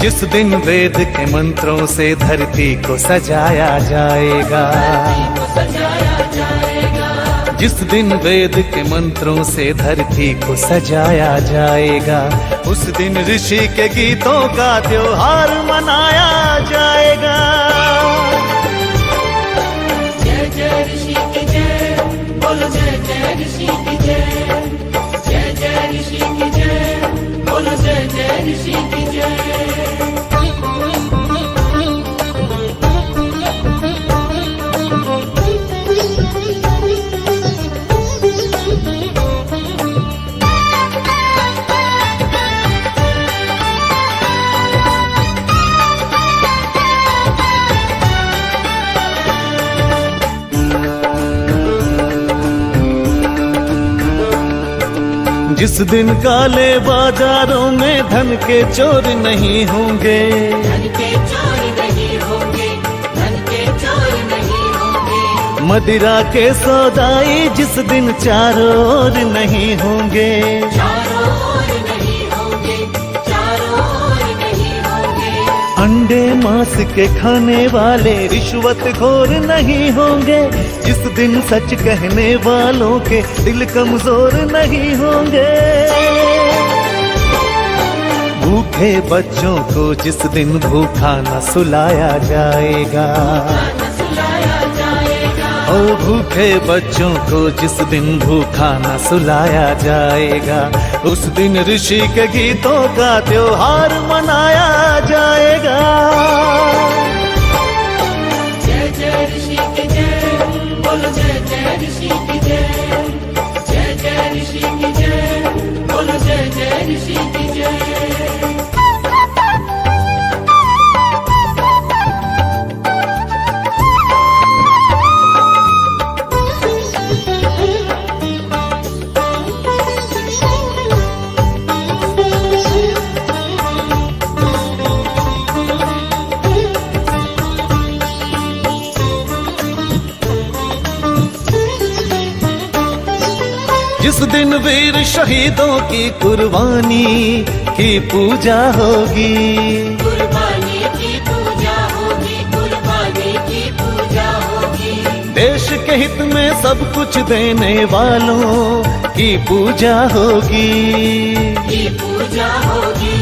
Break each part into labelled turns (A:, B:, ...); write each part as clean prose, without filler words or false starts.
A: जिस दिन वेद के मंत्रों से धरती को सजाया जाएगा, जिस दिन वेद के मंत्रों से धरती को सजाया जाएगा, उस दिन ऋषि के गीतों का त्योहार मनाया जाएगा।
B: जय जय ऋषि की जय, बोलो जय जय ऋषि की जय, जय जय ऋषि की जय, बोलो जय जय ऋषि की जय।
A: जिस दिन काले बाजारों में धन के चोर नहीं होंगे,
B: धन के चोर नहीं होंगे, धन के चोर नहीं होंगे।
A: मदिरा के सौदाई जिस दिन चारों ओर नहीं होंगे,
B: चारों ओर नहीं होंगे, चारों ओर नहीं होंगे।
A: अंडे मांस के खाने वाले रिश्वतखोर नहीं होंगे, जिस दिन सच कहने वालों के दिल कमजोर नहीं होंगे। भूखे बच्चों को जिस दिन भूखा न सुलाया जाएगा, ओ भूखे बच्चों को जिस दिन भूखा न सुलाया जाएगा, उस दिन ऋषि के गीतों का त्योहार मनाया जाएगा।
B: जय जय ऋषि की जय, बोलो जय जय ऋषि की जय, जय जय ऋषि की जय, बोलो जय जय ऋषि की जय।
A: जिस दिन वीर शहीदों की कुर्बानी की पूजा होगी,
B: कुर्बानी की पूजा होगी, कुर्बानी की पूजा होगी।
A: देश के हित में सब कुछ देने वालों की पूजा होगी,
B: की पूजा होगी,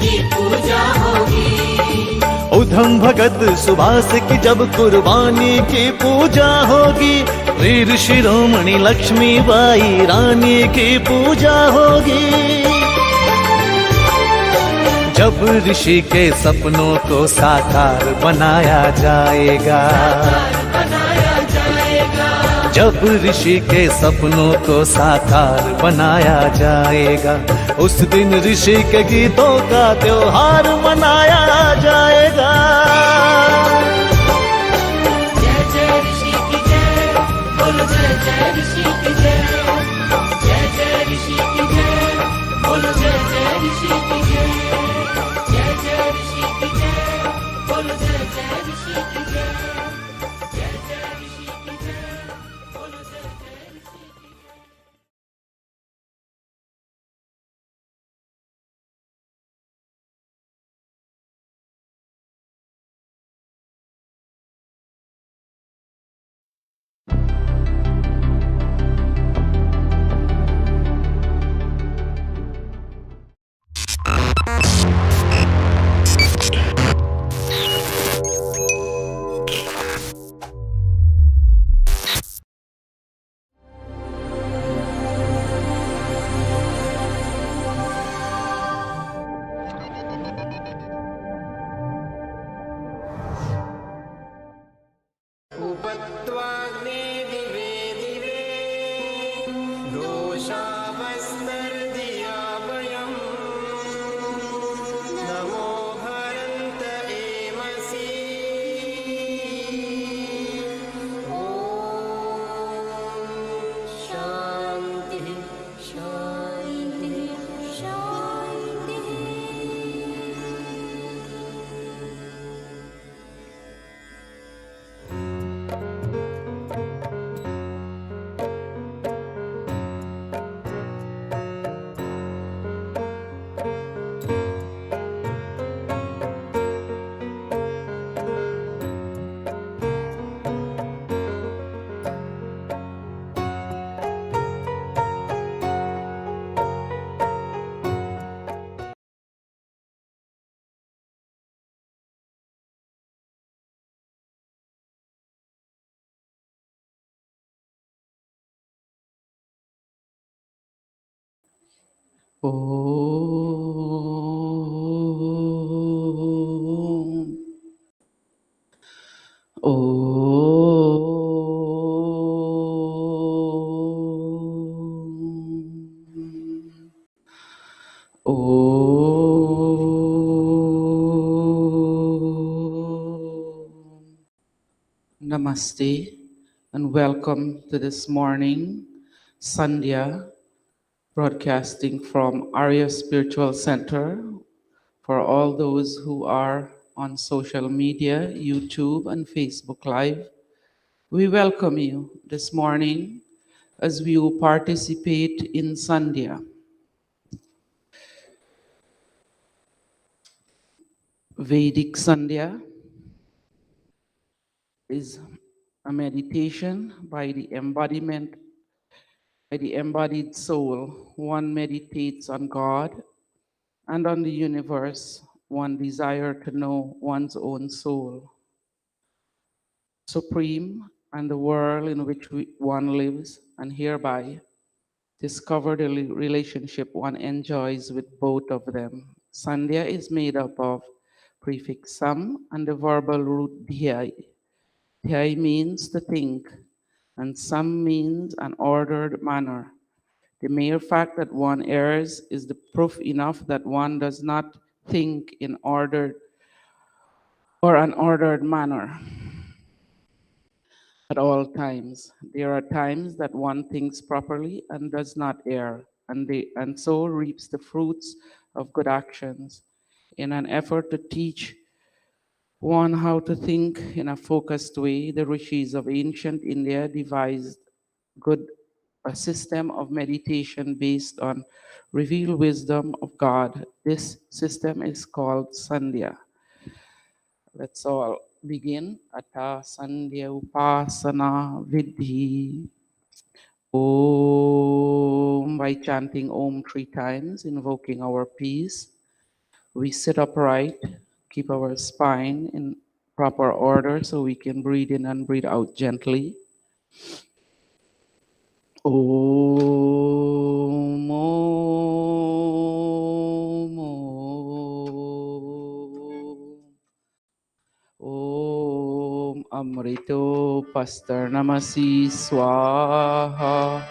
B: की पूजा होगी।
A: उधम भगत सुभाष की जब कुर्बानी की पूजा होगी, वीर शिरोमणि लक्ष्मीबाई रानी की पूजा होगी। जब ऋषि के सपनों को साकार बनाया जाएगा, जब ऋषि के सपनों को साकार बनाया जाएगा, उस दिन ऋषि के गीतों का त्योहार मनाया जाएगा।
B: जय जय ऋषि की जय, बोलो जय जय ऋषि की जय, जय जय ऋषि की जय, बोलो जय जय ऋषि की जय, जय जय ऋषि की जय, बोलो जय जय ऋषि की जय।
C: Om. Om. Om. Namaste and welcome to this morning Sandhya broadcasting from Arya Spiritual Center for all those who are on social media, YouTube and Facebook Live. We welcome you this morning as we participate in Sandhya. Vedic Sandhya is a meditation by the embodied soul. One meditates on God and on the universe. One desire to know one's own soul, supreme, and the world in which one lives, and hereby discover the relationship one enjoys with both of them. Sandhya is made up of prefix sam and the verbal root dhyai. Dhyai means to think, and sam means an ordered manner. The mere fact that one errs is the proof enough that one does not think in ordered or an ordered manner at all times. There are times that one thinks properly and does not err, and so reaps the fruits of good actions. In an effort to teach one how to think in a focused way, the rishis of ancient India devised a system of meditation based on revealed wisdom of God. This system is called Sandhya. Let's all begin. Ata Sandhya Upasana Vidhi. Om, by chanting Om 3 times, invoking our peace. We sit upright, keep our spine in proper order so we can breathe in and breathe out gently. Om, Om, Om. Om Amrito Pastarnamasi Swaha.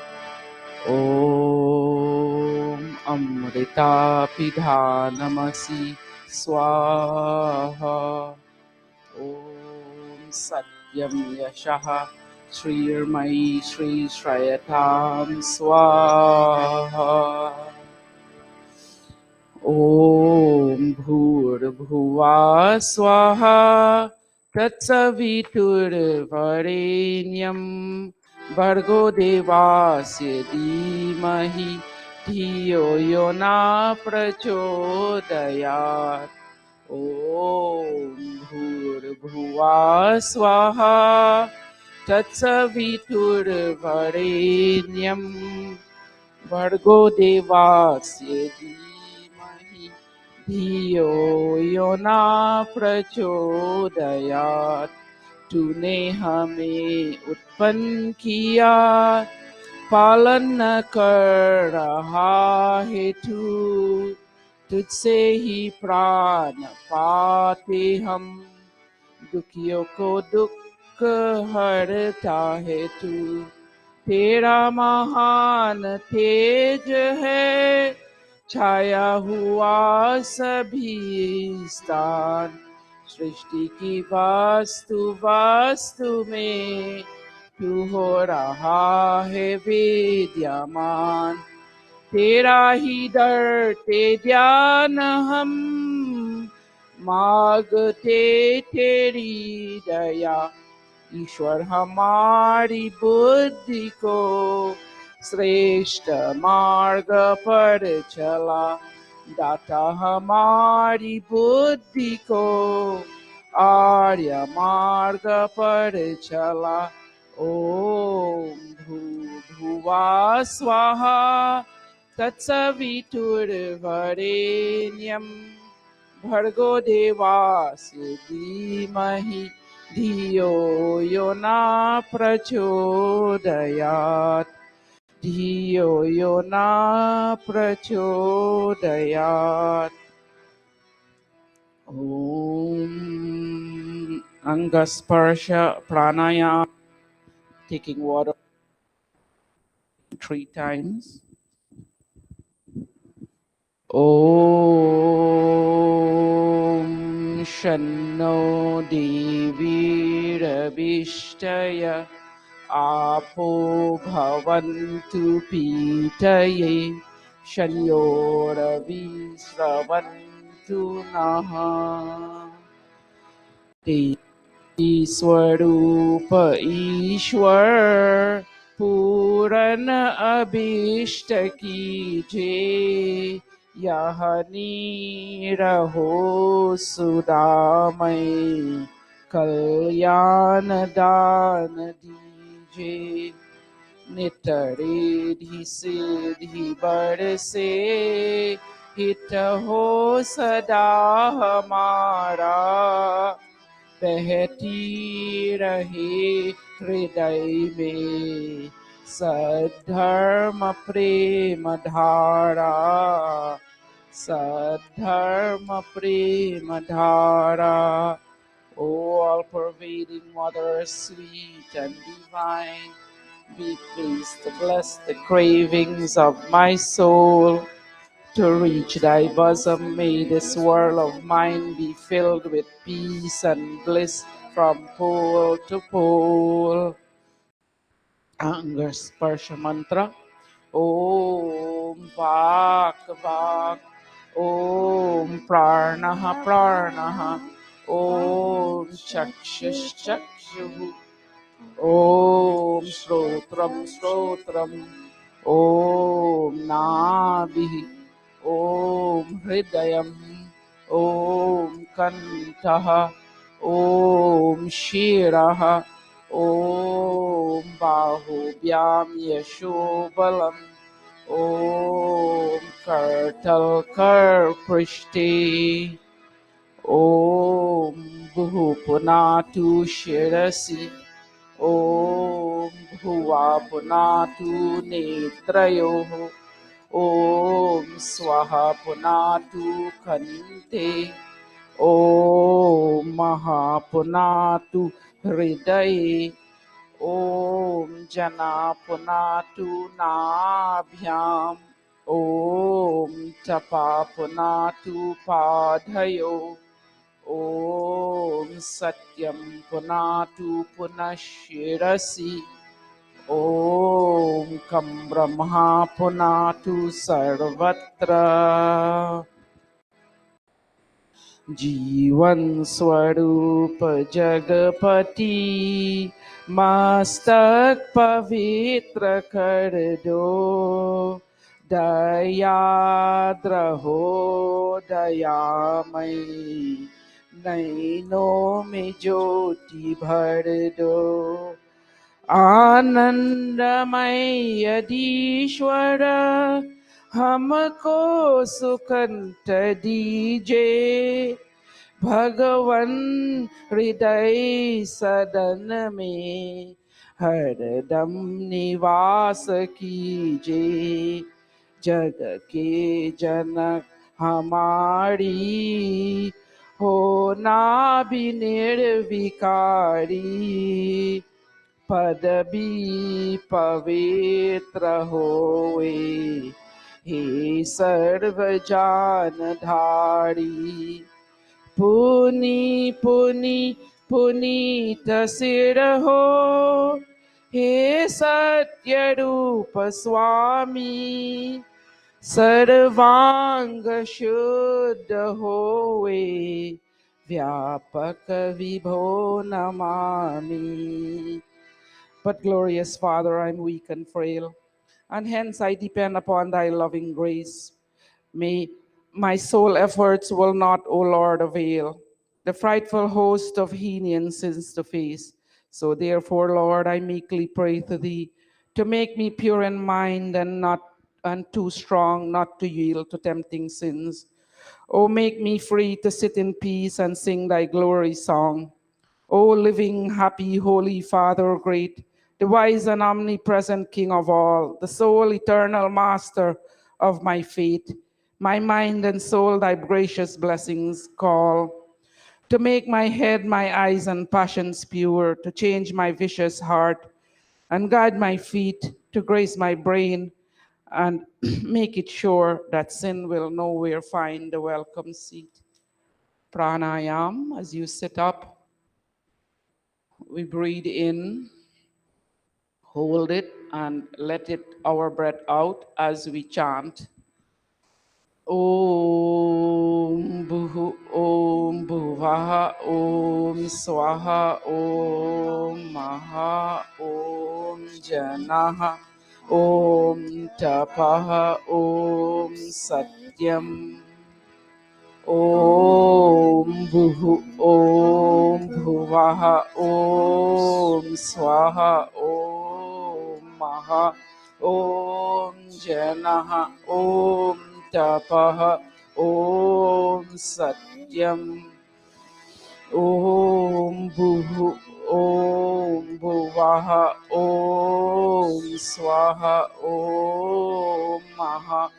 C: Om Amrita Pidhanamasi Swaha. Om Satyam Yashaha Shrirmai Shri Shrayatam Swaha. Om Bhurabhuva Swaha Tatsaviturvarenyam Bhargo Devasya Dhimahi Dhiyo Yona Prachodayat. Om Bhurabhuva Swaha Tatsaviturvarenyam Bhargo Devasya Dhimahi Dhiyo Yona Prachodayat. तूने हमें उत्पन्न किया, पालन न कर रहा है तू, तुझसे ही प्राण पाते हम, दुखियों को दुख हरता है तू, तेरा महान तेज है, छाया हुआ सभी स्थान, सृष्टि की वास्तु में तू हो रहा है विद्यमान, तेरा ही डरते ध्यान हम मांगते तेरी दया। ईश्वर हमारी बुद्धि को श्रेष्ठ मार्ग पर चला, दाता हमारी बुद्धि को आर्य मार्ग पर चला। ओम भूर्भुवा स्वाहा तत्सवितुर्वरेण्यं भर्गो देवास्य धीमहि धियो यो न प्रचोदयात्। धियो यो न प्रचोदयात्. Om Angasparsha Pranayama, taking water 3 times. Om Shanno Devi Rabishtaya Apo Bhavantu Pitaye Shanyo Ravi Sravantu Naha. स्वरूप ईश्वर पूरन अभीष्ट कीजे यह नीरहो सुदामय कल्याण दान दीजे नित रिद्धि सिद्धि बरसे हित हो सदा हमारा बहती रहे हृदय में सद्धर्म प्रेम धारा सद्धर्म प्रेम धारा. O all pervading mother, sweet and divine, be pleased to bless the cravings of my soul. To reach thy bosom, may this world of mine be filled with peace and bliss from pole to pole. Anger Sparsha Mantra. Om Vak Vak. Om Pranaha Pranaha. Om Chakshush Chakshuh. Om Srotram Srotram. Om Nabhi. Om Hridayam. Om Kantaha. Om Shiraha. Om Bahubhyam Yashobalam. Om Kartal Kar Prishti. Om Bhupunatu Shirasi. Om Bhuvapunatu Netrayoho. Om Swaha Punatu Kante. Om Mahapunatu Hridaye. Om Jana Punatu Nabhyam. Om Tapa Punatu Padhayo. Om Satyam Punatu Punashirasi. Om Kam Brahma Punatu Sarvatra. जीवन स्वरूप जगपति मस्तक पवित्र कर दो. दयाद्र हो दयामय नैनों में ज्योति भर दो. आनंदमय यदीश्वर हमको सुखंत दीजे. भगवन हृदय सदन में हरदम निवास कीजे. जग के जनक हमारी होना भी निर्विकारी. पदवी पवित्र होए हे सर्व जानधारी. पुनि पुनि पुनीत सिर हो हे सत्य रूप स्वामी. सर्वांग शुद्ध होए व्यापक विभो Namami. But glorious Father, I'm weak and frail, and hence I depend upon thy loving grace. May my soul efforts will not, O Lord, avail the frightful host of henian sins to face. So therefore, Lord, I meekly pray to thee to make me pure in mind and too strong not to yield to tempting sins. O make me free to sit in peace and sing thy glory song. O living, happy, holy Father great, the wise and omnipresent King of all, the sole eternal master of my fate. My mind and soul thy gracious blessings call, to make my head, my eyes, and passions pure, to change my vicious heart, and guide my feet, to grace my brain, and make it sure that sin will nowhere find a welcome seat. Pranayam, as you sit up, we breathe in, hold it, and let it our breath out as we chant. Om Bhuhu Om Bhuvaha Om Swaha Om Maha Om Janaha Om Tapaha Om Satyam Om Bhuhu Om Bhuvaha Om Swaha Om Maha Om Janaha Om Tapaha Om Satyam Om Bhuhu Om Bhuvaha Om Swaha Om Maha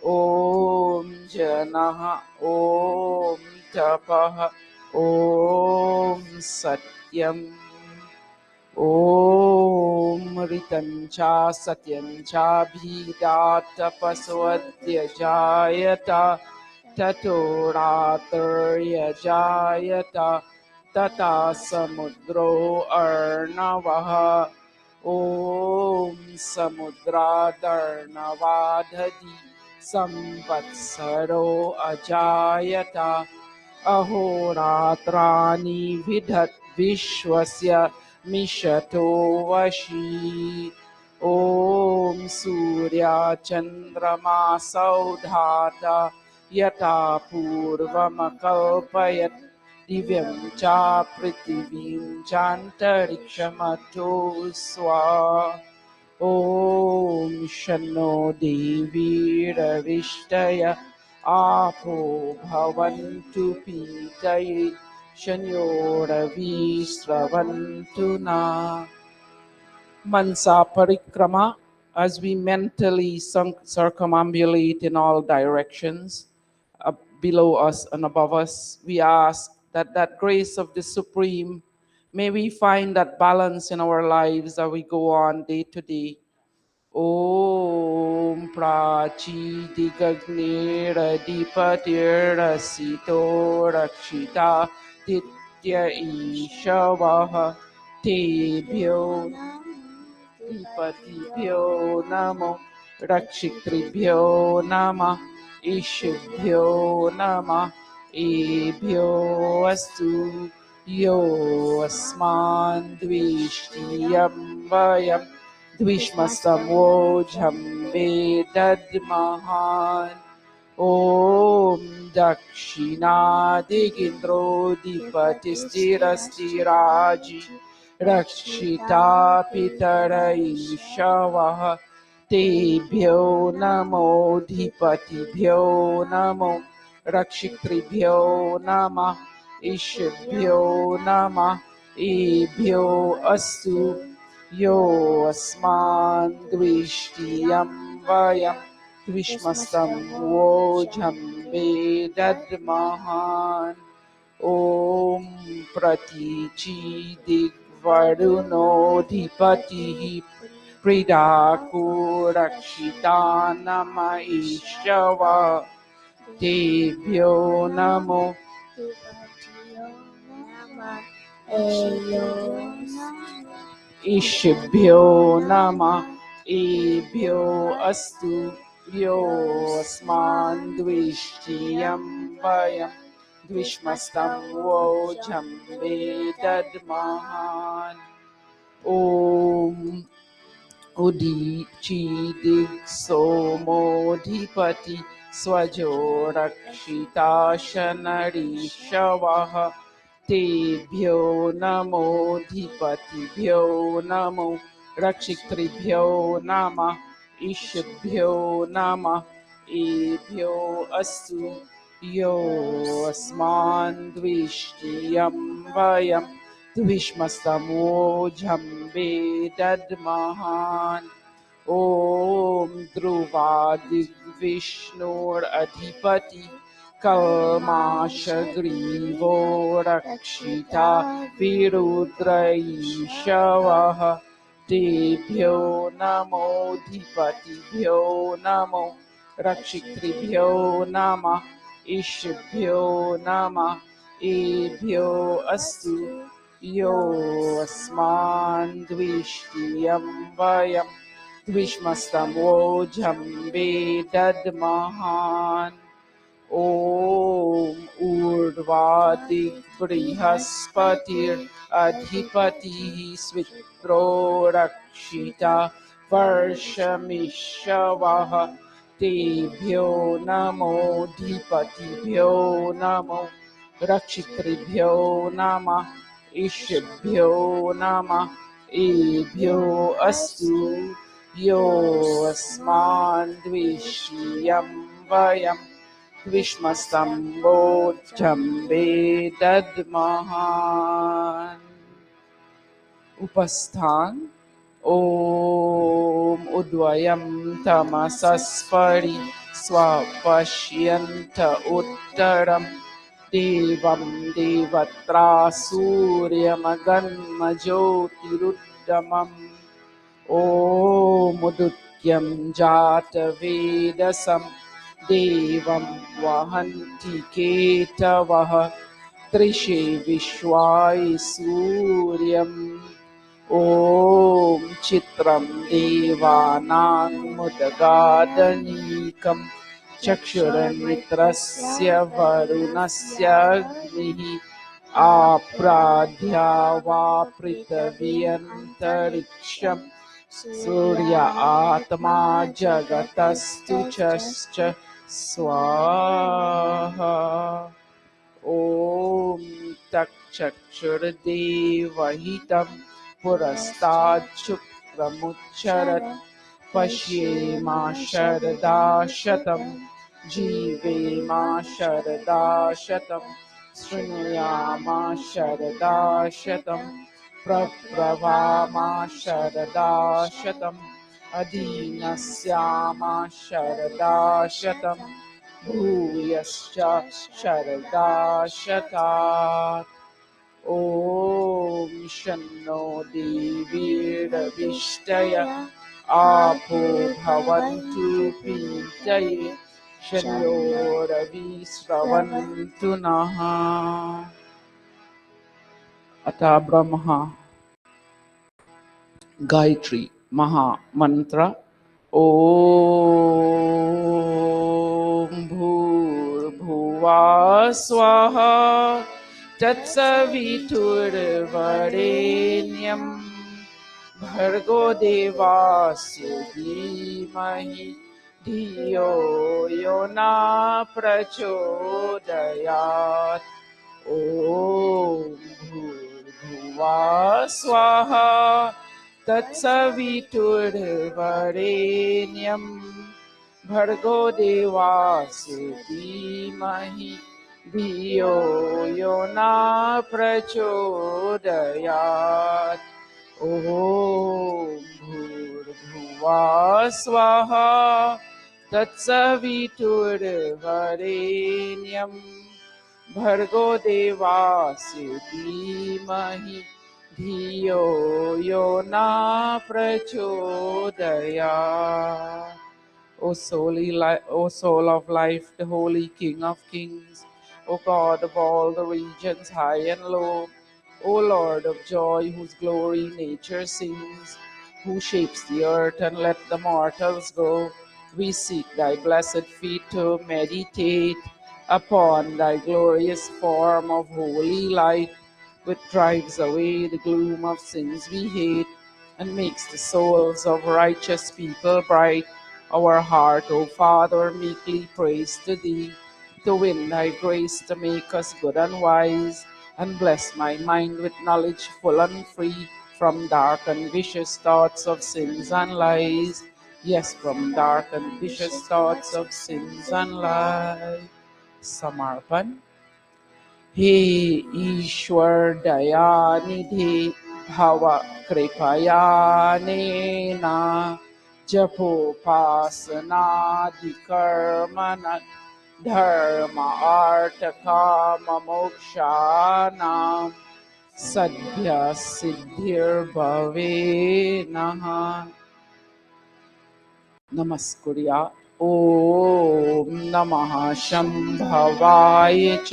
C: Om Janaha Om Tapaha Om Satyam Om Ritancha Satyancha Bhidatapaswadya Jayata Tatoratarya Jayata Tata Samudro Arnavaha Om Samudra Darnavadhadi Samvatsaro Ajayata Ahoratrani Vidhat Vishwasya Mishato Vashi Om Surya Chandrama Saudhata Yata Purvamakalpayat Divyam Cha Prithivim Chantarikshamato Swa Om Shano Devi Ravishtaya Apo Bhavantu Pitaye Shanyo Ravi Sravantu Na. Mansa Parikrama, as we mentally circumambulate in all directions, below us and above us, we ask that that grace of the Supreme, may we find that balance in our lives as we go on day to day. Om Prachi Digagnera Dipatira Sito Rakshita Ditya Ishavaha Tebhyo Dipatibhyo Namo Rakshitribhyo Nama Ishibhyo Nama Ebhyo Astu Yo Asman Dvishtiyam Vayam Dvishmastam Vojham Vedadmahan Om Dakshina Digindro Dipatistirastiraji Rakshita Pitara Ishavaha Tebhyo Namo Dipatibhyo Namo Rakshitribhyo Nama Ishibhyo Nama Ebhyo Astu Yo Asman Dvishtiyam Vayam Dvishmastam Vojham Vedadmahan Om Pratichi Digvaruno Dipatihi Pridaku Rakshita Nama Ishava Tebhyo Namo Ishibhyo Nama Ebhyo Astu Yo Asman Dvishtiyam Vayam Dvishmastam Vojham Vedadmahan Om Udichi Dig Somo Dipati Swajo Rakshita Shanari Shavaha Tebhyo Namo Dipatibhyo Namo Rakshitribhyo Nama Ishibhyo Nama Ebhyo Astu Yo Asman Dvishtiyam Vayam द्विष्मस्तमोऽझं वेदद्महान् ॐ ध्रुवादिग्विष्णोरधिपति कल्माषग्रीवो रक्षिता विरुद्रैषवः तेभ्यो नमोऽधिपतिभ्यो नमो रक्षितृभ्यो नमः ईशभ्यो नमः एभ्यो अस्तु यो अस्मान् द्विष्टियं वयं द्विष्मस्तमोऽझं वेदद्महान् ॐ ऊर्ध्वादिबृहस्पतिरधिपतिः स्वित्रो रक्षिता वर्षमिषवः तेभ्यो नमोऽधिपतिभ्यो नमो रक्षितृभ्यो नमः ईशभ्यो नमः एभ्यो अस्तु यो अस्मान् द्विषीयं वयं द्विष्मस्तम्भोऽझं वेदद्महान् उपस्थान ॐ उद्वयं तमसस्परि स्वपश्यन्त उत्तरं देवं देवत्रा सूर्यमगन्मज्योतिरुत्तमम् ॐमुदुत्यं जातवेदसं देवं वहन्ति केतवः त्रिषे विश्वाय सूर्यम् ॐ चित्रं देवानां मुदगादनीकं चक्षुर्मित्रस्य वरुणस्य अग्निः आप्राध्या वा पृथिव्यन्तरिक्षं सूर्य आत्मा जगतस्तु च स्वाहा ॐ तच्चक्षुर्देवहितं पुरस्ताच्छुक्रमुच्चरत् पश्येमा शरदा शतं जीवेमा शरदा शतं शृणुयामा शरदा शतं प्रब्रवामा शरदा शतम् अधीनस्यामा शरदा शतं भूयश्च शरदा शतात् ॐ शन्नो देवीर्विष्टय आपो भवन्तु पीतये शन्यो रविस्रवन्तु नः अतः ब्रह्मा गायत्री महामंत्र ॐ भूर्भुवः स्वाहा तत्सवितुर्वरेण्यं भर्गो देवस्य धीमहि धियो यो न प्रचोदयात् ॐ भूर्भुवः स्वाहा तत्सवितुर्वरेण्यं भर्गो देवस्य धीमहि धियो यो न प्रचोदयात् ॐ भूर्भुवः स्वाहा तत्सवितुर्वरेण्यं भर्गो देवस्य धीमहि धियो यो न प्रचोदयात्. O soul of life, the holy King of kings, O God of all the regions high and low, O Lord of joy, whose glory nature sings, who shapes the earth and let the mortals go, we seek thy blessed feet to meditate upon thy glorious form of holy light, which drives away the gloom of sins we hate, and makes the souls of righteous people bright. Our heart, O Father, meekly prays to thee, to win thy grace to make us good and wise, and bless my mind with knowledge full and free from dark and vicious thoughts of sins and lies. Yes, from dark and vicious thoughts of sins and lies. Samarpan. हे ईश्वर दयानिधि भव कृपयानेना जपोपासनादिकर्मण धर्म अर्थ काम मोक्षाणां सद्य सिद्धिर्भवे नः नमस्कुर्या ॐ नमः शम्भवाय च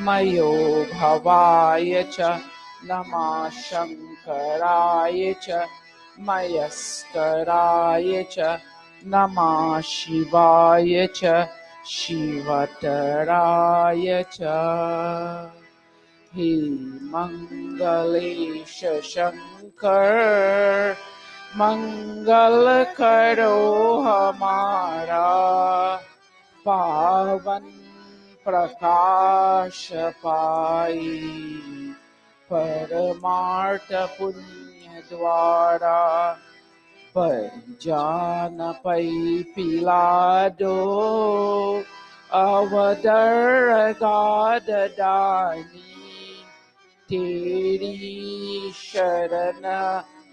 C: मयो भवाय च नमः शङ्कराय च मयस्कराय च नमः शिवाय च शिवतराय च हे मंगलेश शंकर मंगल करो हमारा पावन प्रकाश पाई परमार्थ पुण्य द्वारा परिजान पै पिलादो अवदर गाददानी तेरी शरण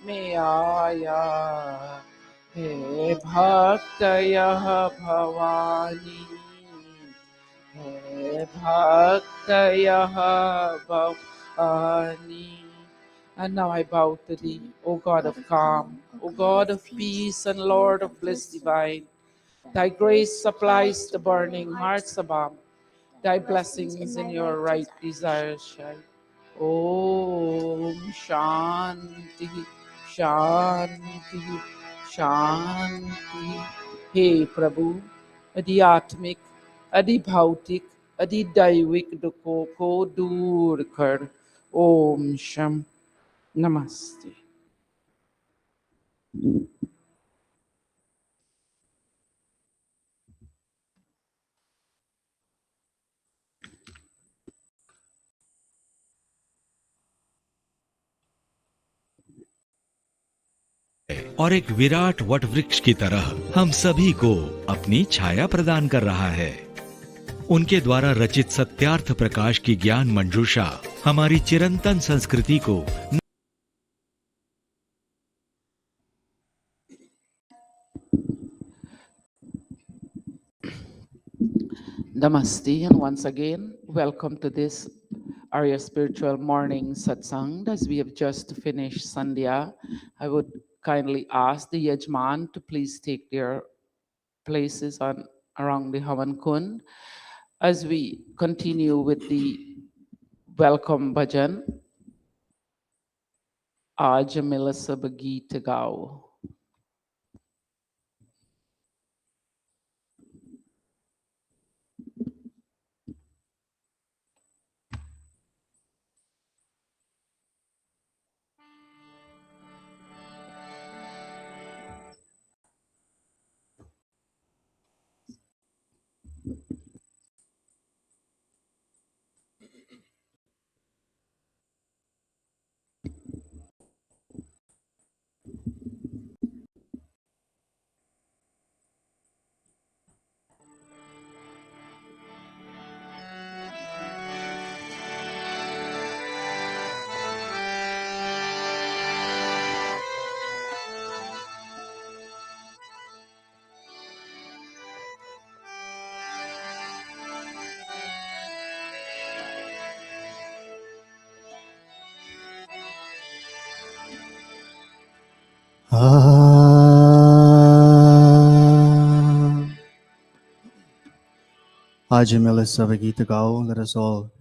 C: में आया हे भक्त यह भवानी हे भक्त यह Bhavani. And now I bow to thee, O God of calm, O God of peace and Lord of bliss divine. Thy grace supplies the burning hearts above. Thy blessings in your right desires shine. Om Shanti, Shanti, Shanti. Hey Prabhu, आध्यात्मिक, अधिभौतिक, अधिदैविक दुखों को दूर कर. Om Sham. Namaste.
D: और एक Virat what वृक्ष की तरह हम सभी को अपनी छाया प्रदान कर रहा है. उनके द्वारा रचित सत्यार्थ प्रकाश की ज्ञान मंजूषा हमारी चिरंतन संस्कृति को
C: Namaste, and once again, welcome to this Arya Spiritual Morning Satsang. As we have just finished Sandhya, I would kindly ask the Yajman to please take their places on around the Havan Kund as we continue with the welcome bhajan. Aaj mila sab geet gao.
A: Aaj Melissa Gita Gao, let us all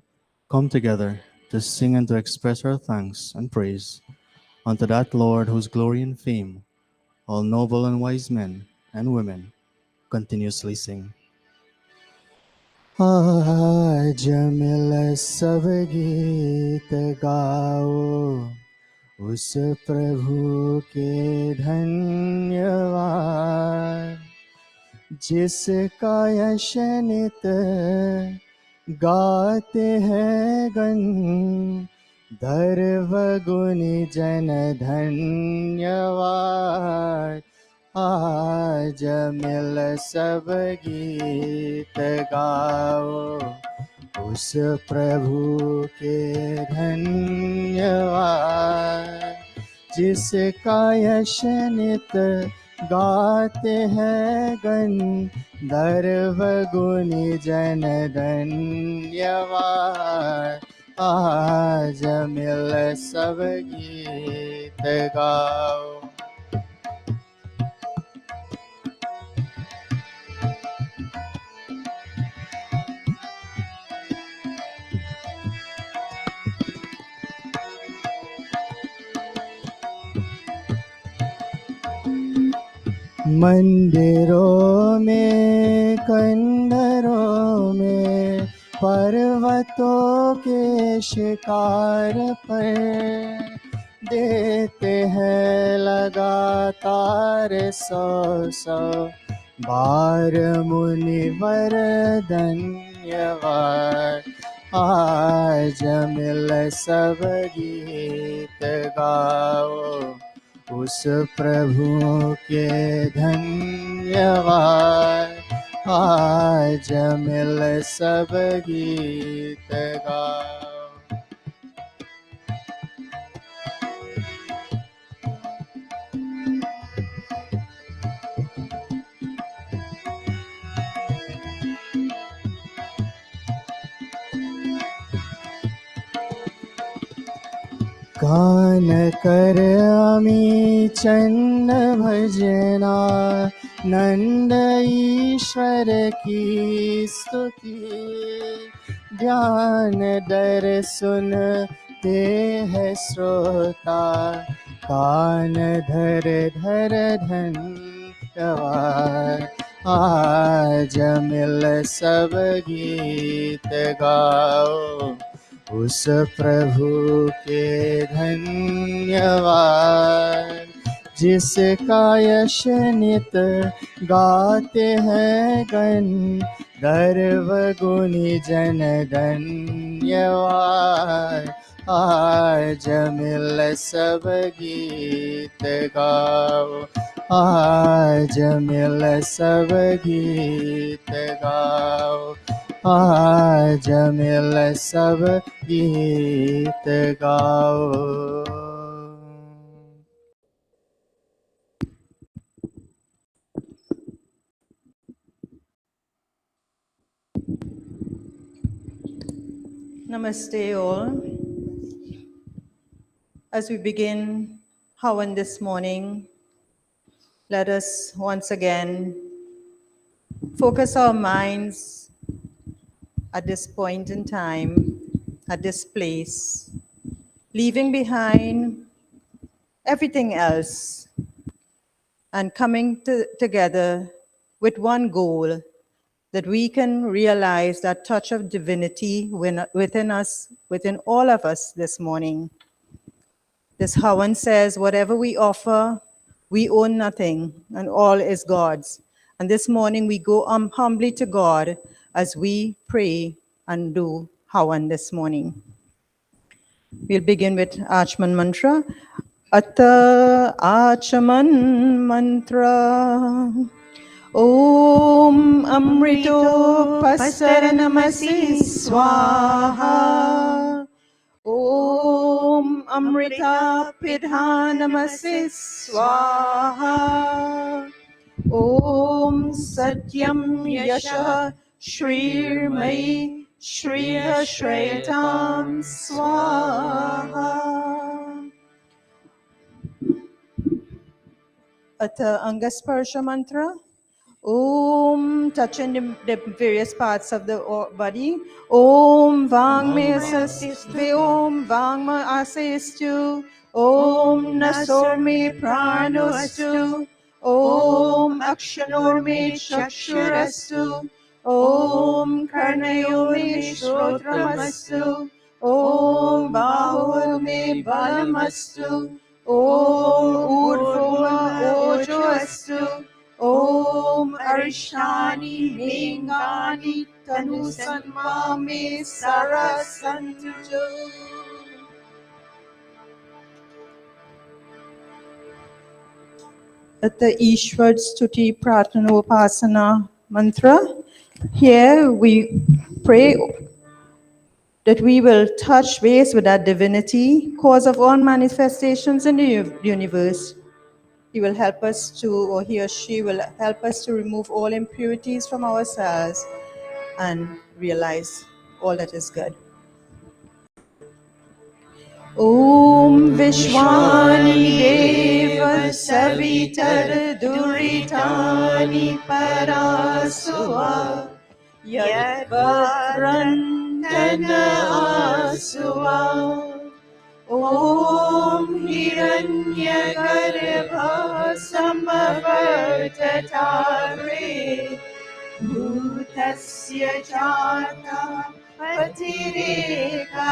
A: come together to sing and to express our thanks and praise unto that Lord whose glory and fame all noble and wise men and women continuously sing. आज मिल सब गीत गाओ उस प्रभु के धन्यवाद जिसका यश नित गाते हैं गण धर्व गुनी जन धन्यवाद आज मिल सब गीत गाओ उस प्रभु के धन्यवाद जिसका यश नित गाते हैं गण धर्व गुणी जन धन्यवाद आज मिल सब गीत गाओ। मंदिरों में खंडरों में पर्वतों के शिकार पर देते हैं लगातार 100 बार मुनिवर धन्यवाद आज मिल सब गीत गाओ। उस प्रभु के धन्यवाद आज मिल सब गीत गाओ। गान कर अमी चन्न भजना नंद ईश्वर की स्तुति ध्यान दर सुनते हैं श्रोता कान धर धर धन्यवाद आज मिल सब गीत गाओ। उस प्रभु के धन्यवाद जिसका यश नित गाते हैं गण धर्व गुणी जन धन्यवाद आज मिल सब गीत गाओ। आज मिल सब गीत गाओ। आज मिल सब गीत गाओ।
E: Namaste all. As we begin Havan this morning, let us once again focus our minds at this point in time, at this place, leaving behind everything else and coming together with one goal, that we can realize that touch of divinity within us, within all of us this morning. This Havan says, whatever we offer, we own nothing, and all is God's. And this morning we go humbly to God as we pray and do Havan this morning. We'll begin with Achman mantra. Ata Achman mantra. Om Amrito Pasaranamasi Swaha. Om Amrita Pidhanamasi Swaha. Om Satyam Yasha Shrirmai Shriya Shreyatam Swaha. Ata Angasparsha mantra. Om, touching the various parts of the body. Om Vang me asastu. Om Vang me asastu. Om Nasor me pranostu. Om Akshanor me chakshurastu. Om Karnayo me shrotramastu. Om Bahur me balamastu. Om Urdhva ojoastu. Om Arishani Lingani Tanu Sanmame Sarasantu. At the Ishwar Stuti Pratana Upasana mantra, here we pray that we will touch base with that divinity, cause of all manifestations in the universe. He will help us to, or he or she will help us to remove all impurities from ourselves and realize all that is good. Om Vishwani Deva Savitar Duritani Parasuva Yad Vatrantana Asuva Om Hiranyagarbha Samavartatare Bhutasya Jata Patireka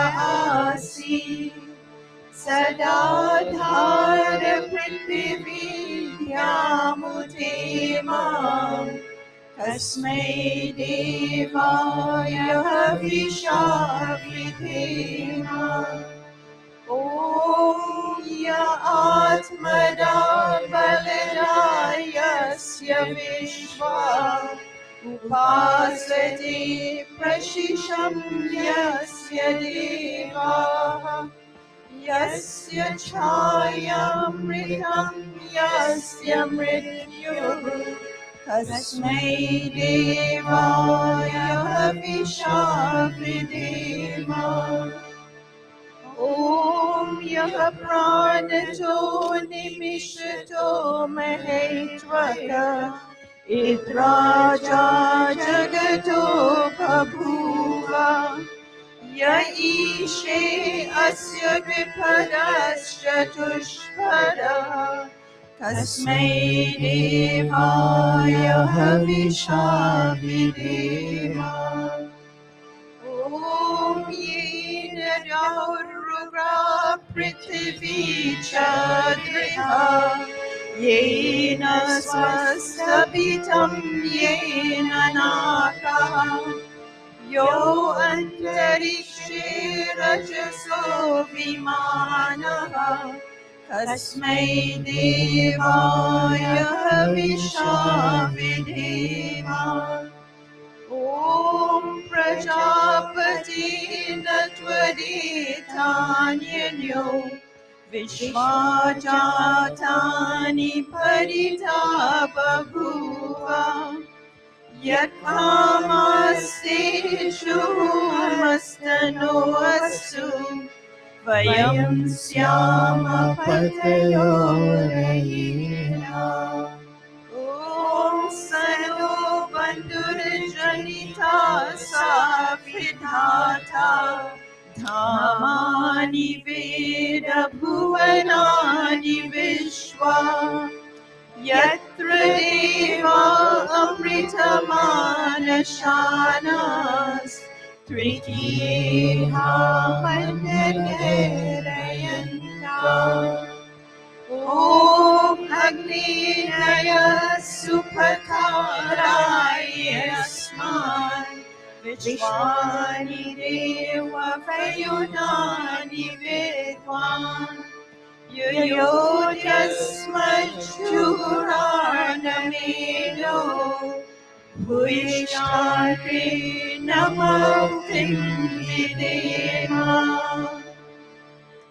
E: Asi Sadadhara Prithvivyamute Mam Tasmai Devaya Havisha Vidhema Om Ya Atmada Baladayasya Vishwa Upasati Prashisham Yasya Deva Yasya Chayamritam Yasya Mrityuru Tasmai Devaya Havisha Vidhema Om Yaha Pranato Nimishato Mahetvaka Idraja Jagato Babhuva Ya Ishe Asya Vipadasya Tasmai Devaya Havisha Vidhema Om Yena Rugra Prithvi Chadriha Yena Swastapitam Yena Nakaha Yo Antarikshe Rajaso Vimanaha Tasmai Devaya Havisha Vidhema Om Prajapati Natwaditanyano Vishwajatani Paritapabhuva Yatkamaste Shumastano Asu Vayam Syama Patayorayena Om Sano Bandurajanita Safidhata Dhamani Veda Bhuvanani Vishwa Yatra Deva Amritamana Tritiha Pandanayanta Om Agni Naya Supatharaya Sman Vishwani Deva Vayunani Vidwan Yoyasmachuranameno Bhuishari Namautim Videma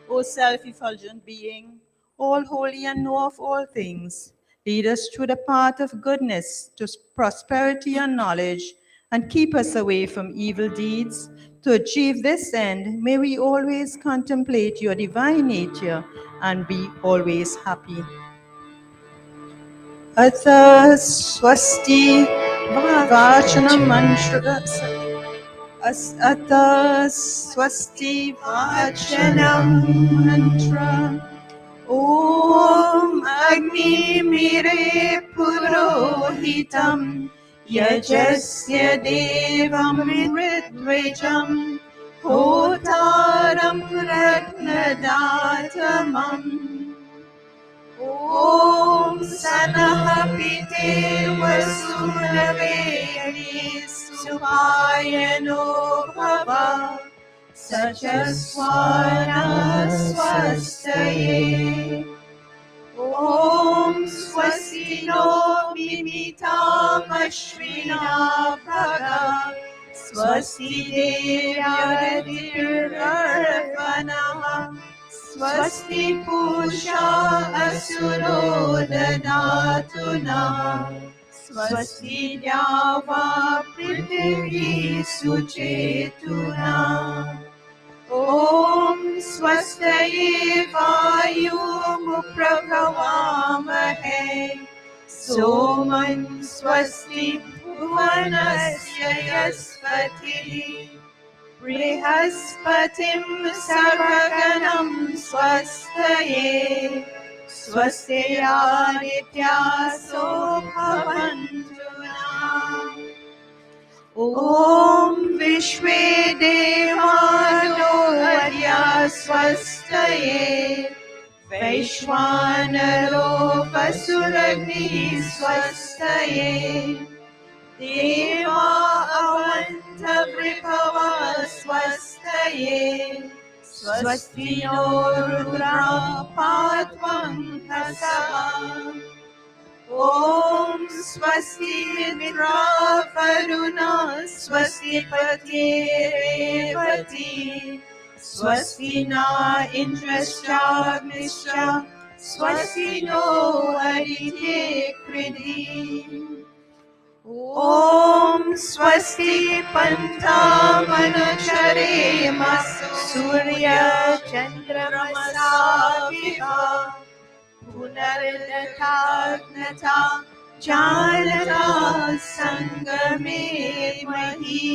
E: O self-effulgent being, all holy and know of all things, lead us through the path of goodness to prosperity and knowledge, and keep us away from evil deeds. To achieve this end, may we always contemplate your divine nature and be always happy. Atha swasti vachana mantra Atha swasti vachanam mantra Om Agni Mire Purohitam Yajasya Devam Ritvejam Hotaram Ratnadatamam Om Sanahapite Vasunavedi Supayano Bhava Sajaswana Swastaye Om Swastino Mimitam Ashvina Bhaga स्वस्ति देव्यादिर्गणः स्वस्ति पूषा असुरो ददातु नः स्वस्ति द्यावा पृथिवी सुचेतुना ॐ स्वस्तये वायुमुप्रभवामहे सोमं स्वस्ति भुवनस्य यस्पतिः बृहस्पतिं सर्वगणं स्वस्तये स्वस्तिरादित्यासो भवन्तु नः ॐ विश्वे देवानो अर्या स्वस्तये वैश्वानरो वसुरग्निः स्वस्तये देवा अवन्तवृभवा स्वस्तये स्वस्ति नो रुद्रा पात्वं हसः ॐ स्वस्ति मित्रावरुणा स्वस्ति पतिरेवती स्वस्ति न इन्द्रश्चाग्निश्च स्वस्ति नो अरिते कृधि ॐ स्वस्ति पन्थामनुचरेम सूर्यचन्द्रमसाभिः पुनर्दधाग्नता जानता संगमे मही.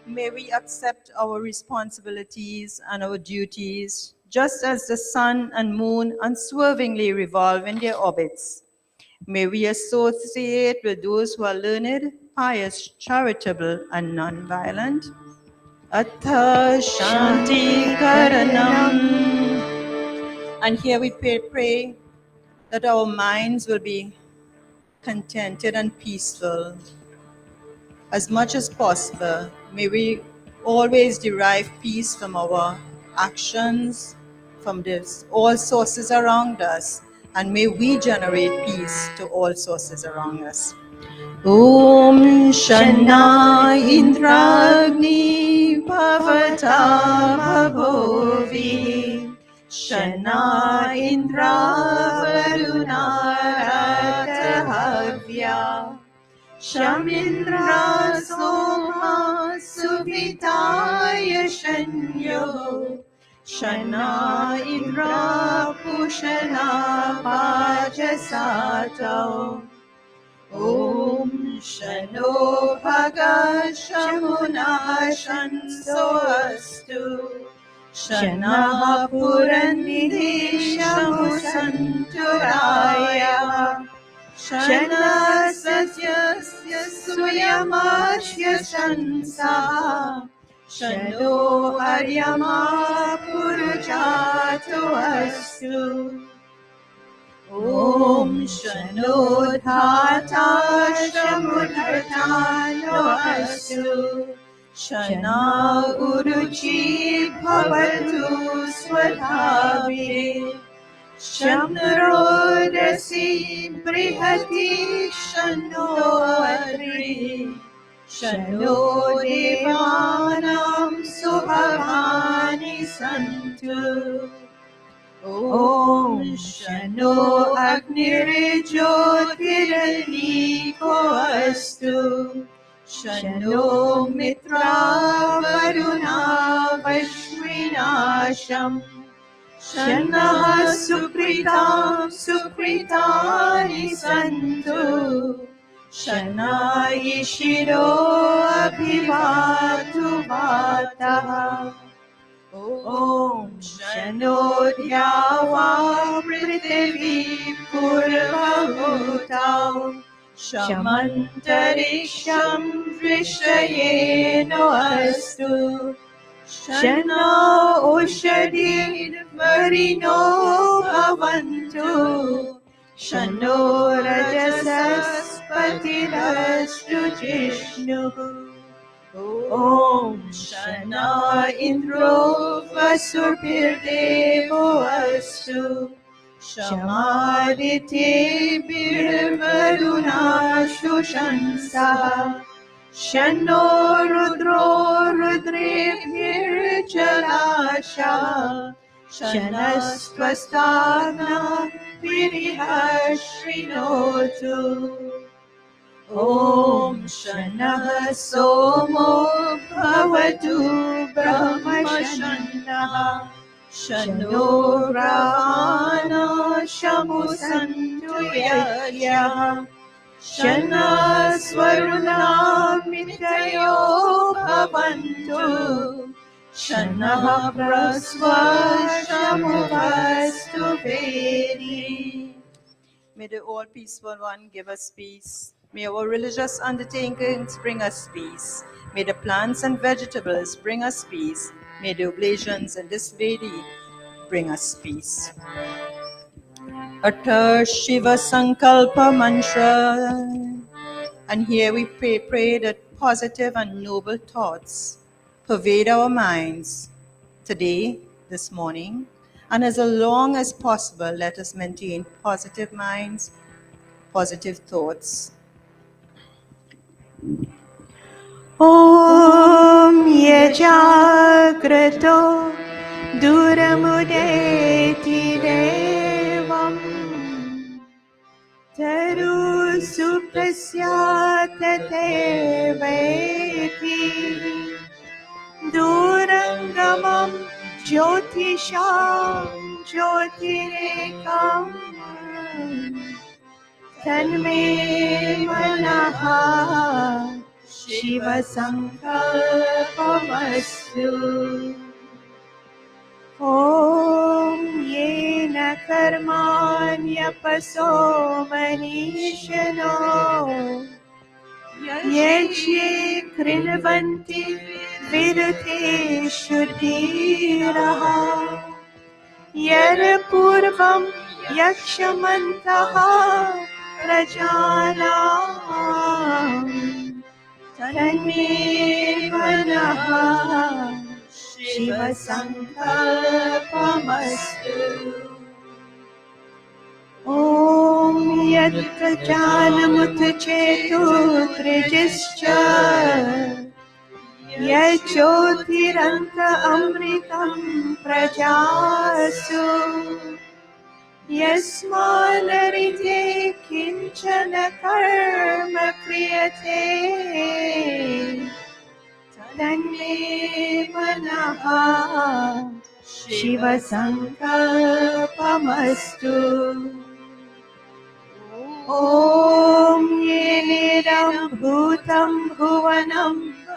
E: May we accept our responsibilities and our duties just as the sun and moon unswervingly revolve in their orbits. May we associate with those who are learned, pious, charitable, and non-violent. Atha Shanti Karanam. And here we pray that our minds will be contented and peaceful as much as possible. May we always derive peace from our actions, from all sources around us, and may we generate peace to all sources around us. Om Shanna Indragni Bhavata Bhavovi Shanna Indra Varuna Rathavya Shamindra Soma Suvitaya Shanyo Shana Indra Pushana Pajasato Om Shano Bhaga Shamuna Shanso Astu Shana Purandhi Shamu Santuraya Shana Satyasya Suyamashya Shansa Shano Haryama Purujatu Astu Om Shano Dhata Shamudhartano Astu Shana Uruchi Bhavatu Swadhavi Shamrodasi Brihati Shano Adri Shano Devanam Subhavani Santu Om Shano Agnirijyotirliko Astu Shano Mitra Varuna Vashvinasham Shana Sukritani Santu Shana Ishiro Abhivatu Vataha Om Shano Dhyawa Prithvi Purvahutam Shamantariksham Drishayeno Astu Shana Oshadid Varino Bhavantu Shano Rajasas Patirastu Jishnu Om Shana Indro Vasurpirdevo Astu Shamadite Birvaruna Shushansa शन्नो रुद्रो रुद्रेभिर्जलाशा शनस्त्वस्ताग्निः शृणोतु ॐ शन्नः सोमो भवतु ब्रह्मशन्नः शन्नो रावणो शमु सन्तु यज्ञः शन्नः स्वरुणामितयो भवन्तु शन्नः प्रस्वशमुपस्तु वेदी. May the all peaceful one give us peace. May our religious undertakings bring us peace. May the plants and vegetables bring us peace. May the oblations in this Vedi bring us peace. Atha Shiva Sankalpa Mantra. And here we pray that positive and noble thoughts pervade our minds today, this morning. And as long as possible, let us maintain positive minds, positive thoughts. Om Yajagrato Duramudeti Devam Taru Suprasyate Veti Durangamam Jyotisham Jyotirekam Tanme Manaha Shiva Sankalpamastu Om Yena Karmanya Manishano Yajye Krinvanti Vidute Shuddhiraha Yara Purvam Yakshamantaha Prajanam Tanme Manaha Shiva Sankalpamastu Om Yatta Janamutchetu Trijischa Yachotiranta Amritam Prajasu Yasmanarite Kinchana Karma Kriyate Tanme Manaha Shiva Sankalpamastu Om Yenidam Bhutam Bhuvanam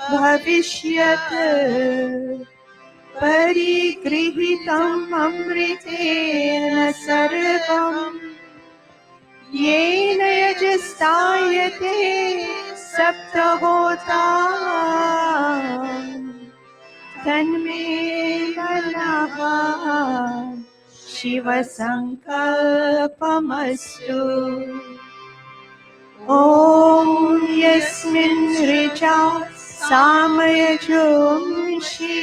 E: Bhavishyat Parigrihitam Amritena Sarvam Yena Yajastayate Saptahotam Tanme Manaha Shiva Sankalpamastu Om Yasmin Richa Samaya Jumshi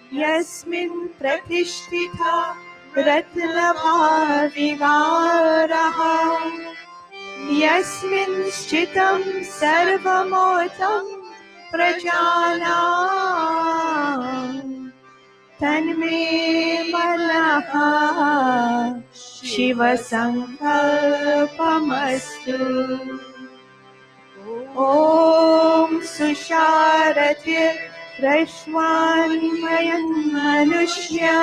E: Yasmin Pratishtita Ratnabha Vivaraha Yasmin Shchitam Sarvamotam Prajanam Tanme Manaha Shiva Sankalpamastu Om Susharatir Rashwanimayan Manushya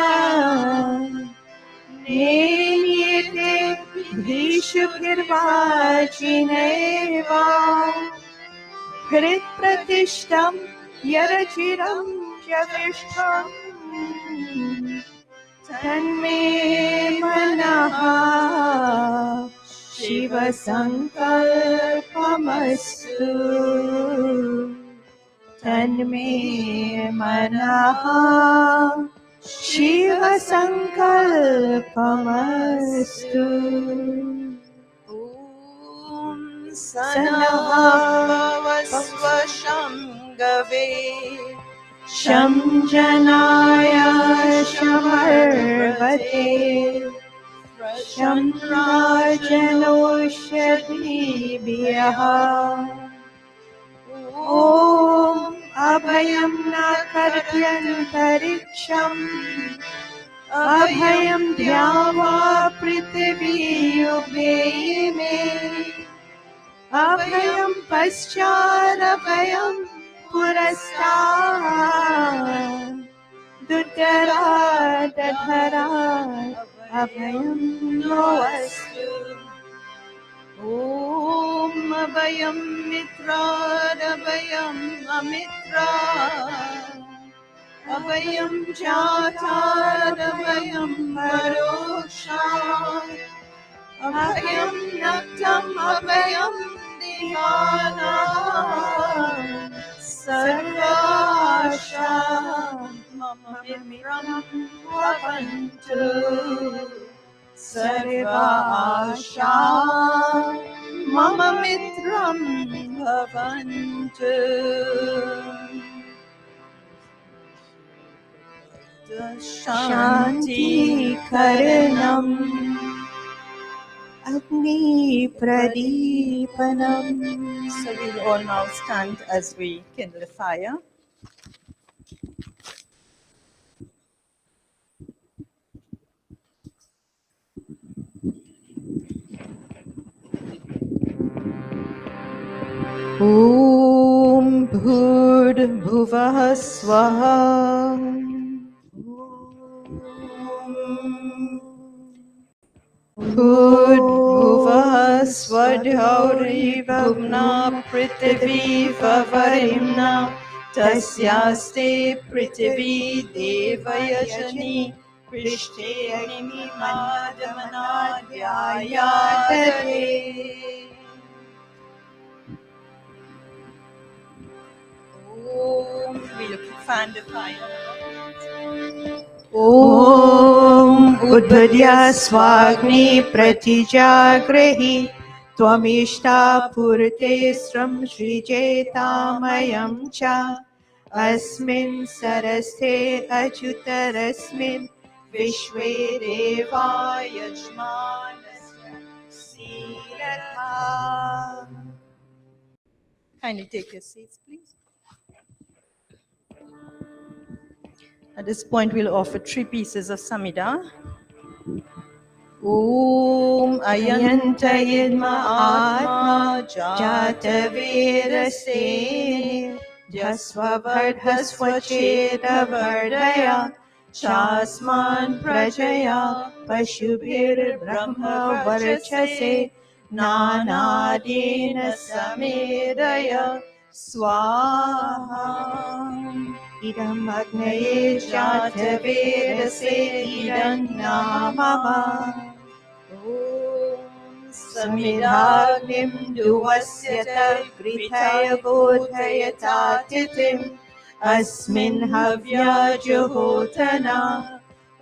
E: Neniyate Bhishukirvachineva Hrit Pratishtam Yarachiram Javishtam Tanme Manaha Shiva Sankalpamastu Tanme Manaha Shiva Sankalpamastu Om Sanavasvasham Gave Sham Janaya Shamarvate Sham Rajanoshadibhyaha ॐ अभयं न खर्त्यन्तरिक्षम् अभयं द्यावा पृथिवीयुगे मे अभयं पश्चादभयं पुरस्तात् दुत्तरादधरात् अभयं नोऽस्तु ॐ अभयं मित्रादभयम् अमित्रात् अभयं जातादभयं परोक्षात् अभयं नक्तम् अभयं दीनानां सर्वाशा मम मित्रं भवन्तु सर्वाशा मम मित्रं भवन्तु शान्तिकरणम् Agni-pradipanam. So we'll all now stand as we kindle the fire. Om Bhur-bhuvah Swaha. Bhur-bhuvah Svadhaurivavna Prithvi Vavarimna Tasyaste Prithvi Devayajani Prishte Agnimadamanadyayadare. Om, we look to fan the fire. Om Udbhadya Swagni Pratijagrahi Tvamishta Purte Sram Srijetamayam Cha Asmin Saraste Achutarasmin Vishwe Deva Yajmanasya Siratha. Kindly take your seats, please. At this point, we'll offer 3 pieces of Samhita. Om Ayanta Idma Atma Jata Virase Jasvavardha Swacheta Vardaya Chasman Prajaya Pashubhir Brahma Varchase Nanadina Samedaya Swaha. Idam Agnaye Jatavedase Idam Namama. Om Samidagnim Duvasyata Gritaya Bodhayata Titim Asmin Havya Johotana.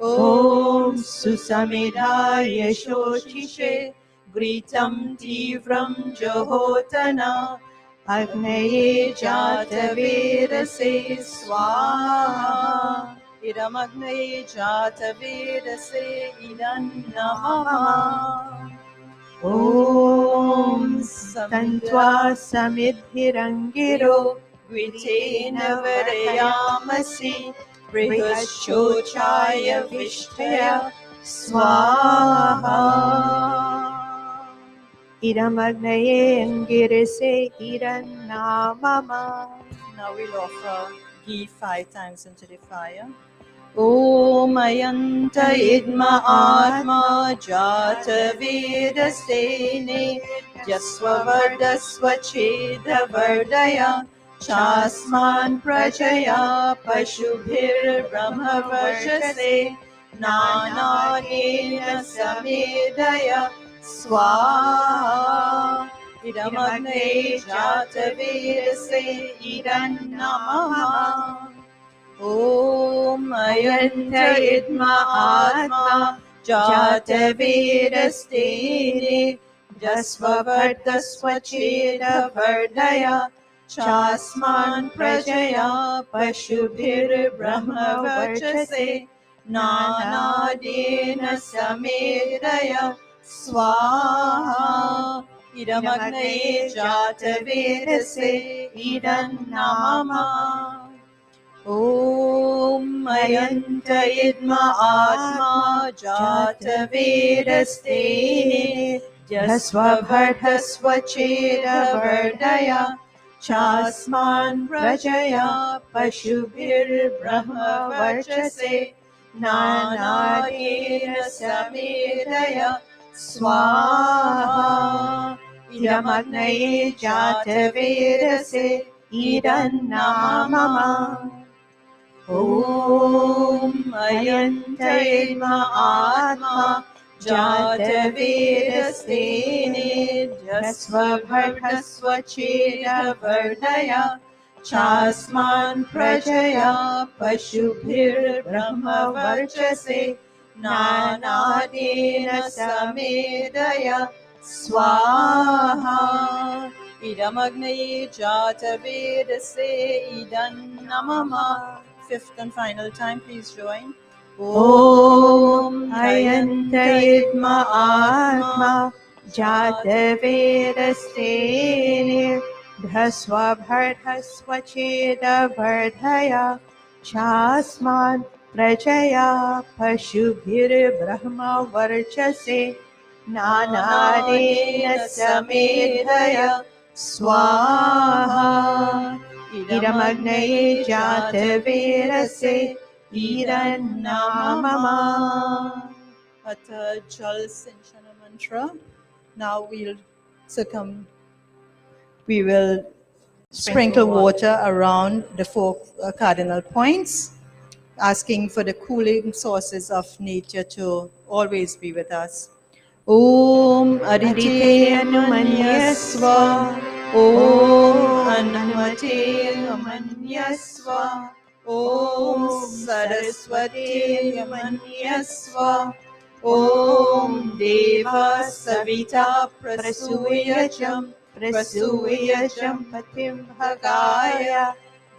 E: Om Susamidaya Shoshishe Gritam Tivram Johotana. Agnaye Jatavedase Swaha. Idam Agnaye Jatavedase Idam Namah. Om Tantva Samidhirangiro Gritena Vadayamasi Brihashochaya Vishtaya Swaha. Idam Agnaye Angirase Idam Namama. Now we'll offer ghee 5 times into the fire. Om Ayanta Idma Atma Jata Vedasene Jasvavardha Swacheda Vardaya Chasman Prajaya Pashubhir Brahma Varshase Nanadena Samedaya Swaha. Idam Agnaye Jatavedase Idam Namah. Om Ayanta Idma Atma Jatavedastene Jasvavardha Swacheda Vardaya Chasman Prajaya Pashubhir Brahma Varchase Nanadena Samedaya Swaha. idamagneye jatavedase idannamama. Om ayanta idma atma jatavedastene jasvabhardhasvacheda vardaya chasman prajaya pashubhir brahma varchase nanadena samedaya swaha idamagneye jatavedase idannamama. Om ayanta idma atma jatavedastene jasvabhardhasvacheda vardaya chasman prajaya pashubhir brahma varchase nanadena samedaya swaha idamagneye jatavedase idannamama. Fifth and final time, please join. Om ayanta idma atma jatavedastene dhasvabhardhasvacheda vardhaya chasman prajaya pashubhir brahma varchase nanadena samedhaya swaha idamagneye jatavedase idannamama. Atha Jal Sinchana mantra. Now we will sprinkle water around the four cardinal points, asking for the cooling sources of nature to always be with us. Om Adite Anumanyasva. Om Anumate Amanyasva. Om Saraswate Amanyasva. Om Deva Savita Prasuyajam Patim Bhagaya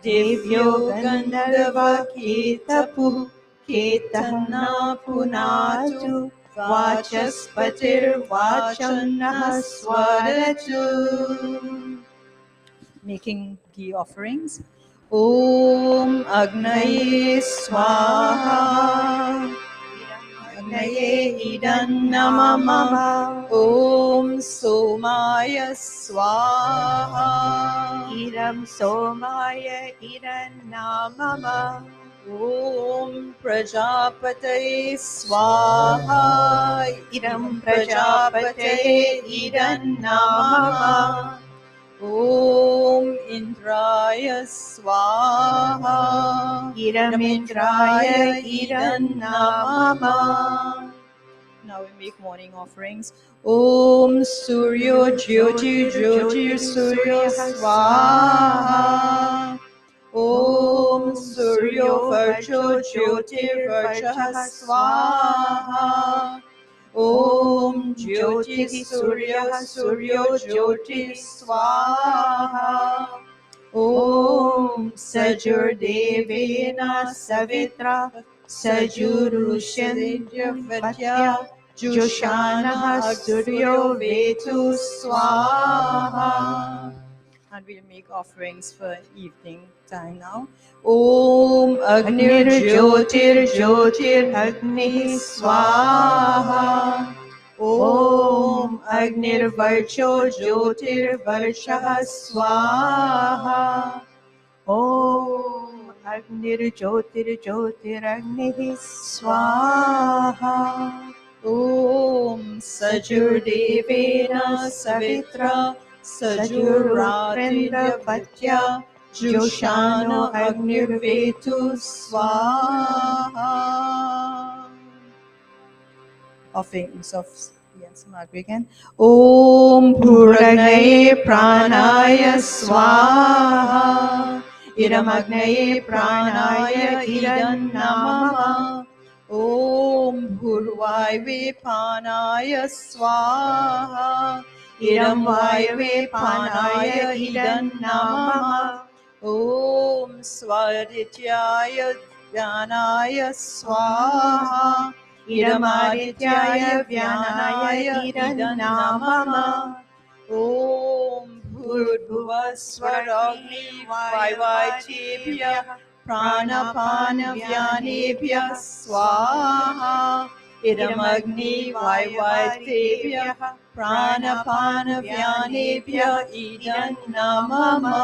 E: Devyo Gandharva Ketapu Ketana Punatu Vachaspatir Vachanah Swaratu. Making ghee offerings. Om Agnaye Swaha. Agnaye idannamama. Om Somaya Swaha. Idam Somaya idannamama. Om Prajapataye Swaha. Idam Prajapataye idannamama. Om Indraya Swaha. Idam Indraya idannamama. Now we make morning offerings. Om Suryo Jyoti Jyoti Suryo Swaha. Om Suryo Varcho Jyoti Varcha Swaha. Om Jyoti Surya Suryo Jyoti Swaha. Om Sajur Devena Savitra Sajurushandya Vatya Joshana Suryo Vetu Swaha. And we'll make offerings for evening time now. Om Agnir Jyotir Jyotir Agni Swaha. Om Agnir Varcho Jyotir Varcha Swaha. Om Agnir Jyotir Jyotir Agni Swaha. Om Sajur Devena Savitra Sajuratrendra Vatya Joshano Agnirvetu Swaha. Offerings of Samaj again. Om Puragnaye Pranaya Swaha. Idamagnaye Pranaya idannamama. Om Bhurvaive Panaya Swaha. Idam Vaive Panaya idannamama. Om Svadityaya Vyanaya Swaha. Idam Adityaya Vyanaya idannamama. Om Bhurбhuvasварогни Vaivatebhyah Pranapanavyanebhyah Swaha Idamagni Vaivatebhyah Pranapanavyanebhyah Idannamama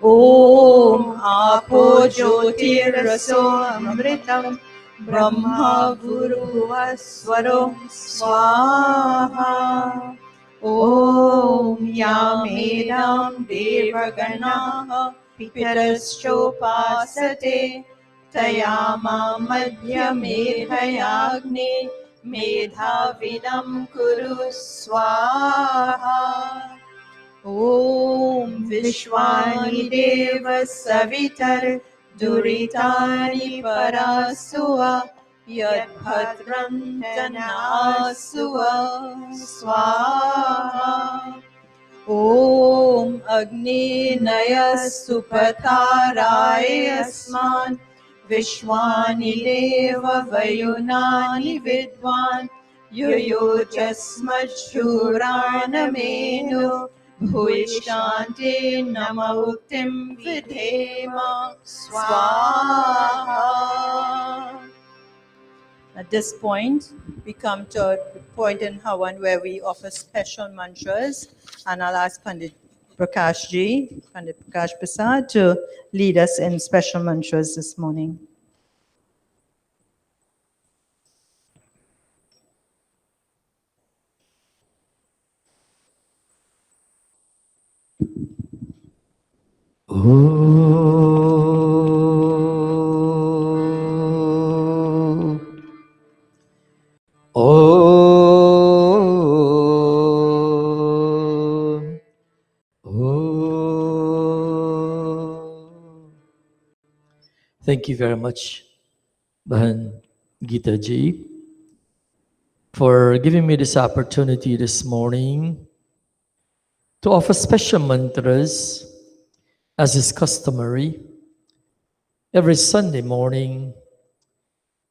E: Om Apo Jyotirraso Amritam Brahma Bhurбhuvasвaro Swaha Om Yamedam Devaganaha Pitarschopasate Tayama Madhyamedhayagni Medhavidam Kuru Swaha Om Vishwani Deva Savitar Duritani Parasuva Yadbhadram Tanasuva Swaha Om Agni Naya Supataray Asman Vishwani Deva Vayunani Vidwan Yuyojasmachurana Bhuishanti Namautim Vidhema Swaha. At this point, we come to a point in Havan where we offer special mantras, and I'll ask Pandit Prakash Prasad to lead us in special mantras this morning.
F: Thank you very much, Bahan Gita Ji, for giving me this opportunity this morning to offer special mantras as is customary. Every Sunday morning,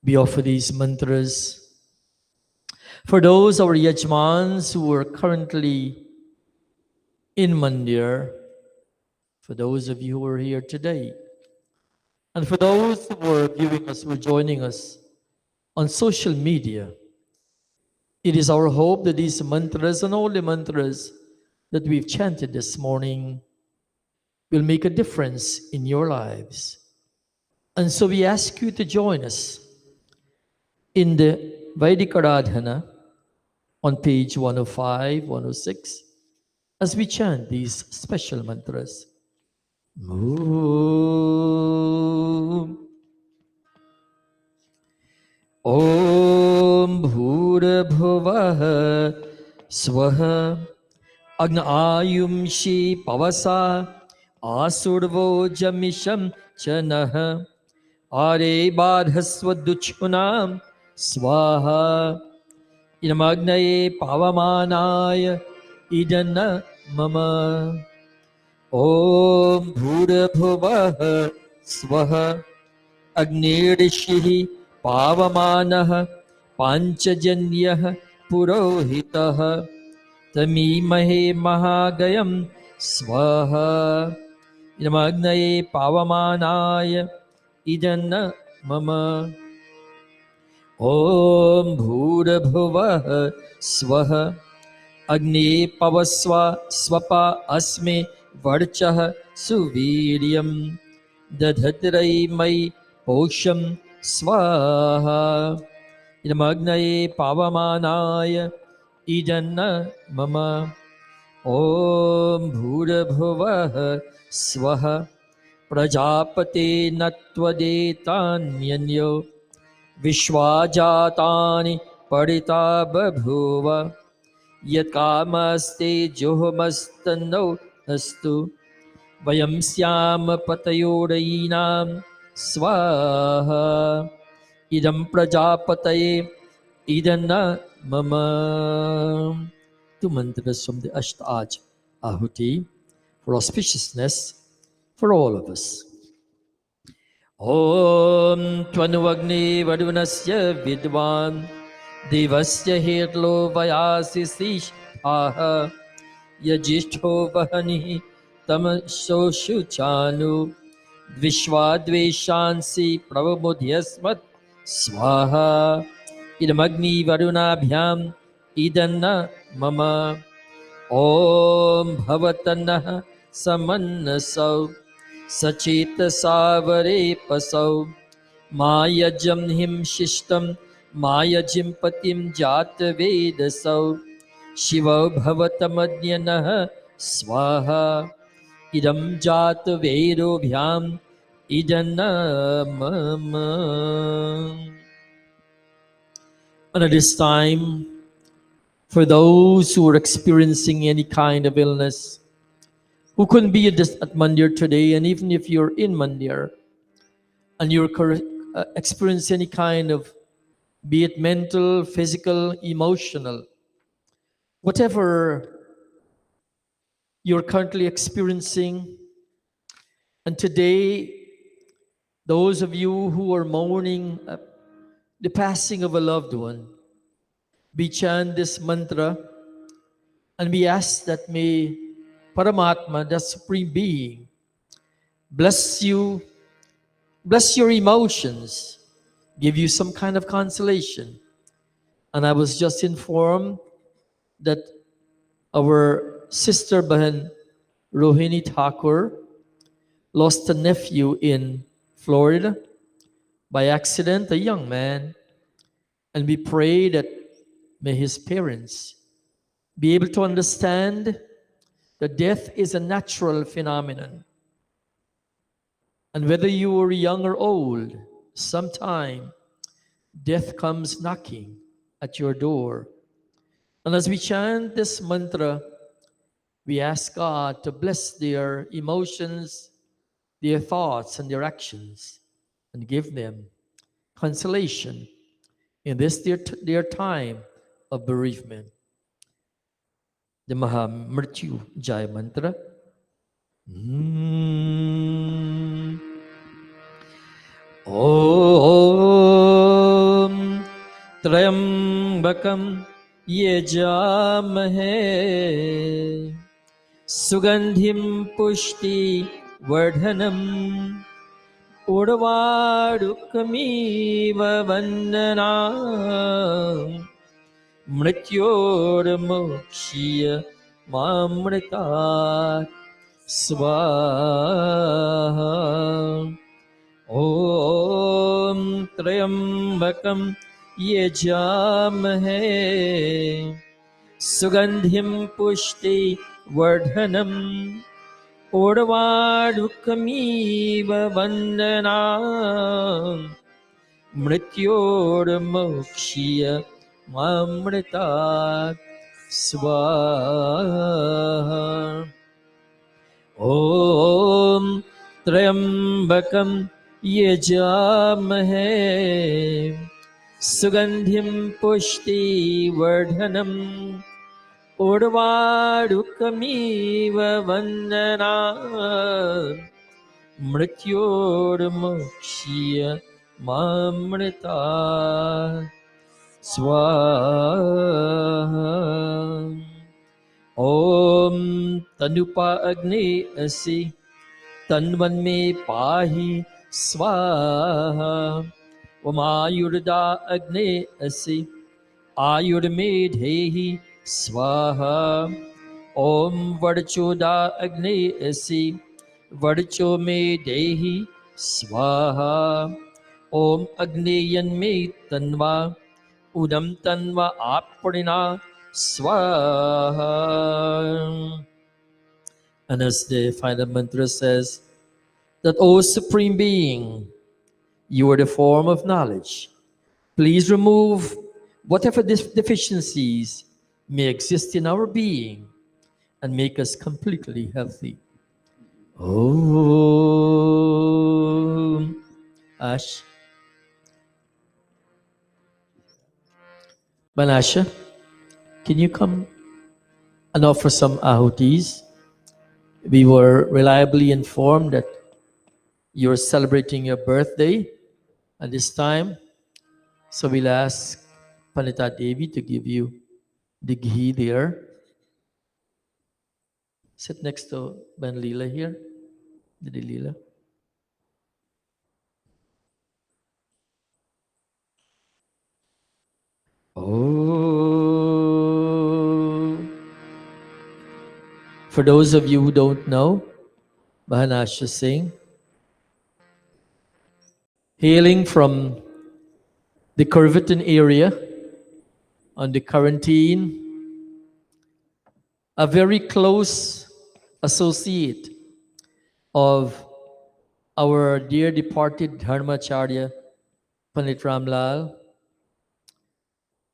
F: we offer these mantras for those our Yajmans who are currently in Mandir, for those of you who are here today, and for those who are viewing us, who are joining us on social media. It is our hope that these mantras and all the mantras that we've chanted this morning will make a difference in your lives. And so we ask you to join us in the Vedic Aradhana on page 105, 106, as we chant these special mantras. Om Bhurabhuvah Swaha Agnayumshi Pavasa Asurvo Jamisham Chanah Are Badhasvaduchunam Swaha Idamagnaye Pavamanaya Idana Mama Om Bhurabhuvah Swaha Agnirishihi Pavamanah Panchajanyah Purohitah Tamimahe Mahagayam Swaha Idamagnaye Pavamanaya Idana Mama Om Bhurabhuvah Swaha Agni Pavasva Swapa Asme Varchah Suviryam Dadhatrai Mai Posham Swaha Idamagnaye Pavamanaya Idanna Mama Om Bhurabhuvah Swaha Prajapate Natvadetanyanyo Vishwajatani Parita Babhuva Yatkamaste Johamastanno Astu Vayam Syam Patayodainam Swaha Idam Prajapataye Idana Mama. Two mantras from the Ashtaj Ahuti for auspiciousness for all of us. Om Tvanuvagni Vadunasya Vidvan देवस्य हेर्लो वयासिशिष्ठाः यज्येष्ठो वहनिः तमसोषुचानु द्विष्वाद्वेषांसि प्रवमुध्यस्मत् स्वाहा इदमग्निवरुणाभ्याम् इदन्न मम ॐ भवतनः समन्नसौ सचेतसावरे पसौ मायजं हिं शिष्टं मायजिं पतिं जातवेदसौ शिवो भवतमज्ञनः स्वाहा इदं जातवेदोभ्याम् इदन्न मम. And at this time, for those who are experiencing any kind of illness, who couldn't be at Mandir today, and even if you're in Mandir and you're experiencing any kind of, be it mental, physical, emotional, whatever you're currently experiencing, and today, those of you who are mourning the passing of a loved one, we chant this mantra and we ask that may Paramatma, the Supreme Being, bless you, bless your emotions, give you some kind of consolation. And I was just informed that our sister Bahan Rohini Thakur lost a nephew in Florida by accident, a young man. And we pray that may his parents be able to understand that death is a natural phenomenon. And whether you are young or old, sometime death comes knocking at your door. And as we chant this mantra, we ask God to bless their emotions, their thoughts, and their actions, and give them consolation in this their time of bereavement. The Maha Mrityu Jai Mantra. Om Trayambakam Yajamahe Sugandhim Pushti Vardhanam Urvadukamiva Vandana Mrityormokshya Mamrita Swaha. Om Trayambakam Yajamahe Sugandhim Pushti Vardhanam Urvadukamiva Vandana Mrityormokshya Mamrita Swaha. Om Trayambakam Yajamahe Sugandhim Pushti Vardhanam Urvadukamiva Vandana Mrityormokshya Mamrita Swaha. Om Tanupa Agni Asi Tanvan me Pahi Swaha. Om Ayurda Agni Asi Ayur me Dhehi Swaha. Om Varchoda Agni Asi Varcho me Dehi Swaha. Om Agneyan me Tanva Udam Tanva Aprina Swaha. And as the final mantra says, that, O Supreme Being, you are the form of knowledge. Please remove whatever deficiencies may exist in our being and make us completely healthy. Om Ash. Banasha, can you come and offer some ahutis? We were reliably informed that you're celebrating your birthday at this time, so we'll ask Panita Devi to give you the ghee there. Sit next to Ben Leela here. Didi Leela. Oh. For those of you who don't know, Mahanasha Singh, hailing from the Curviton area on the quarantine, a very close associate of our dear departed Dharmacharya, Pandit Ramlal,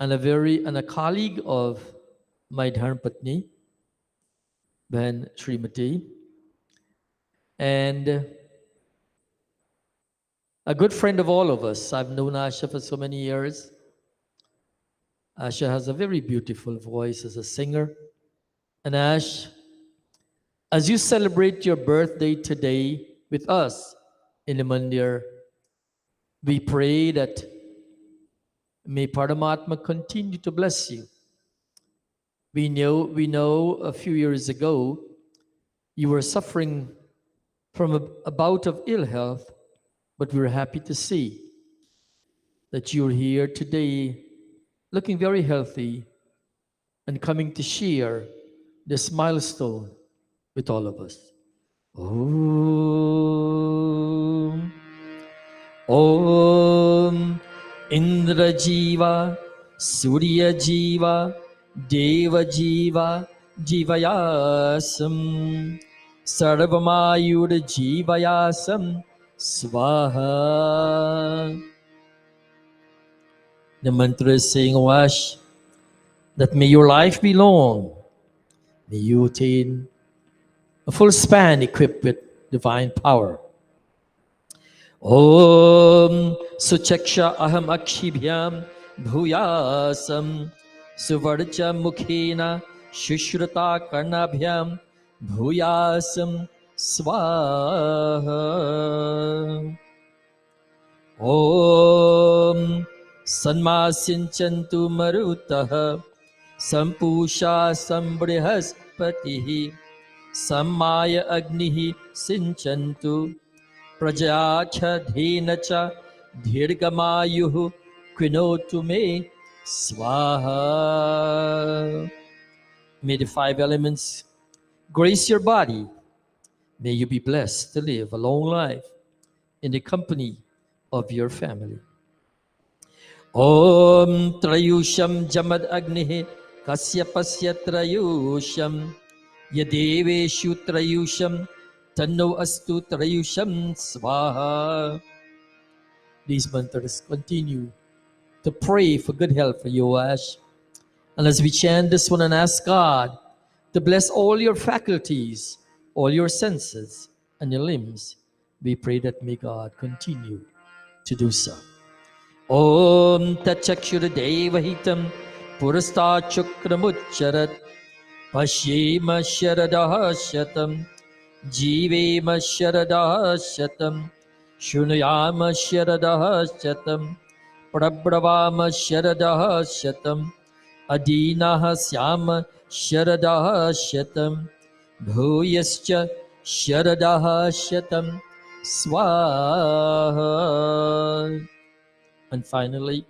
F: and a colleague of my Dharmapatni, Ben Srimati, and a good friend of all of us. I've known Asha for so many years. Asha has a very beautiful voice as a singer. And Ash, as you celebrate your birthday today with us in the Mandir, we pray that may Paramatma continue to bless you. We know a few years ago you were suffering from a bout of ill health, but we're happy to see that you're here today looking very healthy and coming to share this milestone with all of us. Om Om Indra Jiva Surya Jiva Deva Jiva Jivayasam Sarvamayur Jivayasam Swaha. The mantra is saying, Wash, that may your life be long. May you attain a full span equipped with divine power. Om Suchaksha Aham Akshibhyam Bhuyasam Suvarcha Mukhena Shushrata Karnabhyam Bhuyasam Swaha. Om Sanmasinchantu Marutaha Sampusha Sambrihaspatihi Sammaya Agnihi Sinchantu Prajaachadhenacha Dhirgamayuhu Quinotu me Swaha. May the five elements grace your body. May you be blessed to live a long life in the company of your family. Om Trayusham Jamad Agnihi Kasyapasya Trayusham Yadeveshu Trayusham Tanno Astu Trayusham Swaha. These mantras continue to pray for good health for you, Ash. And as we chant this one and ask God to bless all your faculties, all your senses, and your limbs, we pray that may God continue to do so. Om Tachakshura Devahitam Purasta Chukramucharat Pashyema Sharadaha Shatam Jivema Sharadaha Shatam Shunayama Sharadaha Shatam Prabhavama Sharadaha Shatam Adinaha Syama Sharadaha Shatam Bhuyascha Sharadaha Shatam Swaha. And finally,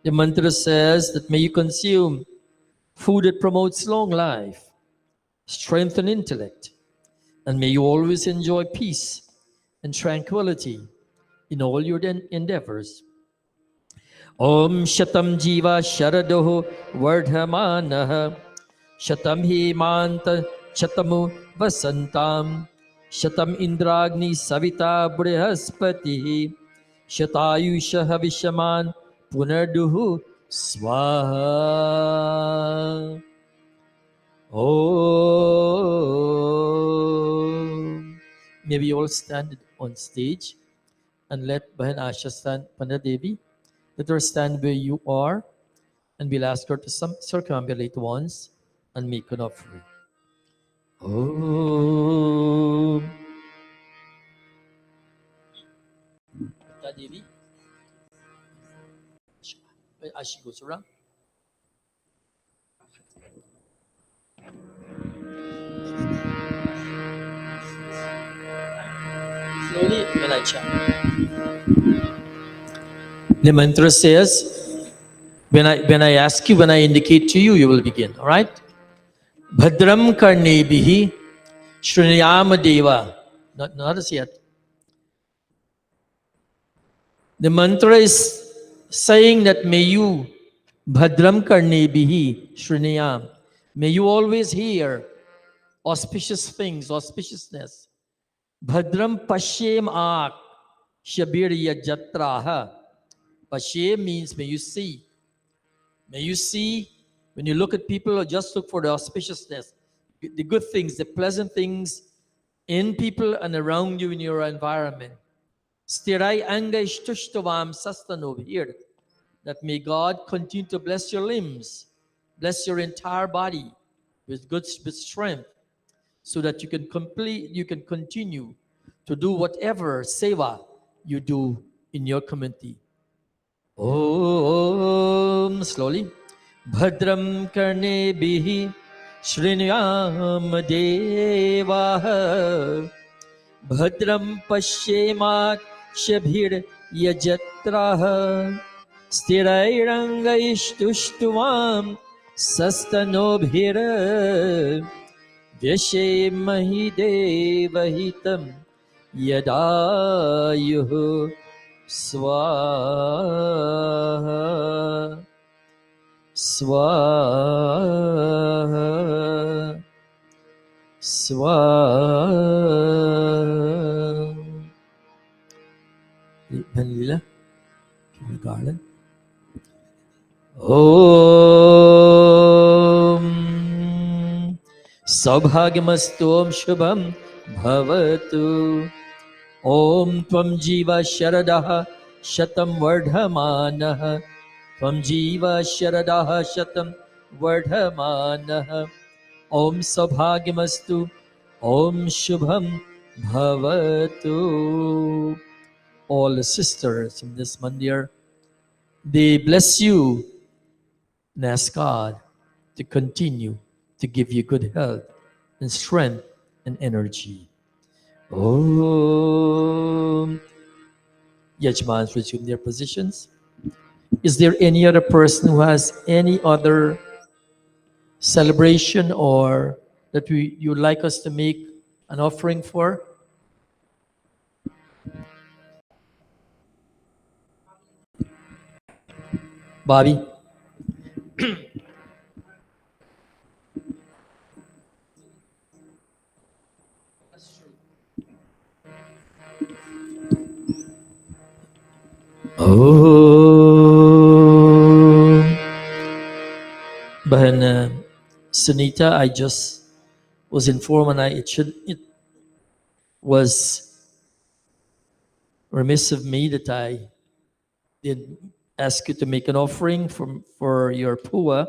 F: the mantra says that may you consume food that promotes long life, strengthen intellect, and may you always enjoy peace and tranquility in all your endeavors. Om Shatam Jiva Sharadoho Vardhamanaha Shatam Himanta Shatamu Vasantam Shatam Indragni Savita Brihaspati Shatayusha Havishaman Punarduhu Swaha. Oh, may we all stand on stage and let Bahan Asha stand, Pandit Devi. Let her stand where you are, and we'll ask her to circumambulate once and make an offering. Oh, Pandit Devi. as she goes around. Slowly when I chant. The mantra says, when I ask you, when I indicate to you, you will begin. All right? Bhadram karnebihi shrunayama deva. Not as yet. The mantra is saying that may you, Bhadram karnebihi shrunayam, may you always hear auspicious things, auspiciousness. Bhadram pashyem ak shabirya jatraha. Pashyem means may you see. May you see, when you look at people, or just look for the auspiciousness, the good things, the pleasant things in people and around you in your environment. Stirai anga ishtushtavam sastanov, here, that may God continue to bless your limbs, bless your entire body with good strength, so that you can continue to do whatever seva you do in your community. Om, slowly. Bhadram karnebihi shrinuyam devaha. Bhadram pashyemat shabhir yajatraha. Stirairangaistushtuvam sastanobhira. Vyashe mahidevahitam yadayuhu swaha. Swaha. Swaha. Vanilla, give me a garland. Om Saubhagyamastu Om Shubham Bhavatu. Om Tvam Jiva Sharadaha Shatam Vardhamanaha. Tvam Jiva Sharadaha Shatam Vardhamanaha. Om Saubhagyamastu Om Shubham Bhavatu. All the sisters in this mandir, they bless you and ask God to continue to give you good health and strength and energy. Om. Yajmans resume their positions. Is there any other person who has any other celebration or that you'd like us to make an offering for? Bobby? Oh, Bahan Sunita, I just was informed, and it was remiss of me that I did ask you to make an offering for your Pua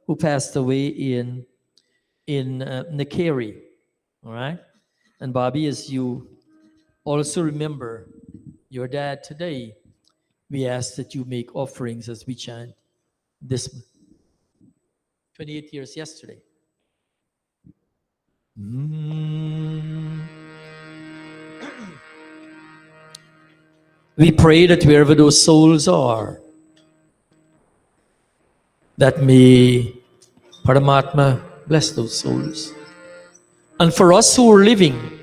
F: who passed away in Nakeri. All right, and Bobby, as you also remember your dad today, we ask that you make offerings as we chant this 28 years yesterday. We pray that wherever those souls are, that may Paramatma bless those souls. And for us who are living,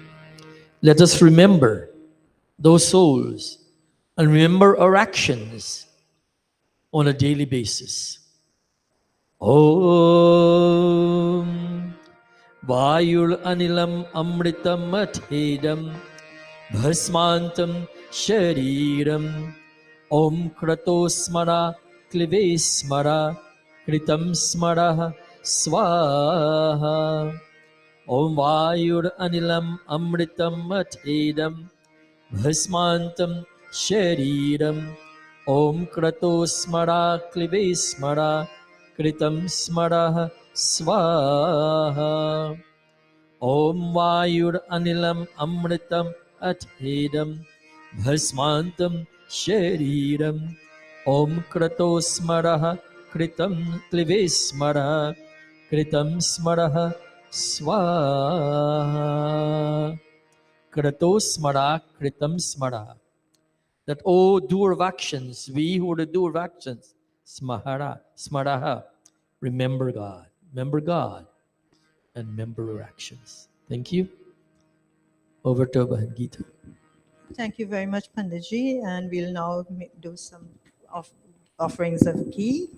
F: let us remember those souls and remember our actions on a daily basis. Om Vayul Anilam Amritam Athedam Bhasmantam Shariram. Om Krato Smara Klive Smara Kritam Smara Swaha. Om Vayur Anilam Amritam Athedam Bhasmantam Shariram. Om Krato Smara Klive Smara Kritam Smara Swaha. Om Vayur Anilam Amritam Athedam Bhasmantam Shariram. Om Krato Smaraha Kritam Klive Smaraha Kritam Smaraha Swaha. Krato Smara Kritam Smara. That, O doer of actions, we who are the doer of actions, Smaraha, remember God, and remember our actions. Thank you. Over to Bhajan Gita.
E: Thank you very much, Panditji. And we'll now do some offerings of ghee.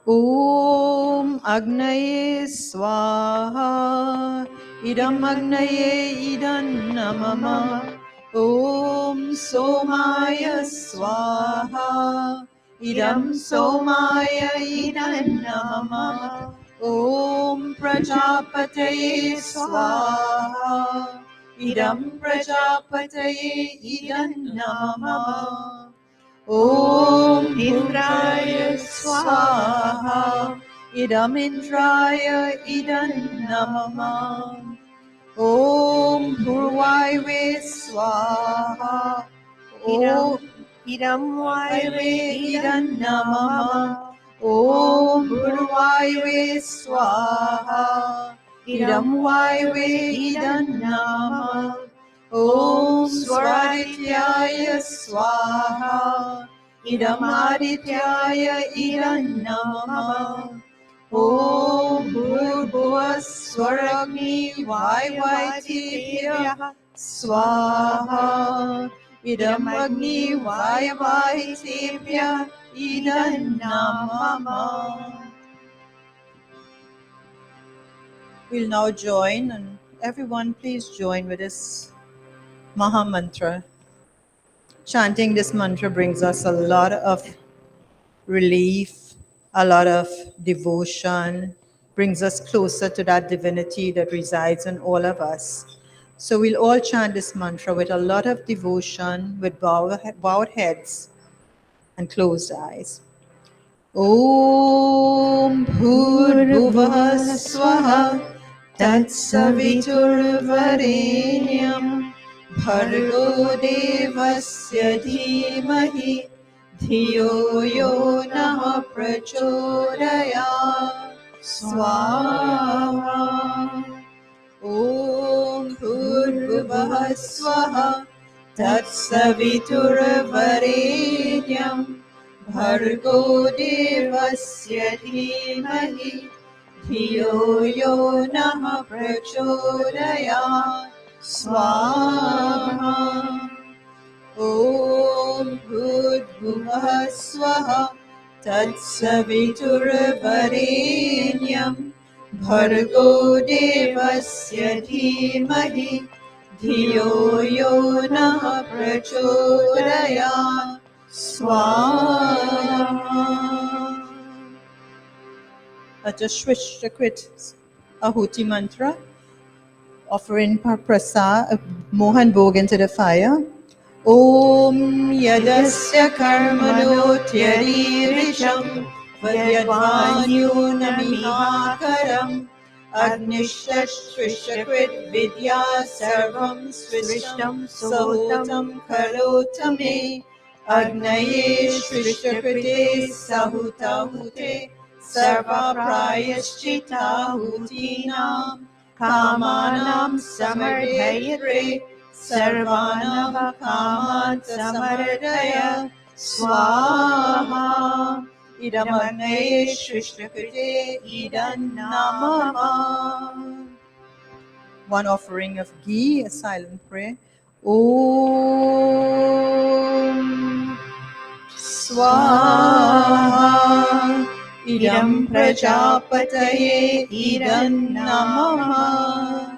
E: Om Agnaye Swaha Idam Agnaye Idam Namama Om Somaya Swaha Idam Somaya Idam Namama Om Prajapataye Swaha Idam Prajapataye Idam Namama Om Indraya Swaha Idam Indraya Idam Namama Om Purvaive Swaha Idam Vaive Idam Namama Om Purvaive Swaha Idam Vaive Idam Namama Om Swadityaya Swaha Idam Adityaya Idam Namama Om Bhurbhuva Swaragni Vaivitibhya Swaha Idam Agni Vaivitibhya Idam Namama. We'll now join, and everyone please join with us. Maha Mantra. Chanting this mantra brings us a lot of relief, a lot of devotion, brings us closer to that divinity that resides in all of us. So we'll all chant this mantra with a lot of devotion, with bowed heads and closed eyes. Om Bhurvubhah Swaha Tatsaviturvarenyam Bhargo Devasya Dhimahi Dhiyo Yo Nah Prachodayat Swaha. Om Bhurvubhah Swaha Tatsaviturvarenyam Bhargo Devasya Dhimahi Dhiyo Yo Nah Prachodayat Swaha. Om Bhurvubhah Swaha Tatsaviturvarenyam Bhargo Devasya Dhimahi Dhiyo Yo Nah Prachodayat Swaha. At a Shrishtakrit Ahuti mantra, offering prasad, Mohan Bhog into the fire. Om Yadasya Karmano Tyariricham Vadyadvanyuna Mihakaram Agnishtashrishtakrit Vidya Sarvam Swishtam Sahutam Karotame Agnaye Shrishtakrite Sahutahute Sarva Prayashchita Hutinam Kamanam Samardhayatre Sarvanam Kaman Samardaya Swaha. Idam Agnaye Shrishtakrite Idam Namama. One offering of ghee, a silent prayer. Om Swaha Idam Prajapataye Idam Namama.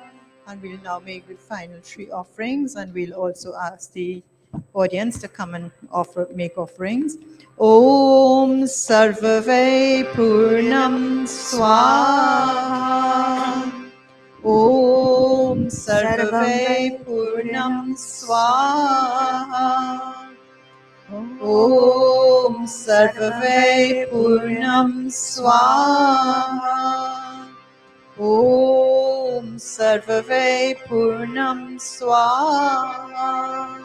E: And we'll now make the final three offerings, and we'll also ask the audience to come and make offerings. Om Sarvave Purnam Swaha. Om Sarvave Purnam Swaha. Om Sarvave Purnam Swaha. Om Sarvave Purnam Swaha.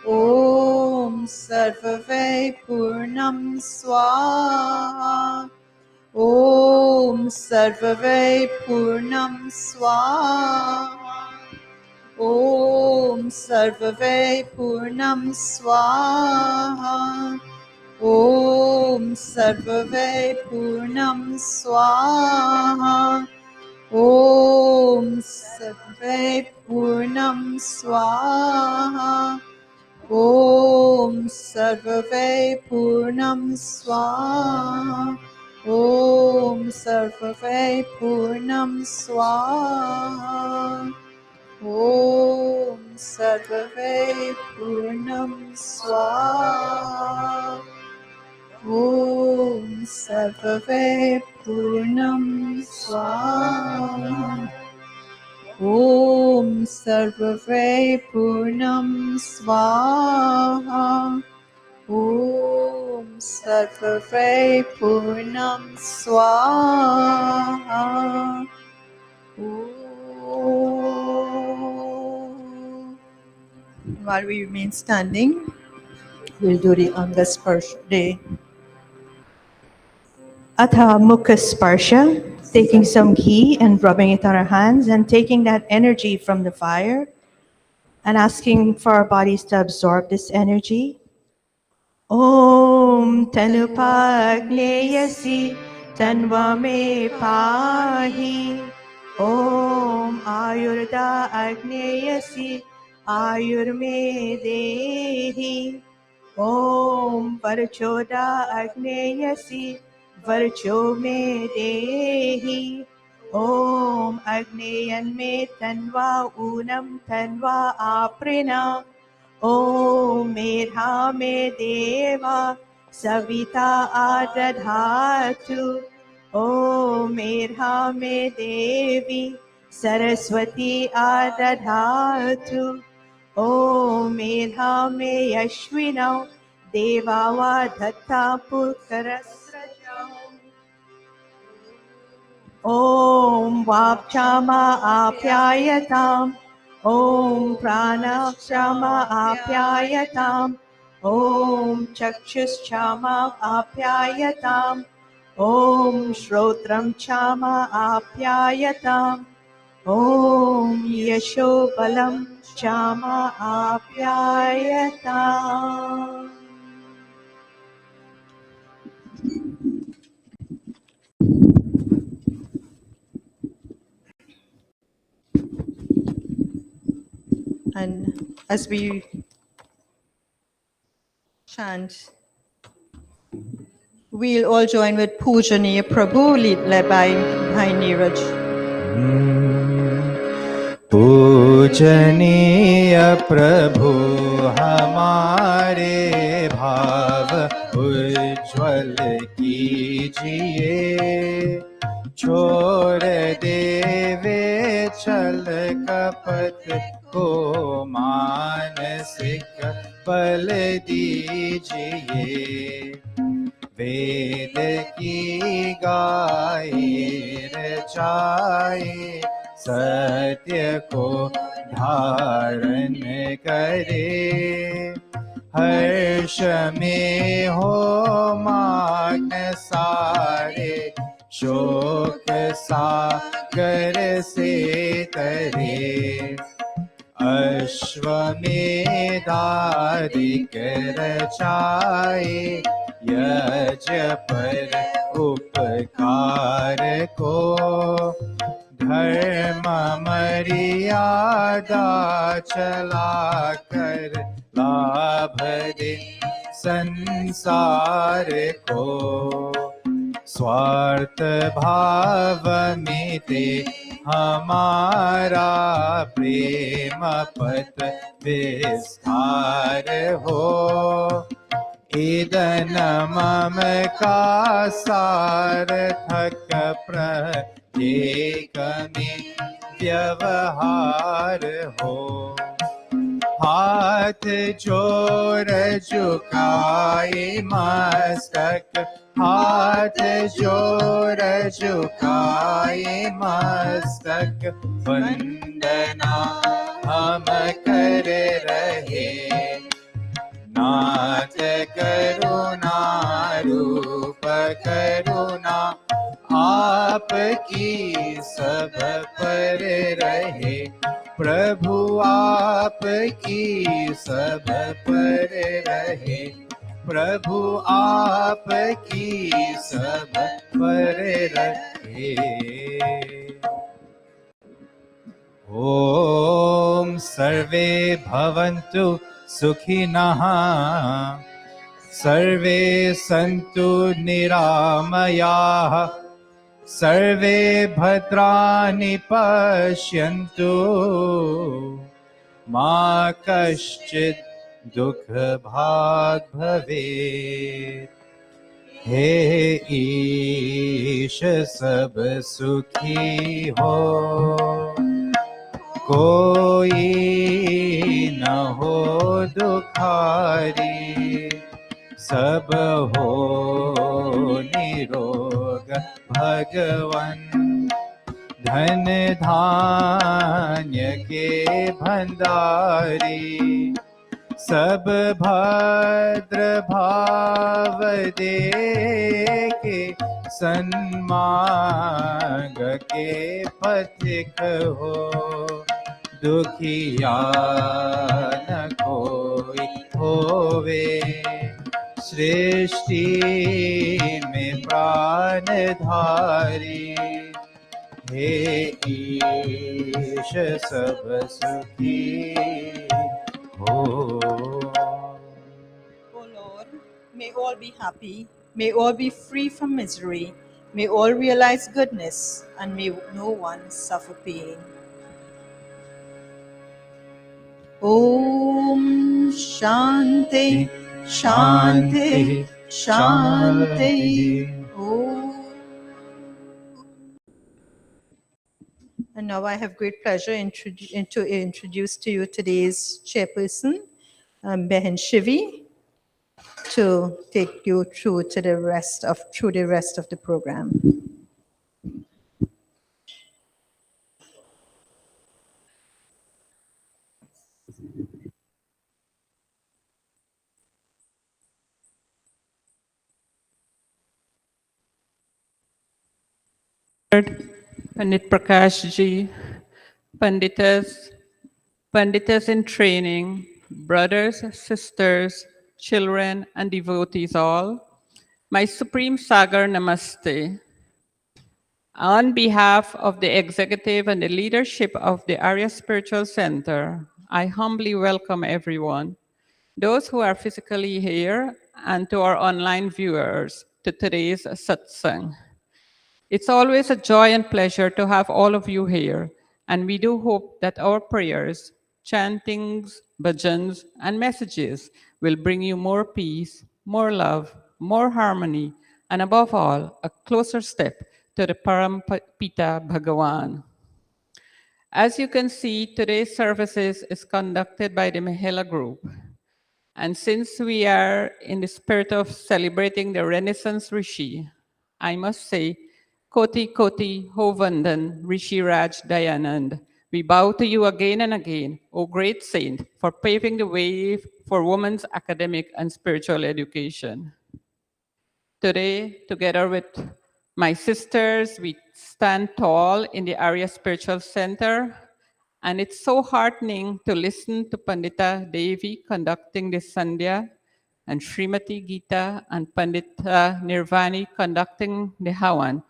E: Om Sarvave Purnam Swaha. Om Sarvave Purnam Swaha. Om Sarvave Purnam Swaha. Om Sarvave Purnam Swaha. Om Sarvave Purnam Swaha. Om Sarvave Purnam Swaha. Om Sarvave Purnam Swaha. Om Sarvave Purnam Swaha. Om Sarvave Purnam Swaha. Om Sarvave Purnam Swaha. Om Sarvave Purnam Swaha. While we remain standing, we'll do the Anga Sparsha, the Atha Mukha Sparsha, taking some ghee and rubbing it on our hands and taking that energy from the fire and asking for our bodies to absorb this energy. Om Tanupagneyasi Tanva me pahi. Om Ayurda Agneyasi Ayur me dehi. Om Varchoda Agneyasi Varcho me dehi. Om Agneyan me Tanva Unam Tanva Aprina. Om Medha me Deva Savita Adadhatu. Om Medha me Devi Saraswati Adadhatu. Om Medha me Yashvinau Devava Dhatta Pukarasrajau. Om Vapchama Apyayatam. Om Pranakshama Apyayatam. Om Chakshushchama Apyayatam. Om Shrotram Chama Apyayatam. Om Yashobalam Chama Apyayatam. And as we chant, we'll all join with Pujaniya Prabhu, led by Neeraj.
G: पूजनीय प्रभु हमारे भाव उज्ज्वल कीजिए, छोड़ देवे छल कपट को मानसिक बल दीजिए। वेद की गाए रचाए, सत्य को धारण करे, हर्ष में हो मग्न सारे, शोक सागर से तरे। अश्वमेधादिक रचाए, यज पर उपकार को, धर्म मर्यादा चला कर लाभ दे संसार को। स्वार्थ भाव में ते हमारा प्रेम पथ विस्तार हो। ईदन मम का सार्थक प्रत्येक में व्यवहार हो। हाथ जोड़ झुकाए मस्तक, हाथ जोड़ झुकाए मस्तक, वंदना हम कर रहे। नाथ करुणा रूप करुणा आपकी सब पर रहे प्रभु आपकी सब पर रहे प्रभु आपकी सब पर रहे ॐ सर्वे भवन्तु सुखिनः सर्वे सन्तु निरामयाः सर्वे भद्राणि पश्यन्तु मा कश्चित् दुःखभाग् भवेत् हे ईश सब सुखी हो कोई न हो दुखारी सब हो निरोग भगवन धन धान्य के भंडारी सब भद्र भाव दे के सन्मार्ग के पथिक हो दुखिया न कोई होवे सृष्टि में प्राणधारी हे ईश सब सुखी हो
E: O Lord, may all be happy, may all be free from misery, may all realize goodness, and may no one suffer pain. Om Shanti, Shanti, Shanti. Om. And now I have great pleasure to introduce to you today's chairperson, Behin Shivi, to take you through the rest of the program.
C: Pandit Prakash ji, Panditas, Panditas in training, brothers, sisters, children, and devotees all, my Supreme Sagar Namaste. On behalf of the executive and the leadership of the Arya Spiritual Center, I humbly welcome everyone, those who are physically here and to our online viewers, to today's satsang. It's always a joy and pleasure to have all of you here, and we do hope that our prayers, chantings, bhajans, and messages will bring you more peace, more love, more harmony, and above all, a closer step to the Parampita Bhagavan. As you can see, today's services is conducted by the Mahila group. And since we are in the spirit of celebrating the Renaissance Rishi, I must say, Koti Koti Hovandan Rishi Raj Dayanand. We bow to you again and again, O great saint, for paving the way for women's academic and spiritual education. Today, together with my sisters, we stand tall in the Arya Spiritual Center, and it's so heartening to listen to Pandita Devi conducting the Sandhya, and Srimati Gita and Pandita Nirvani conducting the Havan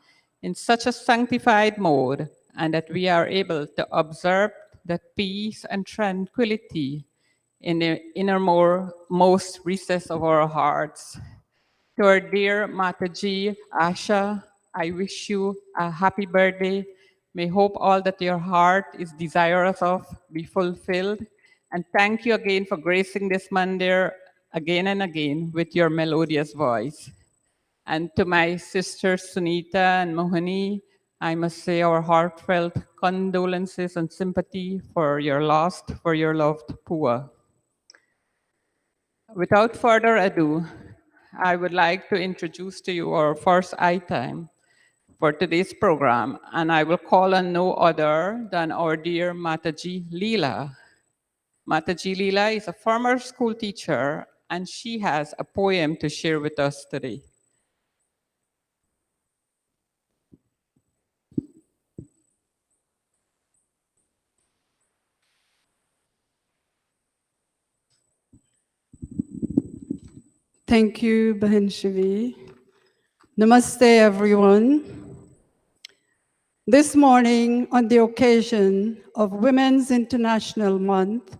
C: in such a sanctified mode, and that we are able to observe that peace and tranquility in the innermost recess of our hearts. To our dear Mataji, Asha, I wish you a happy birthday. May hope all that your heart is desirous of be fulfilled. And thank you again for gracing this mandir again and again with your melodious voice. And to my sisters Sunita and Mohani, I must say our heartfelt condolences and sympathy for your lost, for your loved Pua. Without further ado, I would like to introduce to you our first item for today's program, and I will call on no other than our dear Mataji Leela. Mataji Leela is a former school teacher
H: and she has a poem to share with us today.
I: Thank you, Bahan Shivi. Namaste, everyone. This morning, on the occasion of Women's International Month,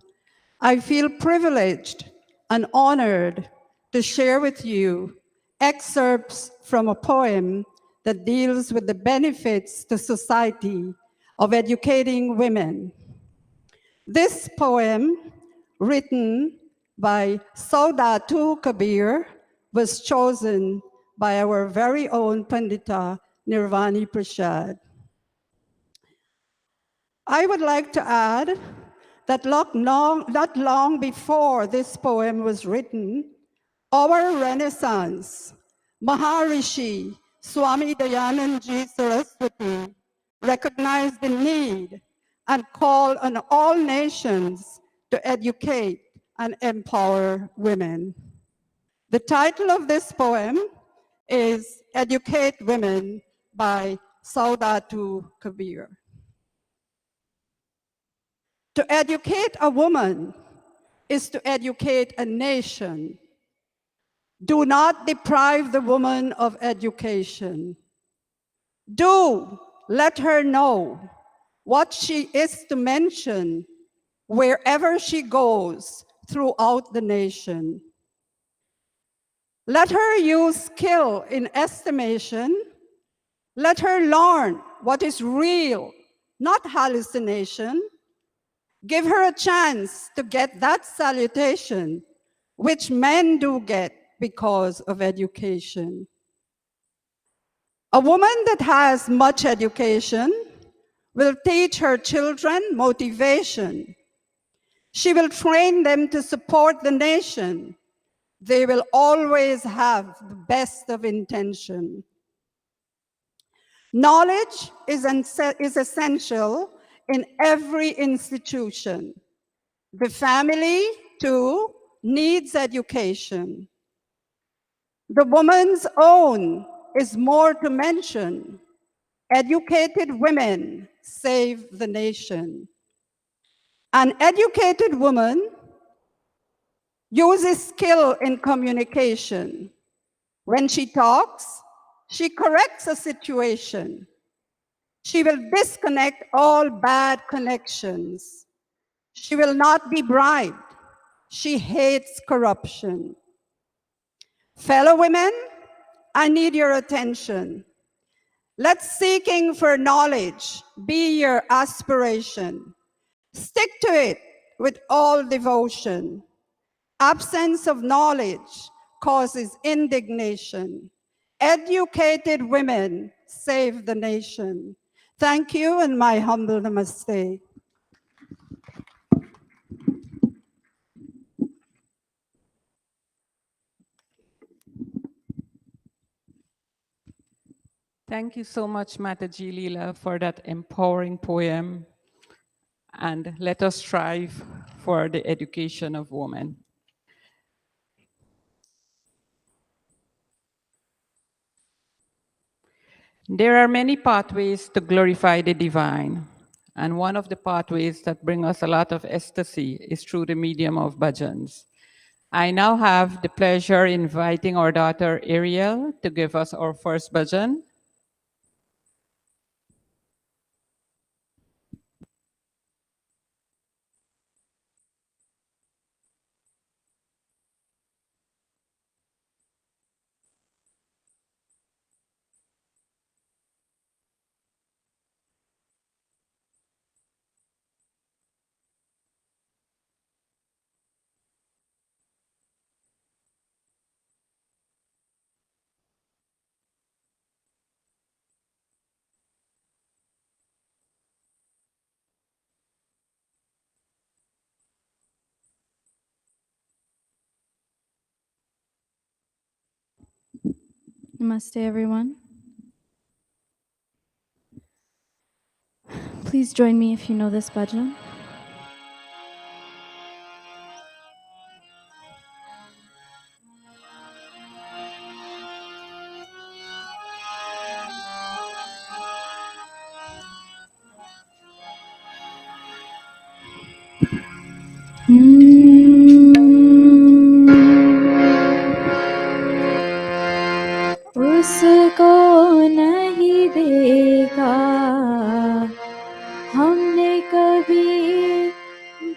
I: I feel privileged and honored to share with you excerpts from a poem that deals with the benefits to society of educating women. This poem, written by Saudatu Kabir, was chosen by our very own Pandita Nirvani Prasad. I would like to add that not long before this poem was written, our Renaissance, Maharishi Swami Dayanand Saraswati recognized the need and called on all nations to educate and empower women. The title of this poem is Educate Women by Saudatu Kabir. To educate a woman is to educate a nation. Do not deprive the woman of education. Do let her know what she is to mention wherever she goes throughout the nation. Let her use skill in estimation. Let her learn what is real, not hallucination. Give her a chance to get that salutation, which men do get because of education. A woman that has much education will teach her children motivation. She will train them to support the nation. They will always have the best of intention. Knowledge is essential in every institution. The family, too, needs education. The woman's own is more to mention. Educated women save the nation. An educated woman uses skill in communication. When she talks, she corrects a situation. She will disconnect all bad connections. She will not be bribed. She hates corruption. Fellow women, I need your attention. Let seeking for knowledge be your aspiration. Stick to it with all devotion. Absence of knowledge causes indignation. Educated women save the nation. Thank you and my humble namaste.
H: Thank you so much, Mataji Leela, for that empowering poem. And let us strive for the education of women. There are many pathways to glorify the divine. And one of the pathways that bring us a lot of ecstasy is through the medium of bhajans. I now have the pleasure inviting our daughter Arya to give us our first bhajan.
J: Namaste, everyone. Please join me if you know this bhajan. उसको नहीं देखा हमने कभी,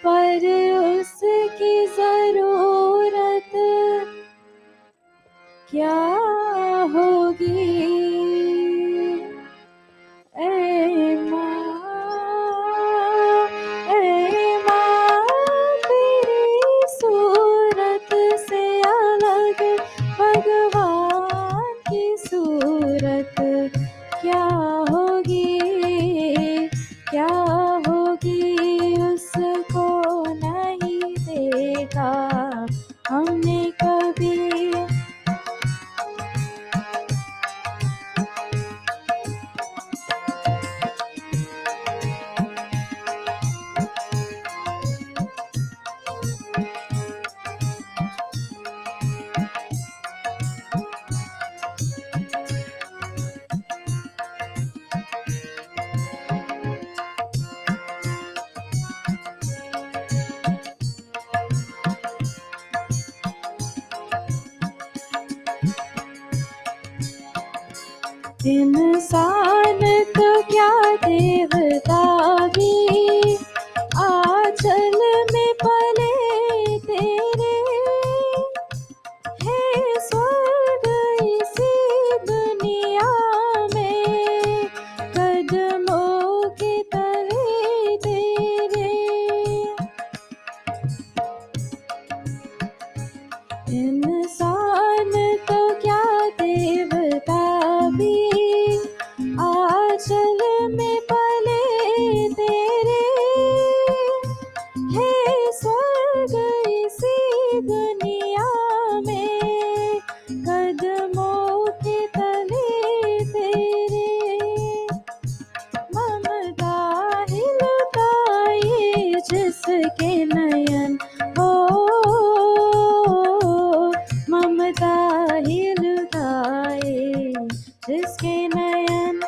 J: पर उसकी जरूरत क्या होगी। ए माँ तेरी सूरत से अलग भगवान की सूरत क्या होगी, क्या होगी। उसको नहीं देखा हमने कभी। इंसान तो क्या देवता भी आंचल में पले तेरे, है स्वर्ग इसी दुनिया में कदमों के तले तेरे। इंसान तो क्या देवता भी आंचल में पले तेरे, है स्वर्ग इसी दुनिया में कदमों के तले तेरे। ममता हिलकाए जिसके नयन हो, ममता हिलकाए जिसके नयन,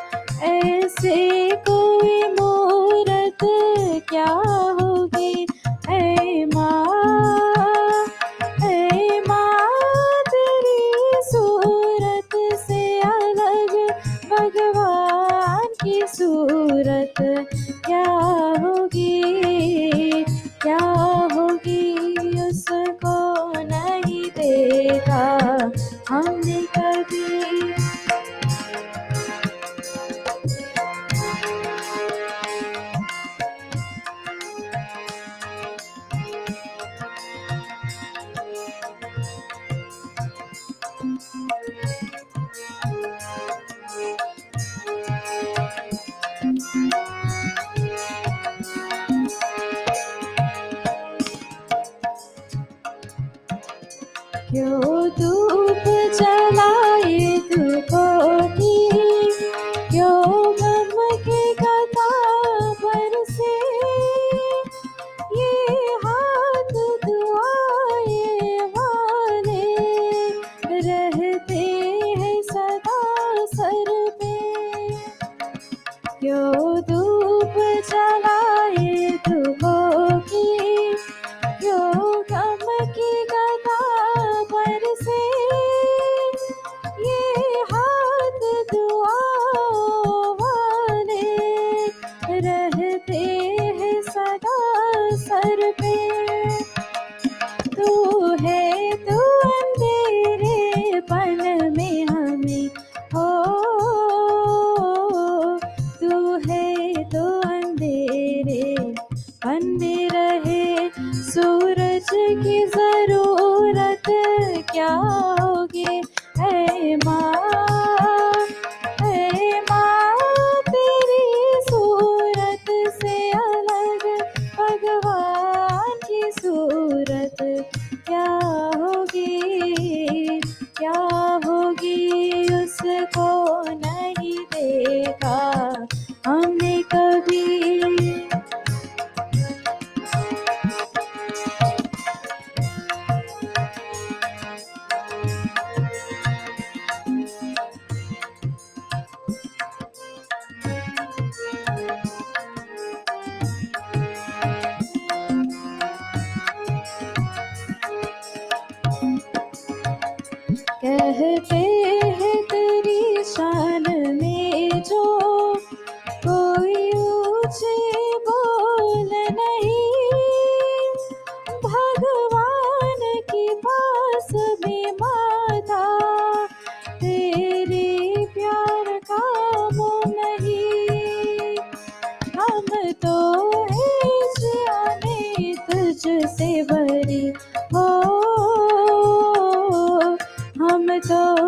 J: ऐसे कोई मूरत क्या होगी। ऐ माँ तेरी सूरत से अलग भगवान की सूरत क्या होगी, क्या होगी। उसको नहीं देखा हमने कभी। क्यों धूप जलाए तुझको की, क्यों गम के कथा बरसे, ये हाथ दुआए वाले रहते हैं सदा सर पे। क्यों धूप जलाए तुझको की, क्यों गम की कथा बरसे, ये हाथ दुआ वाले रहते हैं सदा सर पे। तू है तू अंधेरे पल में हमें हो, तू है तो अंधेरे पन में रहे, सूरज की जरूरत क्या होगी। ऐ माँ तेरी सूरत से अलग भगवान की सूरत क्या होगी, क्या होगी। उसको नहीं देखा हमने कभी। कहते हैं तेरी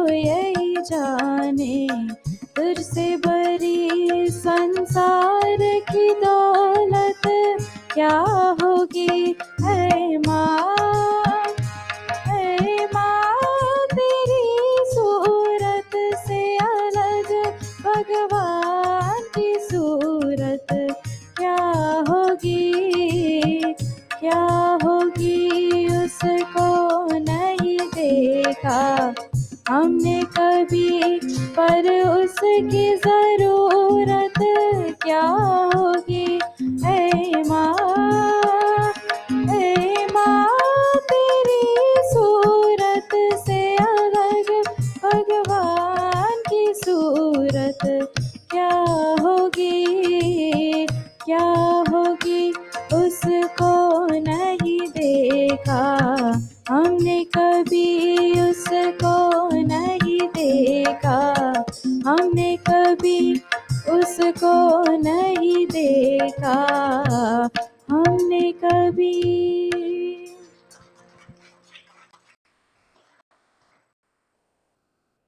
J: यही जाने, तुझसे बड़ी संसार की दौलत क्या होगी। है माँ, है माँ, तेरी सूरत से अलग भगवान की सूरत क्या होगी, क्या होगी। उसको नहीं देखा हमने कभी, पर उसकी जरूरत क्या होगी। ऐ माँ, ऐ माँ, तेरी सूरत से अलग भगवान की सूरत क्या होगी, क्या होगी। उसको नहीं देखा हमने कभी, उसको नहीं देखा हमने कभी, उसको नहीं देखा हमने कभी।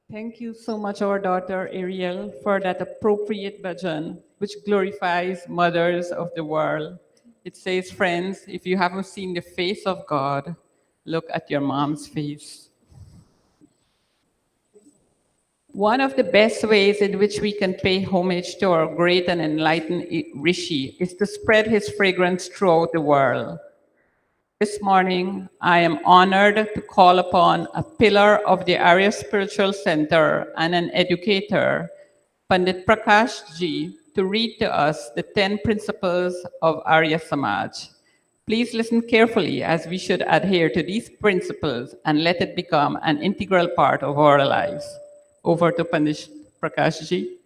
H: Thank you so much, our daughter Ariel, for that appropriate bhajan, which glorifies mothers of the world. It says, friends, if you haven't seen the face of God, look at your mom's face. One of the best ways in which we can pay homage to our great and enlightened Rishi is to spread his fragrance throughout the world. This morning, I am honored to call upon a pillar of the Arya Spiritual Center and an educator, Pandit Prakash Ji, to read to us the 10 principles of Arya Samaj. Please listen carefully, as we should adhere to these principles and let it become an integral part of our lives. Over to Pandit Prakash Ji.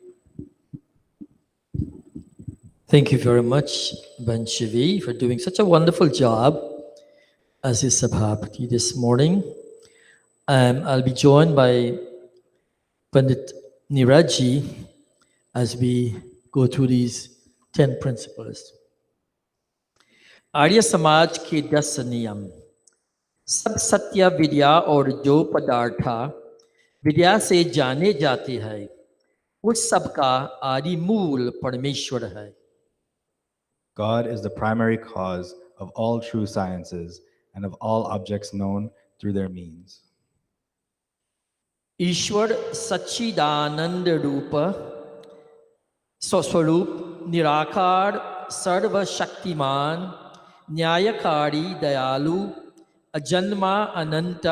F: Thank you very much, Banshivi, for doing such a wonderful job as his Sabhapati this morning. I'll be joined by Pandit Niraji as we go through these 10 principles. Arya Samaj के 10 नियम। सब सत्य विद्या और जो पदार्था विद्या से जाने जाते हैं, उस सब का आदि मूल परमेश्वर है।
G: God is the primary cause of all true sciences and of all objects known through their means.
F: ईश्वर सच्चिदानंद रूप स्वस्वरूप निराकार सर्वशक्तिमान न्यायकारी दयालु अजन्मा अनंत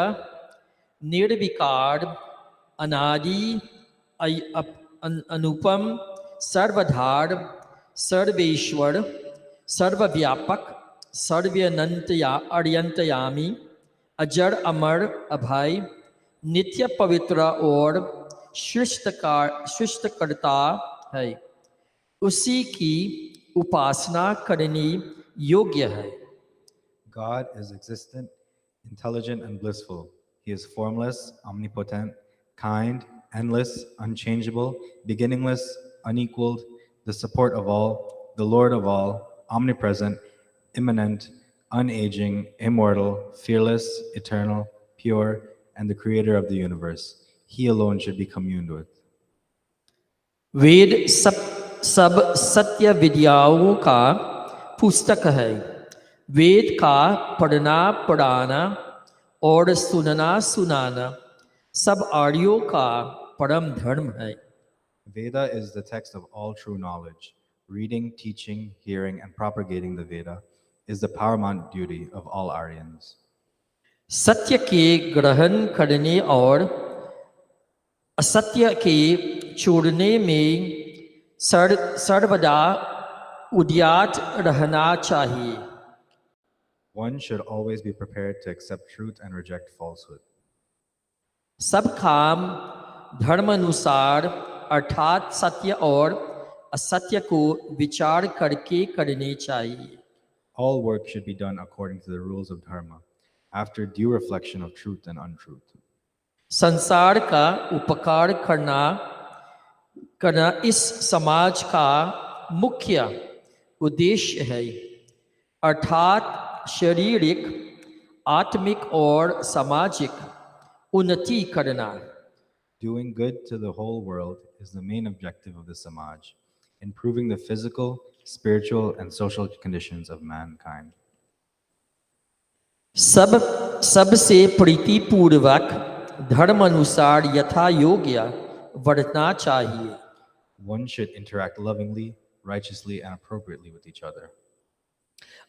F: निर्विकार अनादि अनुपम सर्वधार सर्वेश्वर सर्वव्यापक अर्यंतयामी अजर अमर अभय नित्य पवित्र और सृष्टिकर्ता है, उसी की उपासना करनी योग्य है।
G: God is existent, intelligent, and blissful. He is formless, omnipotent, kind, endless, unchangeable, beginningless, unequaled, the support of all, the Lord of all, omnipresent, immanent, unaging, immortal, fearless, eternal, pure, and the creator of the universe. He alone should be communed with.
F: वेद सब सत्य विद्याओं का पुस्तक है। वेद का पढ़ना पढ़ाना और सुनना सुनाना सब आर्यों का परम धर्म है।
G: Veda is the text of all true knowledge. Reading, teaching, hearing, and propagating the Veda is the paramount duty of all Aryans.
F: सत्य के ग्रहण करने और असत्य के छोड़ने में सर्वदा उद्यत रहना चाहिए।
G: One should always be prepared to accept truth and reject falsehood.
F: सब काम धर्मानुसार अर्थात सत्य और असत्य को विचार करके करने चाहिए।
G: All work should be done according to the rules of dharma, after due reflection of truth and untruth.
F: संसार का उपकार करना इस समाज का मुख्य उद्देश्य है, अर्थात शारीरिक, आत्मिक और सामाजिक उन्नति करना।
G: Doing good to the whole world is the main objective of the Samaj, improving the physical, spiritual, and social conditions of mankind.
F: सब सबसे प्रीति पूर्वक धर्म अनुसार यथा योग्य वर्तना चाहिए.
G: One should interact lovingly, righteously, and appropriately with each other.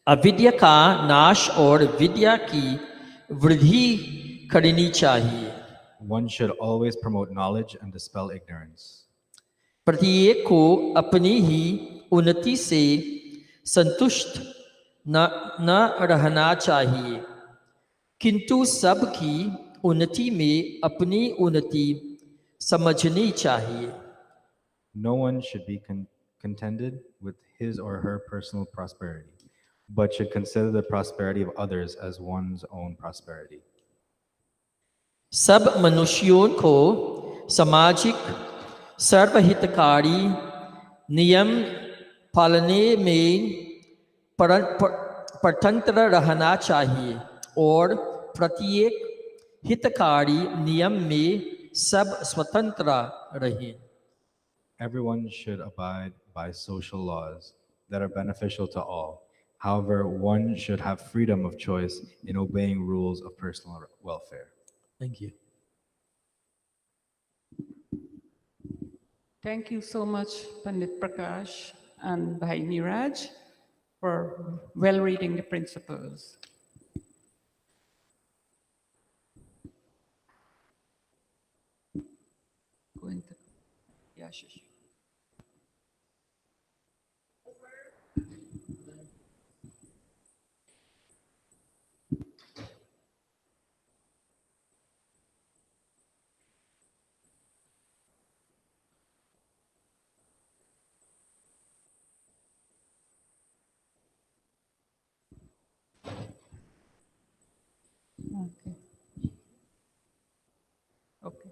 F: अविद्या का नाश और विद्या की वृद्धि करनी चाहिए.
G: One should always promote knowledge and dispel ignorance.
F: प्रत्येक को अपनी ही उन्नति से संतुष्ट न रहना चाहिए, किंतु सबकी उन्नति में अपनी उन्नति समझनी चाहिए.
G: No one should be contented with his or her personal prosperity, but should consider the prosperity of others as one's own prosperity.
F: सब मनुष्यों को सामाजिक सर्वहितकारी नियम पालने में स्वतंत्र रहना चाहिए और प्रत्येक हितकारी नियम में सब स्वतंत्र रहे.
G: Everyone should abide by social laws that are beneficial to all. However, one should have freedom of choice in obeying rules of personal welfare.
F: Thank you.
H: Thank you so much, Pandit Prakash and Bhai Niraj, for well reading the principles. Going to, yeah, Shishi. Okay. Okay.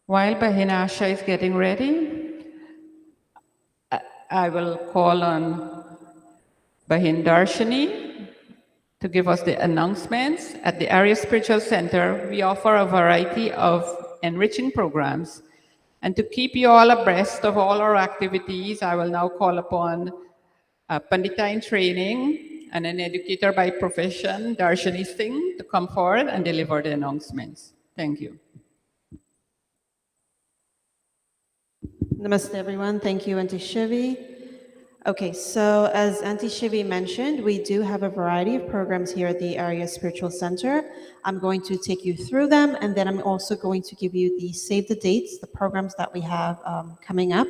H: While Bahinasha is getting ready, I will call on Bahin Darshini to give us the announcements. At the Arya Spiritual Center, we offer a variety of enriching programs. And to keep you all abreast of all our activities, I will now call upon a Pandita in training and an educator by profession, Darshini Singh, to come forward and deliver the announcements. Thank you.
K: Namaste, everyone. Thank you, Auntie Shivi. Okay, so as Auntie Shivi mentioned, we do have a variety of programs here at the Arya Spiritual Center. I'm going to take you through them, and then I'm also going to give you the save the dates, the programs that we have coming up.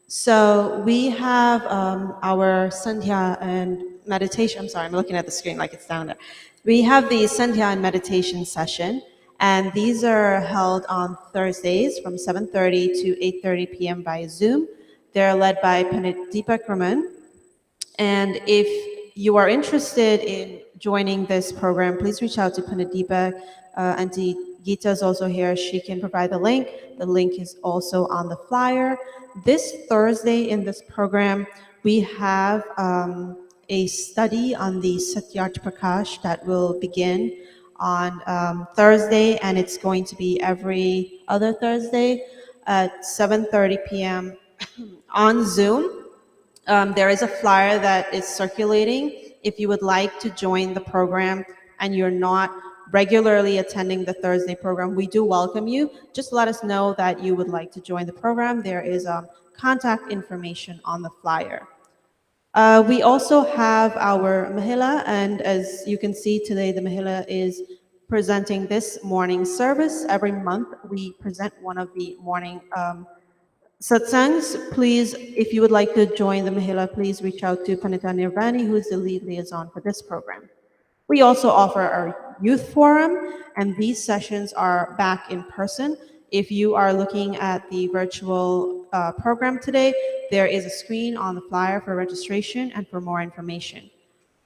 K: So we have our Sandhya and meditation. I'm sorry, I'm looking at the screen like it's down there. We have the Sandhya and meditation session, and these are held on Thursdays from 7:30 to 8:30 p.m. by Zoom. They're led by Pandit Deepak Raman. And if you are interested in joining this program, please reach out to Pandit Deepak. Auntie Geeta is also here. She can provide the link. The link is also on the flyer. This Thursday in this program, we have a study on the Satyarth Prakash that will begin on Thursday, and it's going to be every other Thursday at 7:30 p.m. on Zoom. There is a flyer that is circulating. If you would like to join the program and you're not regularly attending the Thursday program, we do welcome you. Just let us know that you would like to join the program. There is contact information on the flyer. We also have our Mahila, and as you can see today, the Mahila is presenting this morning service. Every month we present one of the morning satsangs. Please, if you would like to join the Mahila, please reach out to Pandita Nirvani, who is the lead liaison for this program. We also offer our youth forum, and these sessions are back in person. If you are looking at the virtual program today, there is a screen on the flyer for registration and for more information.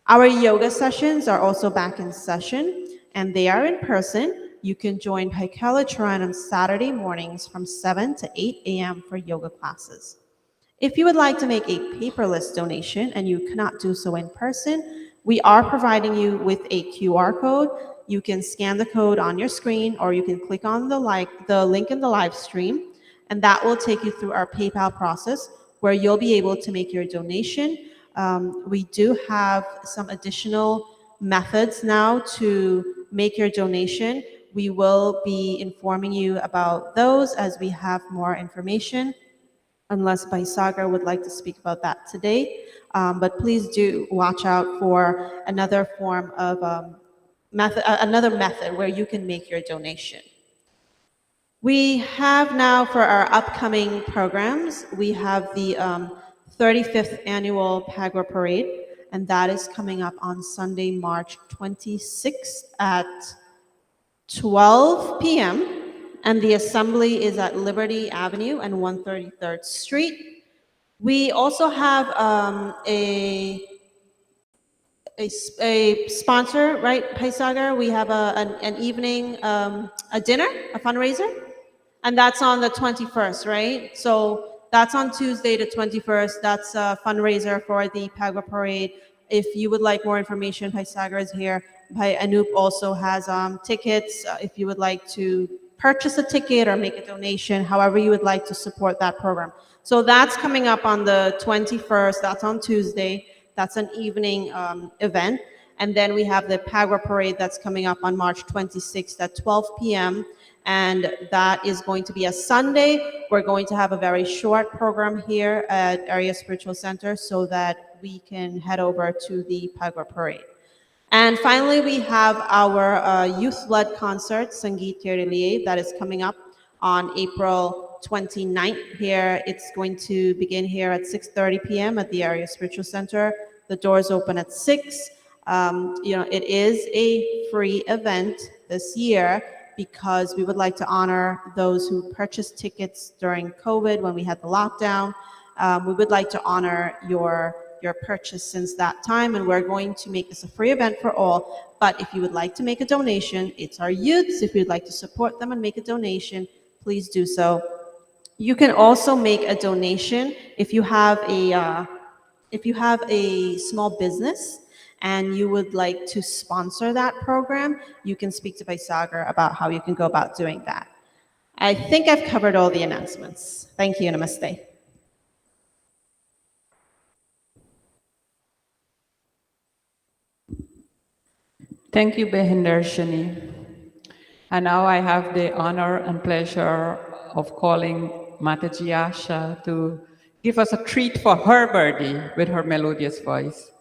K: Our yoga sessions are also back in session, and they are in person. You can join Paikala Charan on Saturday mornings from 7 to 8 a.m. for yoga classes. If you would like to make a paperless donation and you cannot do so in person, we are providing you with a QR code. you can scan the code on your screen, or you can click on the link in the live stream, and that will take you through our PayPal process where you'll be able to make your donation. We do have some additional methods now to make your donation. We will be informing you about those as we have more information, unless Baisagar would like to speak about that today. But please do watch out for another form of another method where you can make your donation. We have now, for our upcoming programs, we have the 35th annual Pagwa Parade, and that is coming up on Sunday, March 26th at 12 p.m. And the assembly is at Liberty Avenue and 133rd Street. We also have a sponsor, right, Paisagar? We have an evening, a dinner, a fundraiser, and that's on the 21st, right? So that's on Tuesday the 21st. That's a fundraiser for the Pagwa Parade. If you would like more information, Paisagar is here. Anup also has tickets. If you would like to purchase a ticket or make a donation, however you would like to support that program. So that's coming up on the 21st. That's on Tuesday. That's an evening event. And then we have the Pagwa Parade that's coming up on March 26th at 12 p.m. And that is going to be a Sunday. We're going to have a very short program here at Arya Spiritual Center so that we can head over to the Pagwa Parade. And finally, we have our youth-led concert, Sangeet Teriliye, that is coming up on April 29th here. It's going to begin here at 6:30 p.m. at the Arya Spiritual Center. The doors open at 6. It is a free event this year because we would like to honor those who purchased tickets during COVID when we had the lockdown. We would like to honor your purchase since that time, and we're going to make this a free event for all. But if you would like to make a donation, it's our youths. If you'd like to support them and make a donation, please do so. You can also make a donation if you have a small business and you would like to sponsor that program. You can speak to Baisagar about how you can go about doing that. I think I've covered all the announcements. Thank you. Namaste.
H: Thank you, Behindarshini. And now I have the honor and pleasure of calling Mataji Asha to give us a treat for her birthday with her melodious voice.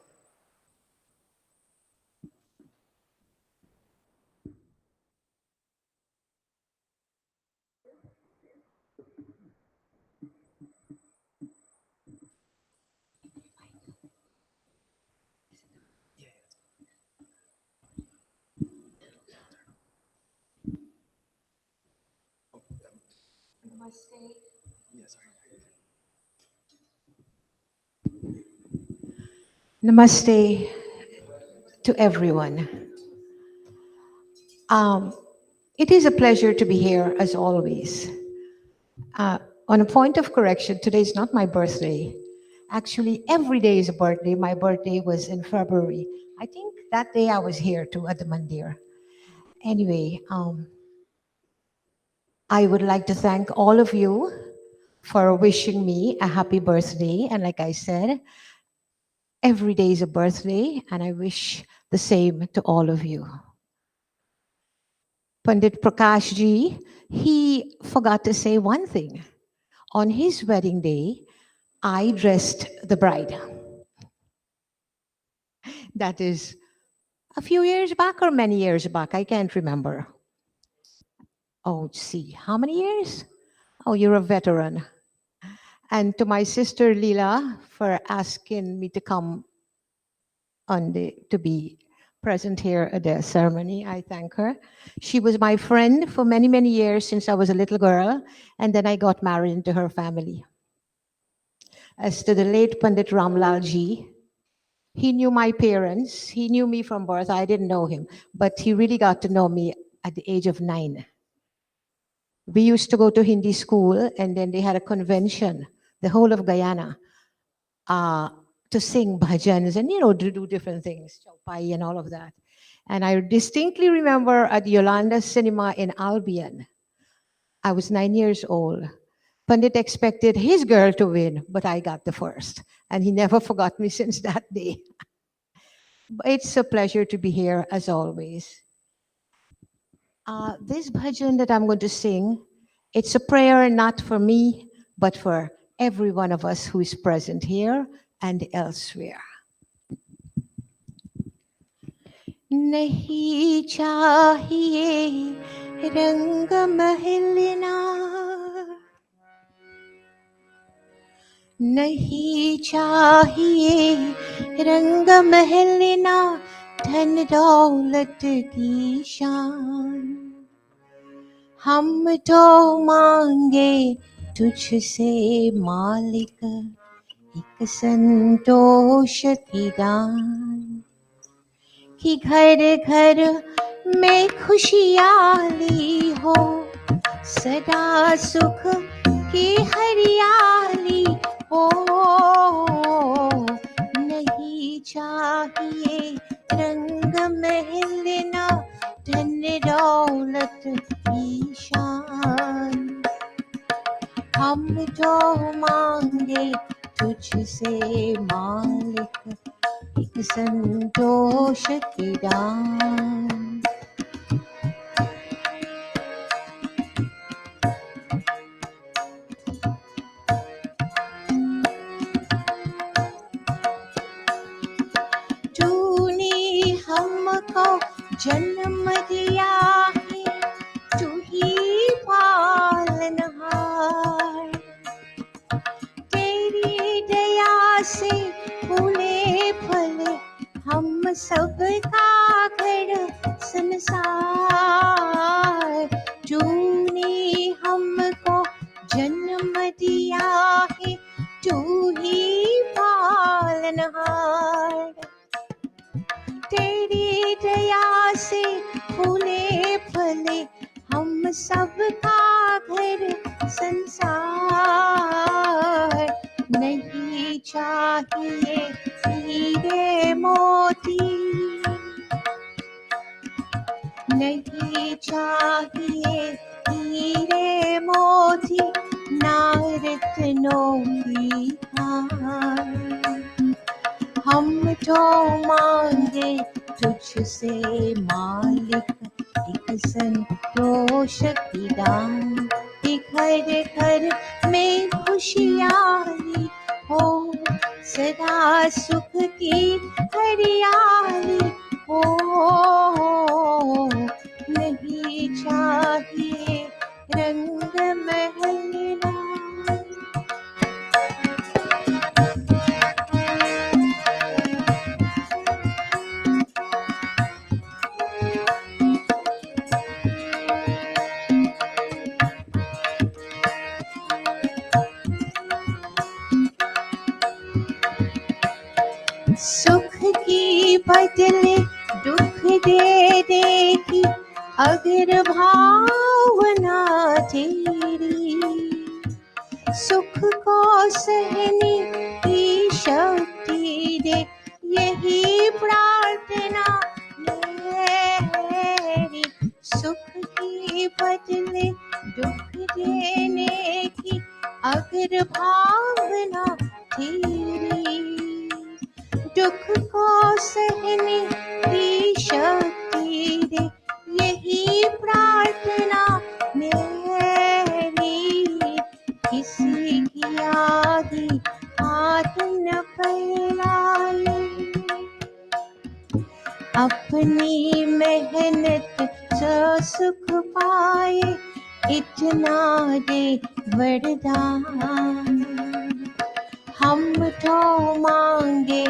L: Namaste to everyone. It is a pleasure to be here as always. On a point of correction, today is not my birthday. Actually, every day is a birthday. My birthday was in February. I think that day I was here too at the Mandir. Anyway, I would like to thank all of you for wishing me a happy birthday. And like I said, every day is a birthday, and I wish the same to all of you. Pandit Prakash ji, he forgot to say one thing. On his wedding day, I dressed the bride. That is a few years back or many years back, I can't remember. Oh, see, how many years? Oh, you're a veteran. And to my sister Leela for asking me to come to be present here at the ceremony. I thank her. She was my friend for many, many years since I was a little girl, and then I got married into her family. As to the late Pandit Ramlal ji, he knew my parents. He knew me from birth. I didn't know him, but he really got to know me at the age of 9. We used to go to Hindi school, and then they had a convention, the whole of Guyana, to sing bhajans and, to do different things, chaupai and all of that. And I distinctly remember at Yolanda's Cinema in Albion, I was 9 years old. Pandit expected his girl to win, but I got the first. And he never forgot me since that day. It's a pleasure to be here as always. This bhajan that I'm going to sing, it's a prayer not for me, but for every one of us who is present here and elsewhere. नहीं चाहिए रंग महलना, नहीं चाहिए रंग महलना, धन दौलत की शान, हम तो मांगे तुझसे मालिक एक संतोष की दान, कि घर घर में खुशहाली हो, सदा सुख की हरियाली हो। नहीं चाहिए रंग महलना, धन दौलत की शान, हम तो मांगे तुझसे मालिक एक संतोष की दान। तूने हमको जन्म दिया है, तू ही पालनहार, तेरी दया से फूले फले हम सबका घर संसार। तूने हमको जन्म दिया है, तू ही पालनहार, तेरी दया से फूले फले हम सबका घर संसार। नहीं चाहिए हीरे मोती, नहीं चाहिए हीरे मोती, ना रत्नों की हार, हम तो मांगे तुझसे मालिक एक संतोष की दान, कि घर घर में खुशहाली हो, सदा सुख की हरियाली हो। नहीं चाहिए रंग महलना, सुख की बदले दुख दे देगी अगर भावना तेरी, सुख को सहने की शक्ति दे, यही प्रार्थना मेरी। सुख की बदले दुख देने की अगर भावना तेरी, दुख को सहने की शक्ति दे, यही प्रार्थना मेरी। किसी की आगे हाथ न फैलाए, अपनी मेहनत से सुख पाए, इतना दे वरदान। हम तो मांगे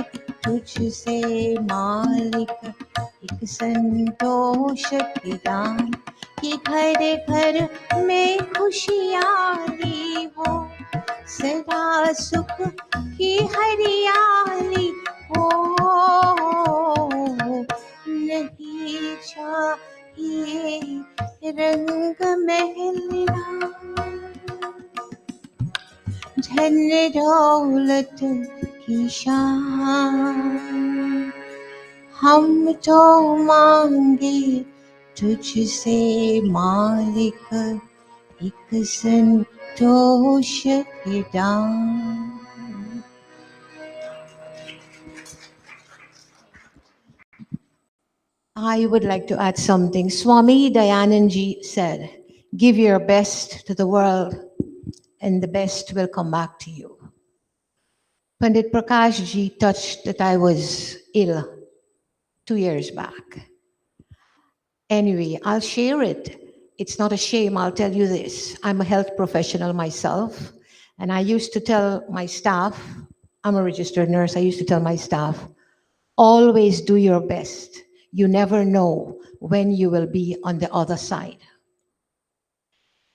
L: तुझसे मालिक एक संतोष की दान, कि घर घर में खुशहाली हो, सदा सुख की हरियाली हो। नहीं चाहिए रंग महलना, धन दौलत की शान, हम तो मांगे तुझसे मालिक एक संतोष के दान. I would like to add something. Swami Dayananji said, give your best to the world and the best will come back to you. Pandit Prakash ji touched that I was ill 2 years back. Anyway, I'll share it. It's not a shame, I'll tell you this. I'm a health professional myself, and I used to tell my staff, I'm a registered nurse, I used to tell my staff, always do your best. You never know when you will be on the other side.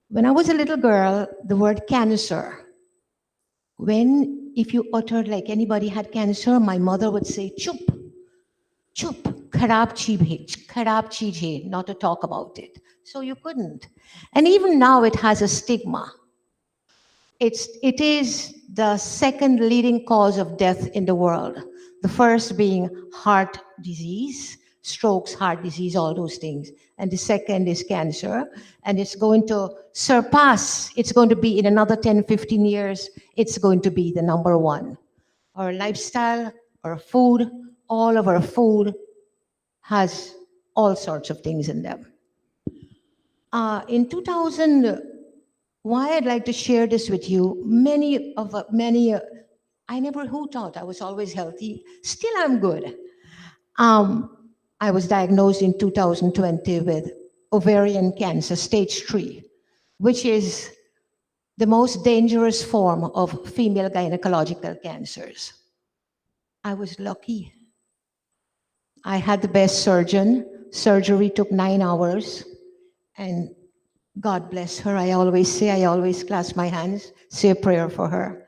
L: When I was a little girl, the word cancer, if you uttered like anybody had cancer, my mother would say, chup, chup, kharab cheez hai, not to talk about it. So you couldn't. And even now it has a stigma. It is the second leading cause of death in the world. The first being heart disease, strokes, heart disease, all those things. And the second is cancer. And it's going to surpass, it's going to be in another 10, 15 years, it's going to be the number one. Our lifestyle, our food, all of our food has all sorts of things in them. In 2000, why I'd like to share this with you, I never who thought I was always healthy. Still I'm good. I was diagnosed in 2020 with ovarian cancer, stage 3, which is the most dangerous form of female gynecological cancers. I was lucky. I had the best surgeon. Surgery took 9 hours, and God bless her. I always clasp my hands, say a prayer for her.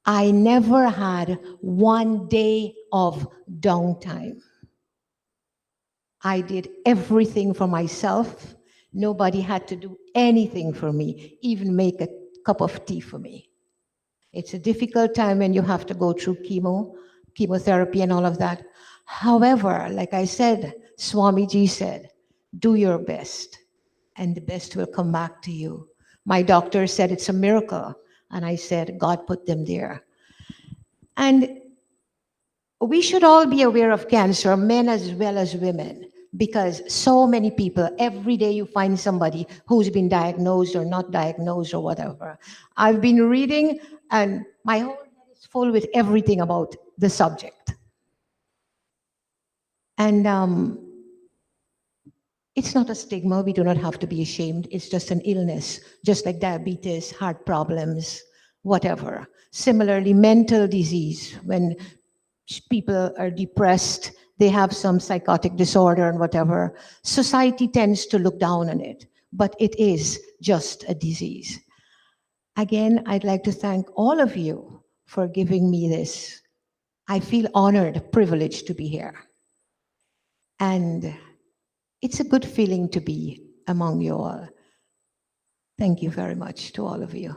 L: I never had 1 day of downtime. I did everything for myself. Nobody had to do anything for me, even make a cup of tea for me. It's a difficult time when you have to go through chemotherapy and all of that. However, like I said, Swamiji said, do your best and the best will come back to you. My doctor said it's a miracle. And I said, God put them there. And we should all be aware of cancer, men as well as women, because so many people, every day you find somebody who's been diagnosed or not diagnosed or whatever. I've been reading and my whole head is full with everything about the subject. And it's not a stigma. We do not have to be ashamed. It's just an illness, just like diabetes, heart problems, whatever. Similarly, mental disease, when people are depressed, they have some psychotic disorder and whatever, society tends to look down on it, but it is just a disease. Again, I'd like to thank all of you for giving me this. I feel honored, privileged to be here. And it's a good feeling to be among you all. Thank you very much to all of you.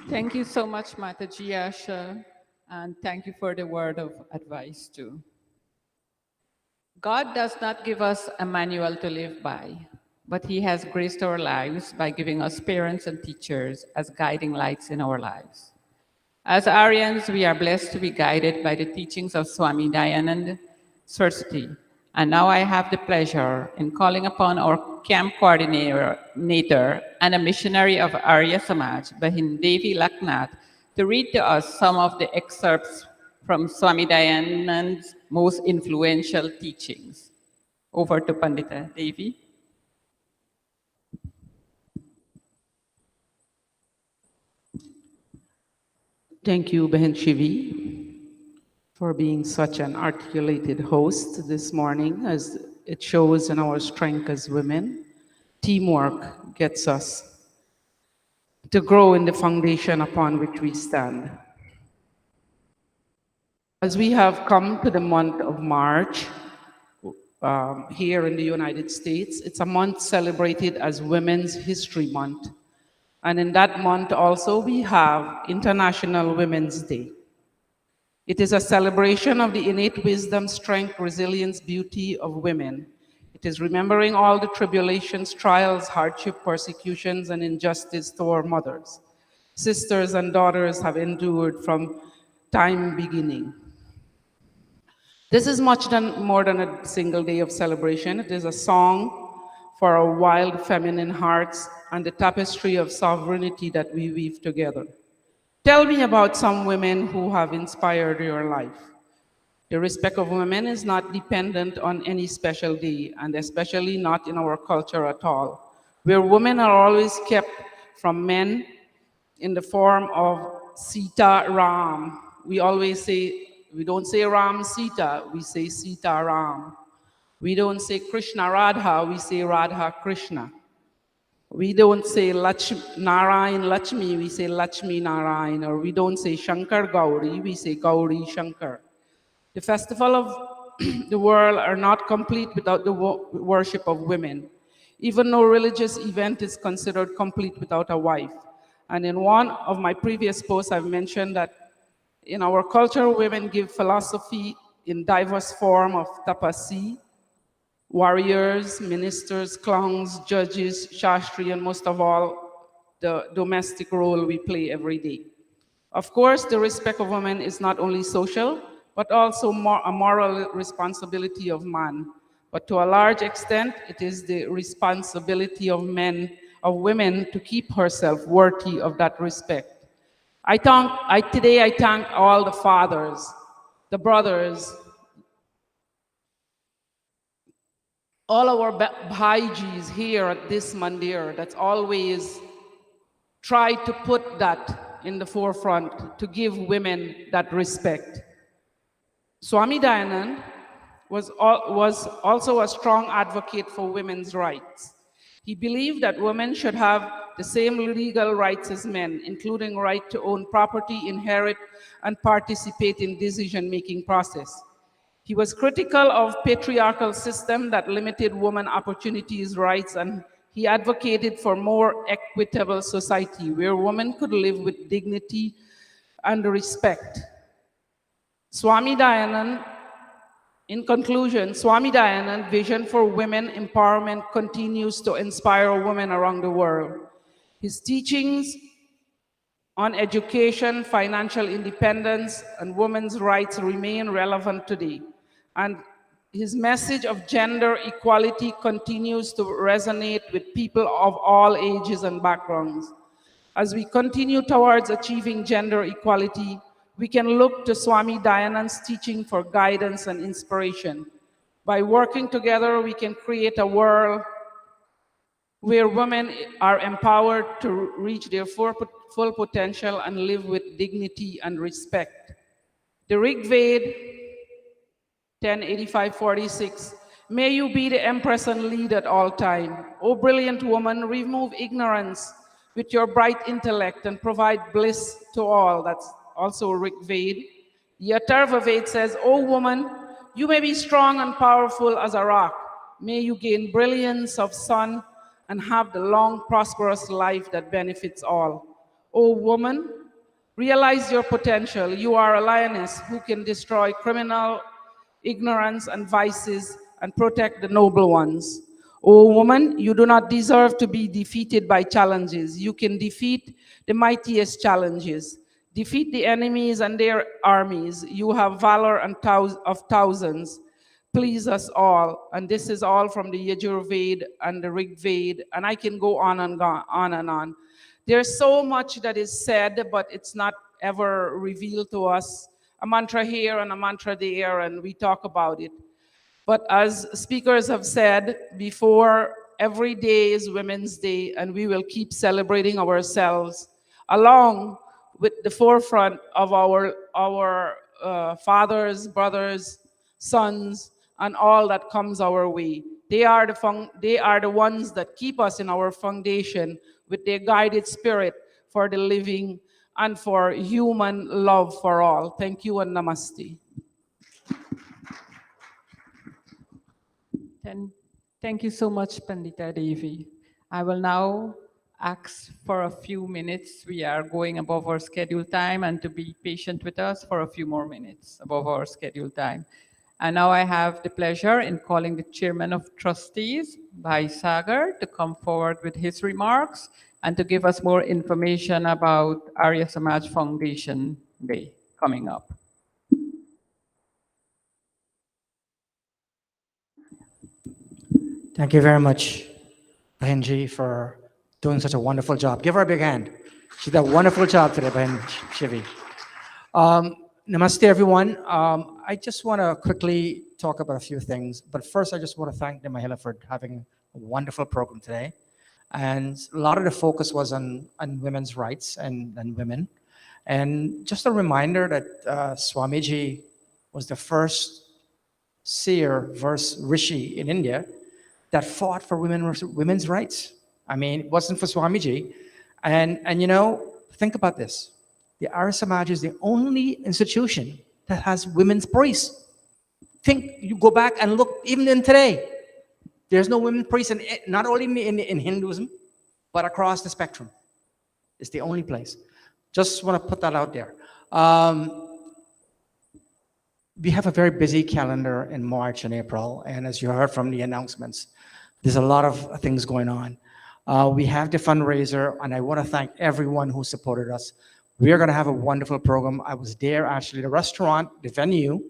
H: Thank you so much, Mataji Asha, and thank you for the word of advice too. God does not give us a manual to live by, but He has graced our lives by giving us parents and teachers as guiding lights in our lives. As Aryans, we are blessed to be guided by the teachings of Swami Dayananda Saraswati. And now I have the pleasure in calling upon our camp coordinator and a missionary of Arya Samaj, Bahin Devi Laknath, to read to us some of the excerpts from Swami Dayananda's most influential teachings. Over to Pandita Devi.
C: Thank you, Bahin Shivi, for being such an articulated host this morning, as it shows in our strength as women. Teamwork gets us to grow in the foundation upon which we stand. As we have come to the month of March, here in the United States, it's a month celebrated as Women's History Month. And in that month also, we have International Women's Day. It is a celebration of the innate wisdom, strength, resilience, beauty of women. It is remembering all the tribulations, trials, hardship, persecutions, and injustice to our mothers, sisters, and daughters have endured from time beginning. This is more than a single day of celebration. It is a song for our wild feminine hearts and the tapestry of sovereignty that we weave together. Tell me about some women who have inspired your life. The respect of women is not dependent on any special day, and especially not in our culture at all, where women are always kept from men in the form of Sita Ram. We always say, we don't say Ram Sita, we say Sita Ram. We don't say Krishna Radha, we say Radha Krishna. We don't say Narayan Lakshmi, we say Lakshmi Narayan, or we don't say Shankar Gauri, we say Gauri Shankar. The festival of the world are not complete without the worship of women. Even no religious event is considered complete without a wife. And in one of my previous posts, I've mentioned that in our culture, women give philosophy in diverse form of tapasi, warriors, ministers, clowns, judges, shastri, and most of all, the domestic role we play every day. Of course, the respect of women is not only social, but also a moral responsibility of man. But to a large extent, it is the responsibility of women to keep herself worthy of that respect. Today I thank all the fathers, the brothers, all our Bhaijis here at this mandir that's always tried to put that in the forefront to give women that respect. Swami Dayanand was also a strong advocate for women's rights. He believed that women should have the same legal rights as men, including right to own property, inherit, and participate in decision-making process. He was critical of patriarchal system that limited women opportunities, rights, and he advocated for more equitable society where women could live with dignity and respect. Swami Dayanand, in conclusion, Swami Dayanand's vision for women empowerment continues to inspire women around the world. His teachings on education, financial independence, and women's rights remain relevant today. And his message of gender equality continues to resonate with people of all ages and backgrounds. As we continue towards achieving gender equality, we can look to Swami Dayanand's teaching for guidance and inspiration. By working together, we can create a world where women are empowered to reach their full potential and live with dignity and respect. The Rig Veda 10:85:46. May you be the empress and lead at all time. O brilliant woman, remove ignorance with your bright intellect and provide bliss to all. That's also Rig Veda. The Atharva Veda says, O woman, you may be strong and powerful as a rock. May you gain brilliance of sun and have the long, prosperous life that benefits all. O woman, realize your potential. You are a lioness who can destroy criminal ignorance and vices and protect the noble ones. O woman, you do not deserve to be defeated by challenges. You can defeat the mightiest challenges. Defeat the enemies and their armies. You have valor and of thousands. Please us all. And this is all from the Yajur Veda and the Rig Veda, and I can go on and on and on. There's so much that is said, but it's not ever revealed to us. A mantra here and a mantra there, and we talk about it. But as speakers have said before, every day is Women's Day, and we will keep celebrating ourselves along with the forefront of our fathers, brothers, sons, and all that comes our way. They are the ones that keep us in our foundation with their guided spirit for the living and for human love for all. Thank you and namaste.
H: Thank you so much, Pandita Devi. I will now ask for a few minutes. We are going above our scheduled time, and to be patient with us for a few more minutes above our scheduled time. And now I have the pleasure in calling the Chairman of Trustees, Bhai Sagar, to come forward with his remarks and to give us more information about Arya Samaj Foundation Day coming up.
M: Thank you very much, Bahenji, for doing such a wonderful job. Give her a big hand. She did a wonderful job today, Bahen Shivi. Namaste, everyone. I just want to quickly talk about a few things. But first, I just want to thank the Mahila for having a wonderful program today. And a lot of the focus was on women's rights and women. And just a reminder that Swamiji was the first seer versus rishi in India that fought for women's rights. I mean, it wasn't for Swamiji. And you know, think about this. The Arya Samaj is the only institution that has women's priests. Think, you go back and look, even in today, there's no women priests, not only in Hinduism, but across the spectrum. It's the only place. Just want to put that out there. We have a very busy calendar in March and April, and as you heard from the announcements, there's a lot of things going on. We have the fundraiser, and I want to thank everyone who supported us. We are going to have a wonderful program. I was there, actually. The restaurant, the venue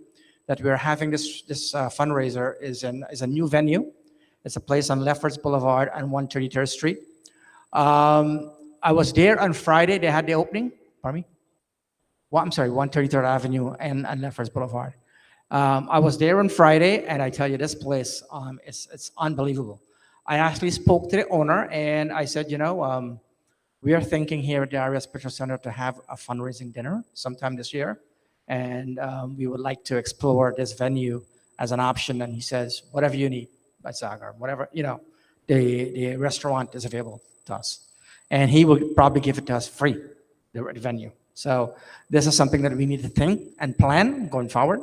M: that we're having this fundraiser is a new venue. It's a place on Lefferts Boulevard and 133rd Street. I was there on Friday. They had the opening. Pardon me? Well, I'm sorry, 133rd Avenue and Lefferts Boulevard. I was there on Friday, and I tell you, this place, it's unbelievable. I actually spoke to the owner, and I said, you know, we are thinking here at the Arya Spiritual Center to have a fundraising dinner sometime this year, and we would like to explore this venue as an option. And he says, whatever you need, Sagar, whatever, you know, the restaurant is available to us. And he will probably give it to us free, the venue. So this is something that we need to think and plan going forward.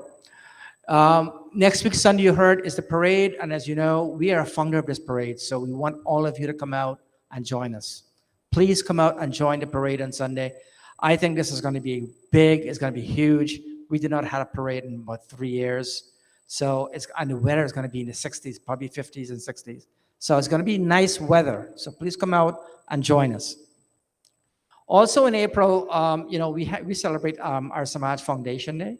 M: Next week, Sunday, you heard, is the parade. And as you know, we are a founder of this parade. So we want all of you to come out and join us. Please come out and join the parade on Sunday. I think this is going to be big. It's going to be huge. We did not have a parade in about 3 years. So and the weather is going to be in the 60s, probably 50s and 60s. So it's going to be nice weather. So please come out and join us. Also in April, you know, we celebrate our Samaj Foundation Day.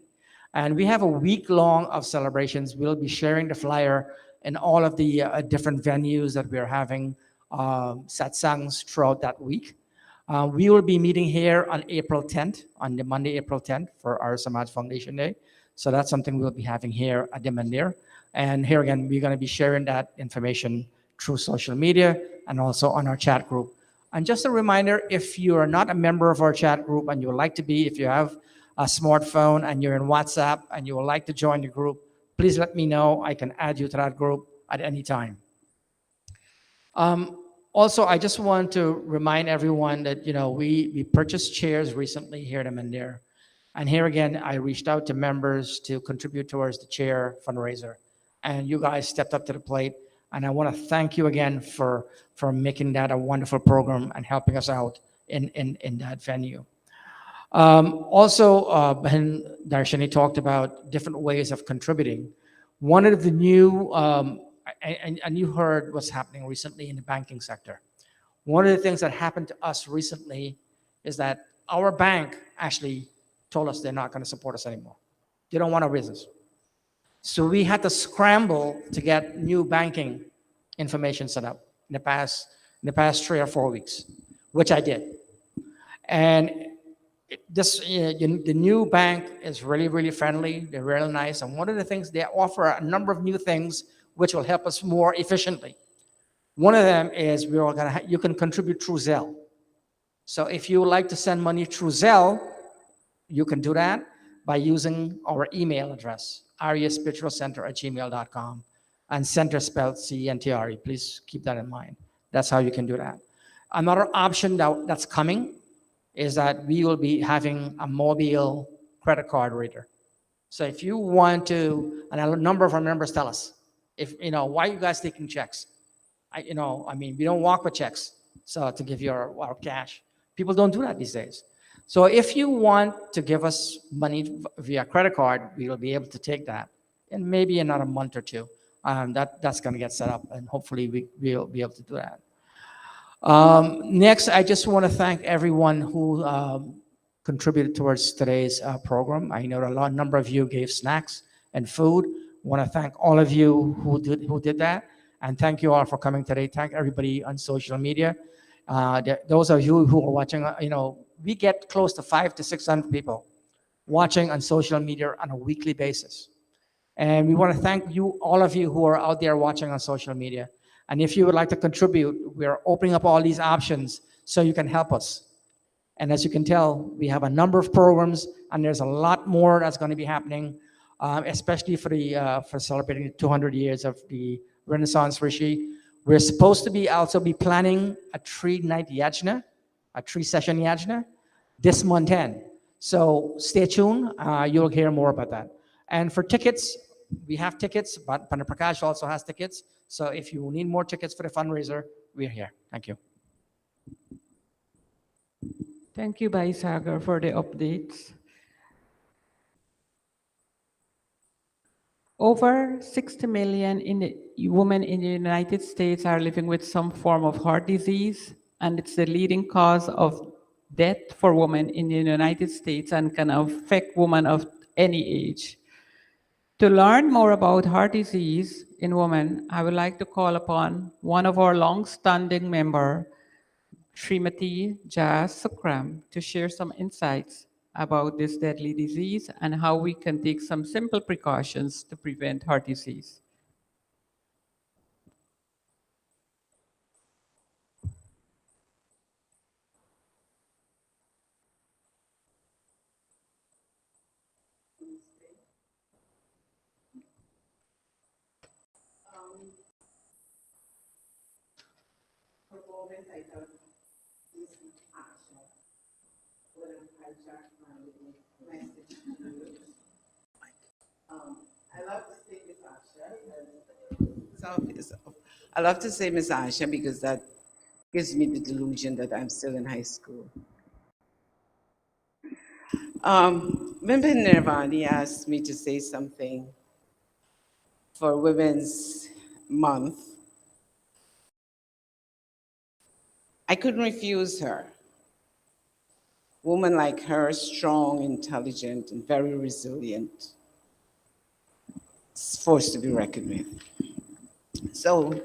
M: And we have a week long of celebrations. We'll be sharing the flyer in all of the different venues that we're having satsangs throughout that week. We will be meeting here on April 10th, on the Monday, April 10th, for our Samaj Foundation Day. So that's something we'll be having here at the Mandir. And here again, we're going to be sharing that information through social media and also on our chat group. And just a reminder, if you are not a member of our chat group and you would like to be, if you have a smartphone and you're in WhatsApp and you would like to join the group, please let me know. I can add you to that group at any time. Also, I just want to remind everyone that, you know, we purchased chairs recently here at Mandir. And here again, I reached out to members to contribute towards the chair fundraiser. And you guys stepped up to the plate. And I want to thank you again for making that a wonderful program and helping us out in that venue. Also, Bahen Darshani talked about different ways of contributing. One of the new, and you heard what's happening recently in the banking sector. One of the things that happened to us recently is that our bank actually told us they're not going to support us anymore. They don't want our business. So we had to scramble to get new banking information set up in the past 3 or 4 weeks, which I did. And the new bank is really, really friendly. They're really nice. And one of the things, they offer a number of new things which will help us more efficiently. One of them is you can contribute through Zelle. So if you would like to send money through Zelle, you can do that by using our email address, aryaspiritualcenter@gmail.com, and center spelled C-E-N-T-R-E. Please keep that in mind. That's how you can do that. Another option that's coming is that we will be having a mobile credit card reader. So if you want to, and a number of our members tell us, if, you know, why are you guys taking checks? We don't walk with checks. so to give you our cash. People don't do that these days. So if you want to give us money via credit card, we will be able to take that in maybe another month or two. That's going to get set up, and hopefully we'll be able to do that. Next, I just want to thank everyone who contributed towards today's program. I know a number of you gave snacks and food. I want to thank all of you who did that, and thank you all for coming today. Thank everybody on social media. Those of you who are watching, we get close to 500 to 600 people watching on social media on a weekly basis. And we want to thank you, all of you who are out there watching on social media. And if you would like to contribute, we are opening up all these options so you can help us. And as you can tell, we have a number of programs, and there's a lot more that's going to be happening, especially for celebrating the 200 years of the Renaissance Rishi. We're supposed to also be planning a 3-night yajna, a 3-session yajna this month end. So stay tuned. You'll hear more about that. And for tickets, we have tickets, but Pandit Prakash also has tickets. So if you need more tickets for the fundraiser, we're here. Thank you.
H: Thank you, Bhai Sagar, for the updates. Over 60 million women in the United States are living with some form of heart disease, and it's the leading cause of death for women in the United States and can affect women of any age. To learn more about heart disease in women, I would like to call upon one of our long-standing member, Srimati Jas Sukram, to share some insights about this deadly disease and how we can take some simple precautions to prevent heart disease.
N: I love to say Miss Asha because that gives me the delusion that I'm still in high school. Member Nirvani asked me to say something for Women's Month. I couldn't refuse her. Woman like her, strong, intelligent, and very resilient, is forced to be reckoned with. So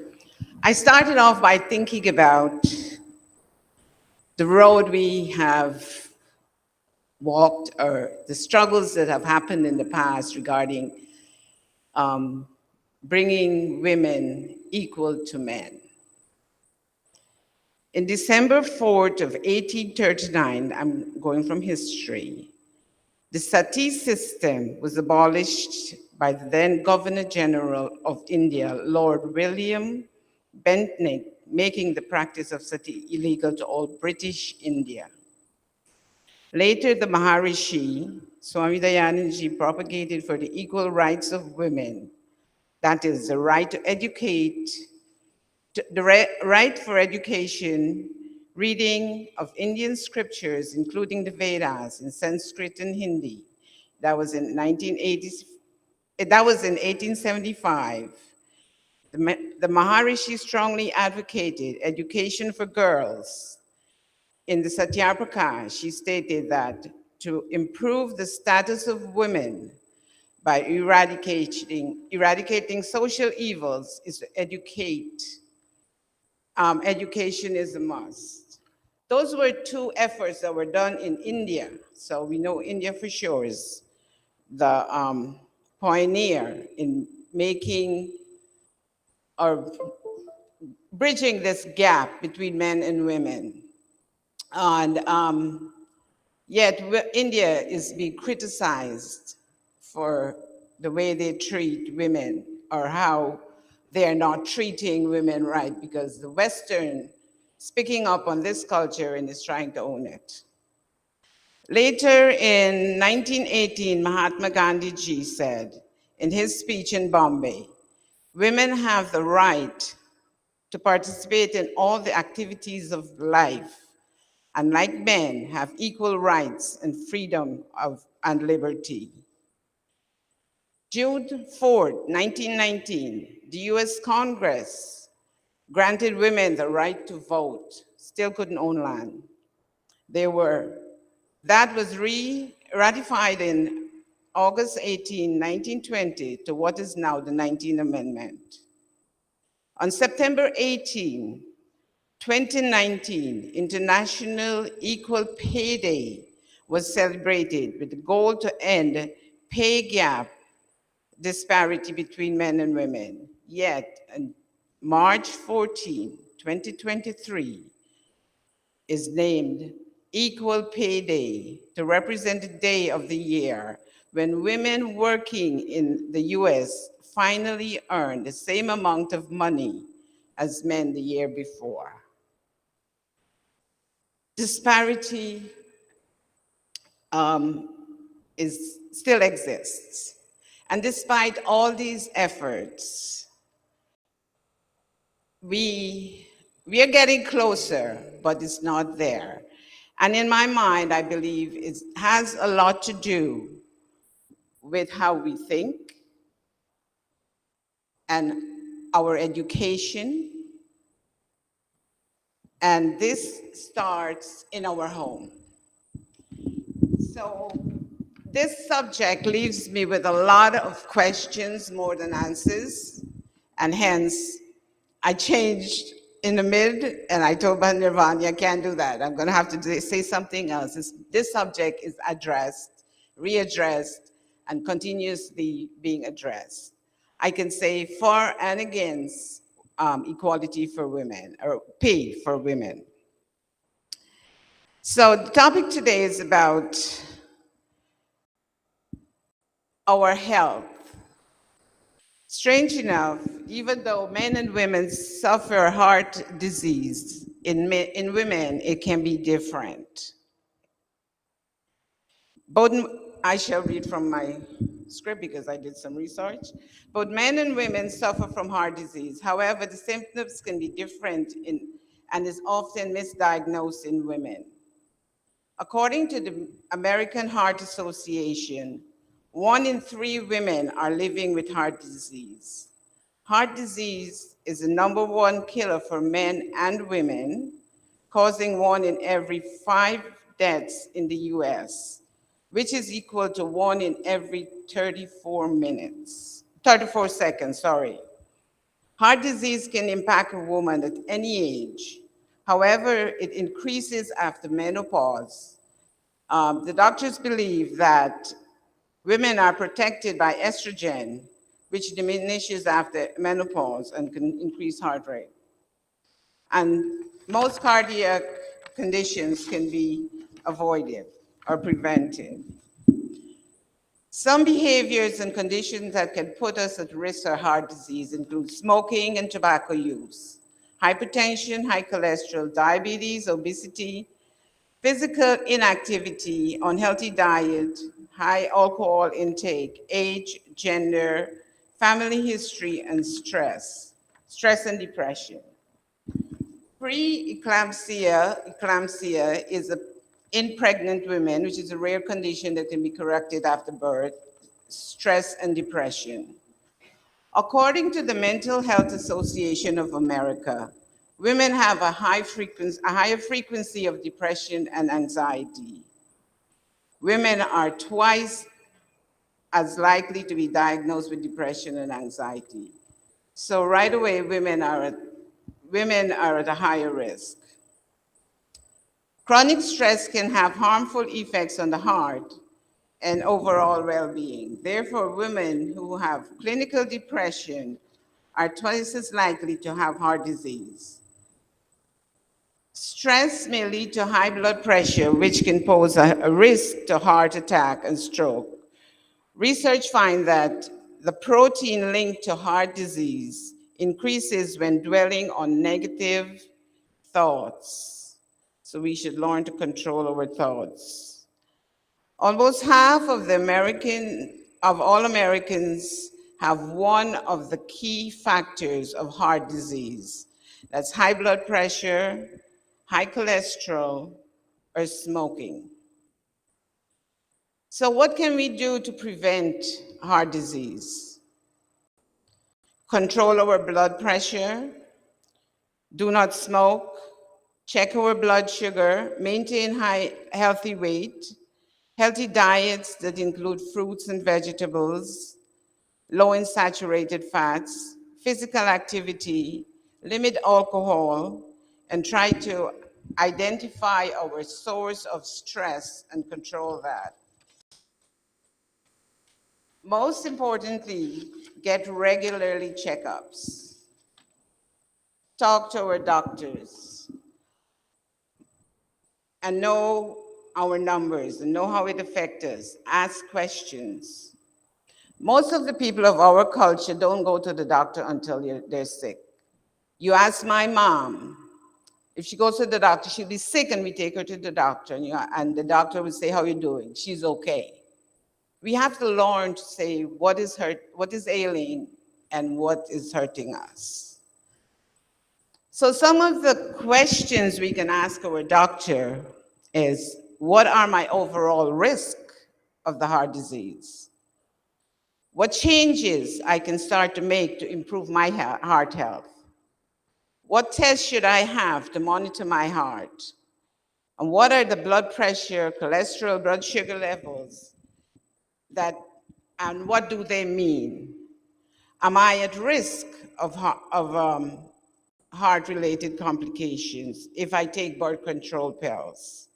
N: I started off by thinking about the road we have walked, or the struggles that have happened in the past regarding bringing women equal to men. In December 4th of 1839, I'm going from history, the sati system was abolished by the then Governor General of India, Lord William Bentinck, making the practice of sati illegal to all British India. Later, the Maharishi, Swami Dayanand propagated for the equal rights of women, that is, the right to educate, the right for education, reading of Indian scriptures, including the Vedas in Sanskrit and Hindi. That was in 1875. The Maharishi strongly advocated education for girls. In the Satyaprakash, she stated that to improve the status of women by eradicating social evils is to educate. Education is a must. Those were two efforts that were done in India. So we know India for sure is the pioneer in making or bridging this gap between men and women. And yet India is being criticized for the way they treat women, or how they are not treating women right, because the Western is picking up on this culture and is trying to own it. Later in 1918, Mahatma Gandhi ji said in his speech in Bombay, women have the right to participate in all the activities of life, and like men, have equal rights and freedom and liberty. June 4, 1919, the US Congress granted women the right to vote, still couldn't own land. That was ratified in August 18, 1920, to what is now the 19th Amendment. On September 18, 2019, International Equal Pay Day was celebrated with the goal to end pay gap disparity between men and women. Yet, on March 14, 2023, is named Equal Pay Day to represent the day of the year when women working in the US finally earned the same amount of money as men the year before. Disparity still exists. And despite all these efforts, we are getting closer, but it's not there. And in my mind, I believe it has a lot to do with how we think and our education. And this starts in our home. So this subject leaves me with a lot of questions more than answers, and hence I changed in the mid, and I told Nirvana, I can't do that. I'm gonna have to say something else. This subject is addressed, readdressed, and continuously being addressed. I can say for and against equality for women, or pay for women. So the topic today is about our health. Strange enough, even though men and women suffer heart disease, in women it can be different. I shall read from my script because I did some research. Both men and women suffer from heart disease. However, the symptoms can be different and is often misdiagnosed in women. According to the American Heart Association, 1 in 3 women are living with heart disease. Heart disease is the #1 killer for men and women, causing 1 in every 5 deaths in the US, which is equal to 1 in every 34 seconds. Heart disease can impact a woman at any age. However, it increases after menopause. The doctors believe that women are protected by estrogen, which diminishes after menopause and can increase heart rate. And most cardiac conditions can be avoided or prevented. Some behaviors and conditions that can put us at risk of heart disease include smoking and tobacco use, hypertension, high cholesterol, diabetes, obesity, physical inactivity, unhealthy diet, high alcohol intake, age, gender, family history, and stress and depression. Preeclampsia is in pregnant women, which is a rare condition that can be corrected after birth, stress and depression. According to the Mental Health Association of America, women have a higher frequency of depression and anxiety. Women are twice as likely to be diagnosed with depression and anxiety. So right away, women are at a higher risk. Chronic stress can have harmful effects on the heart and overall well-being. Therefore, women who have clinical depression are twice as likely to have heart disease. Stress may lead to high blood pressure, which can pose a risk to heart attack and stroke. Research finds that the protein linked to heart disease increases when dwelling on negative thoughts. So we should learn to control our thoughts. Almost half of all Americans have one of the key factors of heart disease. That's high blood pressure, high cholesterol, or smoking. So what can we do to prevent heart disease? Control our blood pressure, do not smoke, check our blood sugar, maintain healthy weight, healthy diets that include fruits and vegetables, low in saturated fats, physical activity, limit alcohol, and try to identify our source of stress and control that. Most importantly, get regularly checkups. Talk to our doctors and know our numbers and know how it affects us. Ask questions. Most of the people of our culture don't go to the doctor until they're sick. You ask my mom, if she goes to the doctor, she'll be sick and we take her to the doctor and the doctor will say, how are you doing? She's okay. We have to learn to say what is ailing and what is hurting us. So some of the questions we can ask our doctor is, what are my overall risk of the heart disease? What changes I can start to make to improve my heart health? What tests should I have to monitor my heart? And what are the blood pressure, cholesterol, blood sugar levels and what do they mean? Am I at risk of heart-related complications if I take birth control pills?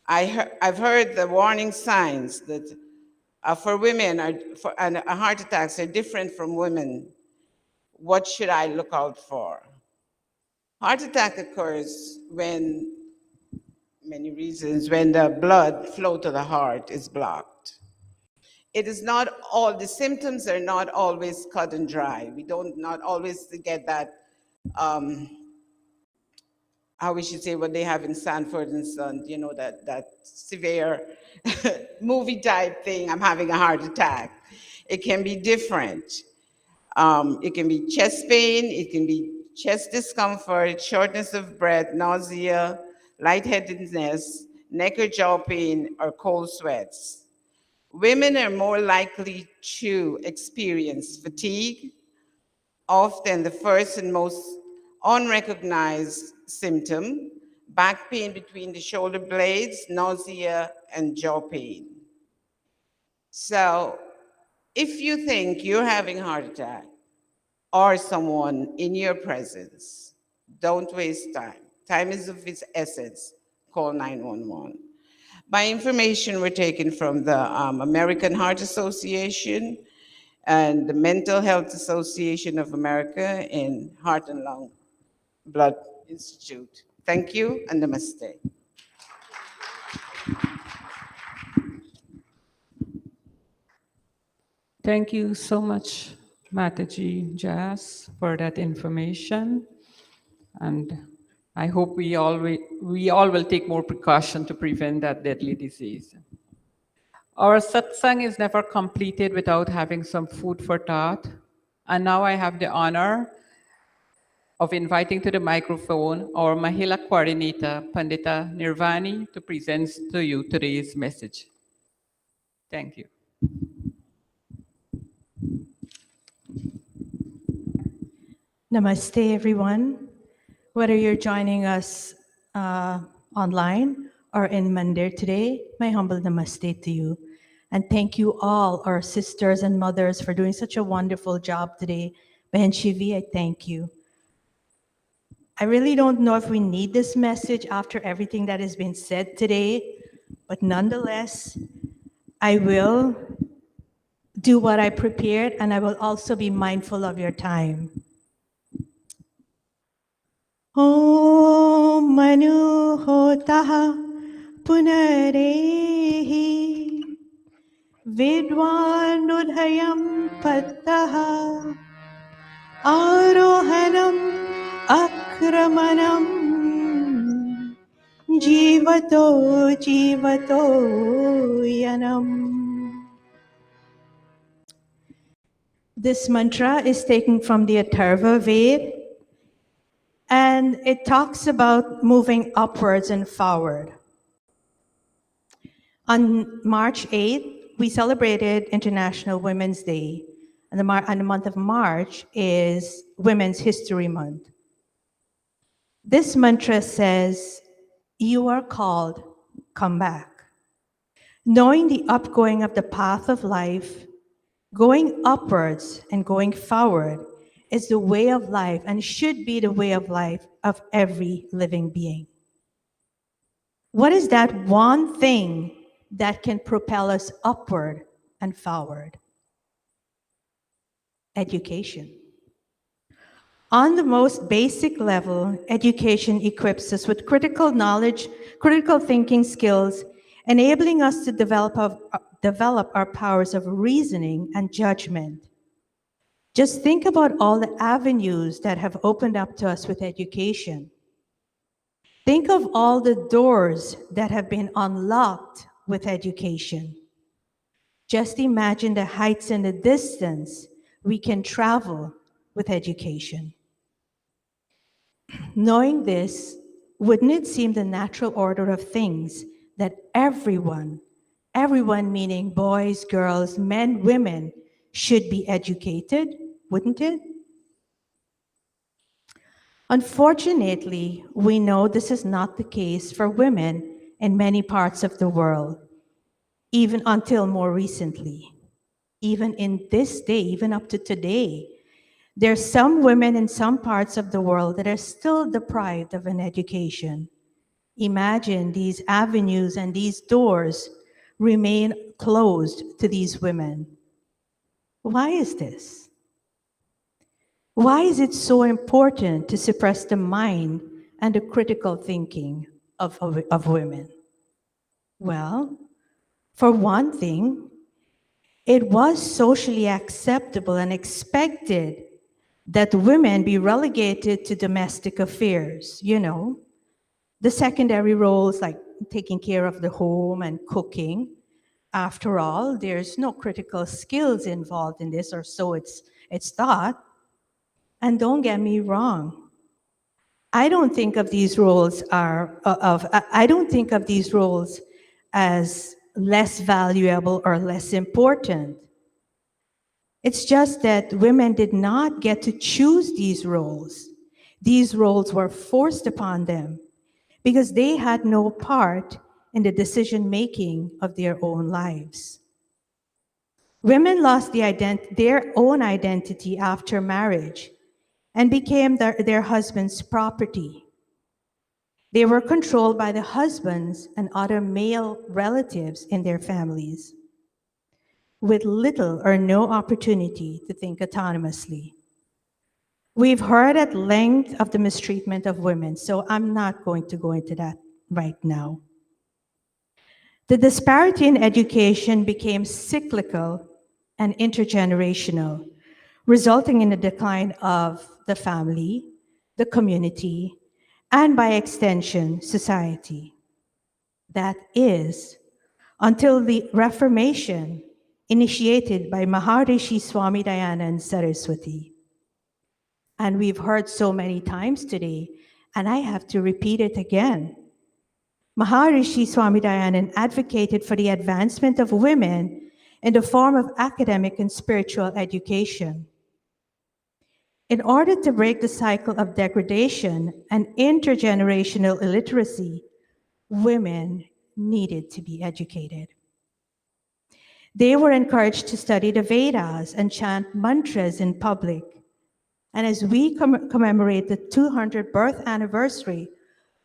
N: I've heard the warning signs that for women and heart attacks are different from women. What should I look out for? Heart attack occurs when, many reasons, when the blood flow to the heart is blocked. It is not all, the symptoms are not always cut and dry. We don't not always get that, how we should say what they have in Sanford and Son, you know, that severe movie type thing, I'm having a heart attack. It can be different. It can be chest pain, it can be chest discomfort, shortness of breath, nausea, lightheadedness, neck or jaw pain, or cold sweats. Women are more likely to experience fatigue, often the first and most unrecognized symptom, back pain between the shoulder blades, nausea, and jaw pain. So if you think you're having a heart attack or someone in your presence, don't waste time. Time is of its essence. Call 911. My information were taken from the American Heart Association and the Mental Health Association of America and Heart and Lung Blood Institute. Thank you and namaste.
H: Thank you so much, Mataji Jas, for that information. And I hope we all will take more precaution to prevent that deadly disease. Our satsang is never completed without having some food for thought. And now I have the honor of inviting to the microphone our Mahila coordinator, Pandita Nirvani, to present to you today's message. Thank you.
O: Namaste, everyone. Whether you're joining us online or in Mandir today, my humble namaste to you. And thank you all, our sisters and mothers, for doing such a wonderful job today. Behan Shivi, I thank you. I really don't know if we need this message after everything that has been said today, but nonetheless, I will do what I prepared, and I will also be mindful of your time. Om Manu Hotaha Punarehi Vidwan Udhayam Pattaha Arohanam Akramanam Jivato Jivato Yanam. This mantra is taken from the Atharva Ved, And it talks about moving upwards and forward. On March 8th, we celebrated International Women's Day, and the month of March is Women's History Month. This mantra says, "You are called, come back." Knowing the upgoing of the path of life, going upwards and going forward is the way of life and should be the way of life of every living being. What is that one thing that can propel us upward and forward? Education. On the most basic level, education equips us with critical knowledge, critical thinking skills, enabling us to develop our powers of reasoning and judgment. Just think about all the avenues that have opened up to us with education. Think of all the doors that have been unlocked with education. Just imagine the heights and the distance we can travel with education. Knowing this, wouldn't it seem the natural order of things that everyone meaning boys, girls, men, women, should be educated, wouldn't it? Unfortunately, we know this is not the case for women in many parts of the world, even until more recently. Even in this day, even up to today, there are some women in some parts of the world that are still deprived of an education. Imagine these avenues and these doors remain closed to these women. Why is this? Why is it so important to suppress the mind and the critical thinking of women? Well, for one thing, it was socially acceptable and expected that women be relegated to domestic affairs, the secondary roles like taking care of the home and cooking. After all, there's no critical skills involved in this, or so it's thought. And don't get me wrong, I don't think of these roles as less valuable or less important. It's just that women did not get to choose these roles. These roles were forced upon them because they had no part in the decision-making of their own lives. Women lost their own identity after marriage and became their husband's property. They were controlled by the husbands and other male relatives in their families, with little or no opportunity to think autonomously. We've heard at length of the mistreatment of women, so I'm not going to go into that right now. The disparity in education became cyclical and intergenerational, resulting in the decline of the family, the community, and by extension, society. That is, until the Reformation initiated by Maharishi Swami Dayananda Saraswati. And we've heard so many times today, and I have to repeat it again. Maharishi Swami Dayananda advocated for the advancement of women in the form of academic and spiritual education. In order to break the cycle of degradation and intergenerational illiteracy, women needed to be educated. They were encouraged to study the Vedas and chant mantras in public. And as we commemorate the 200th birth anniversary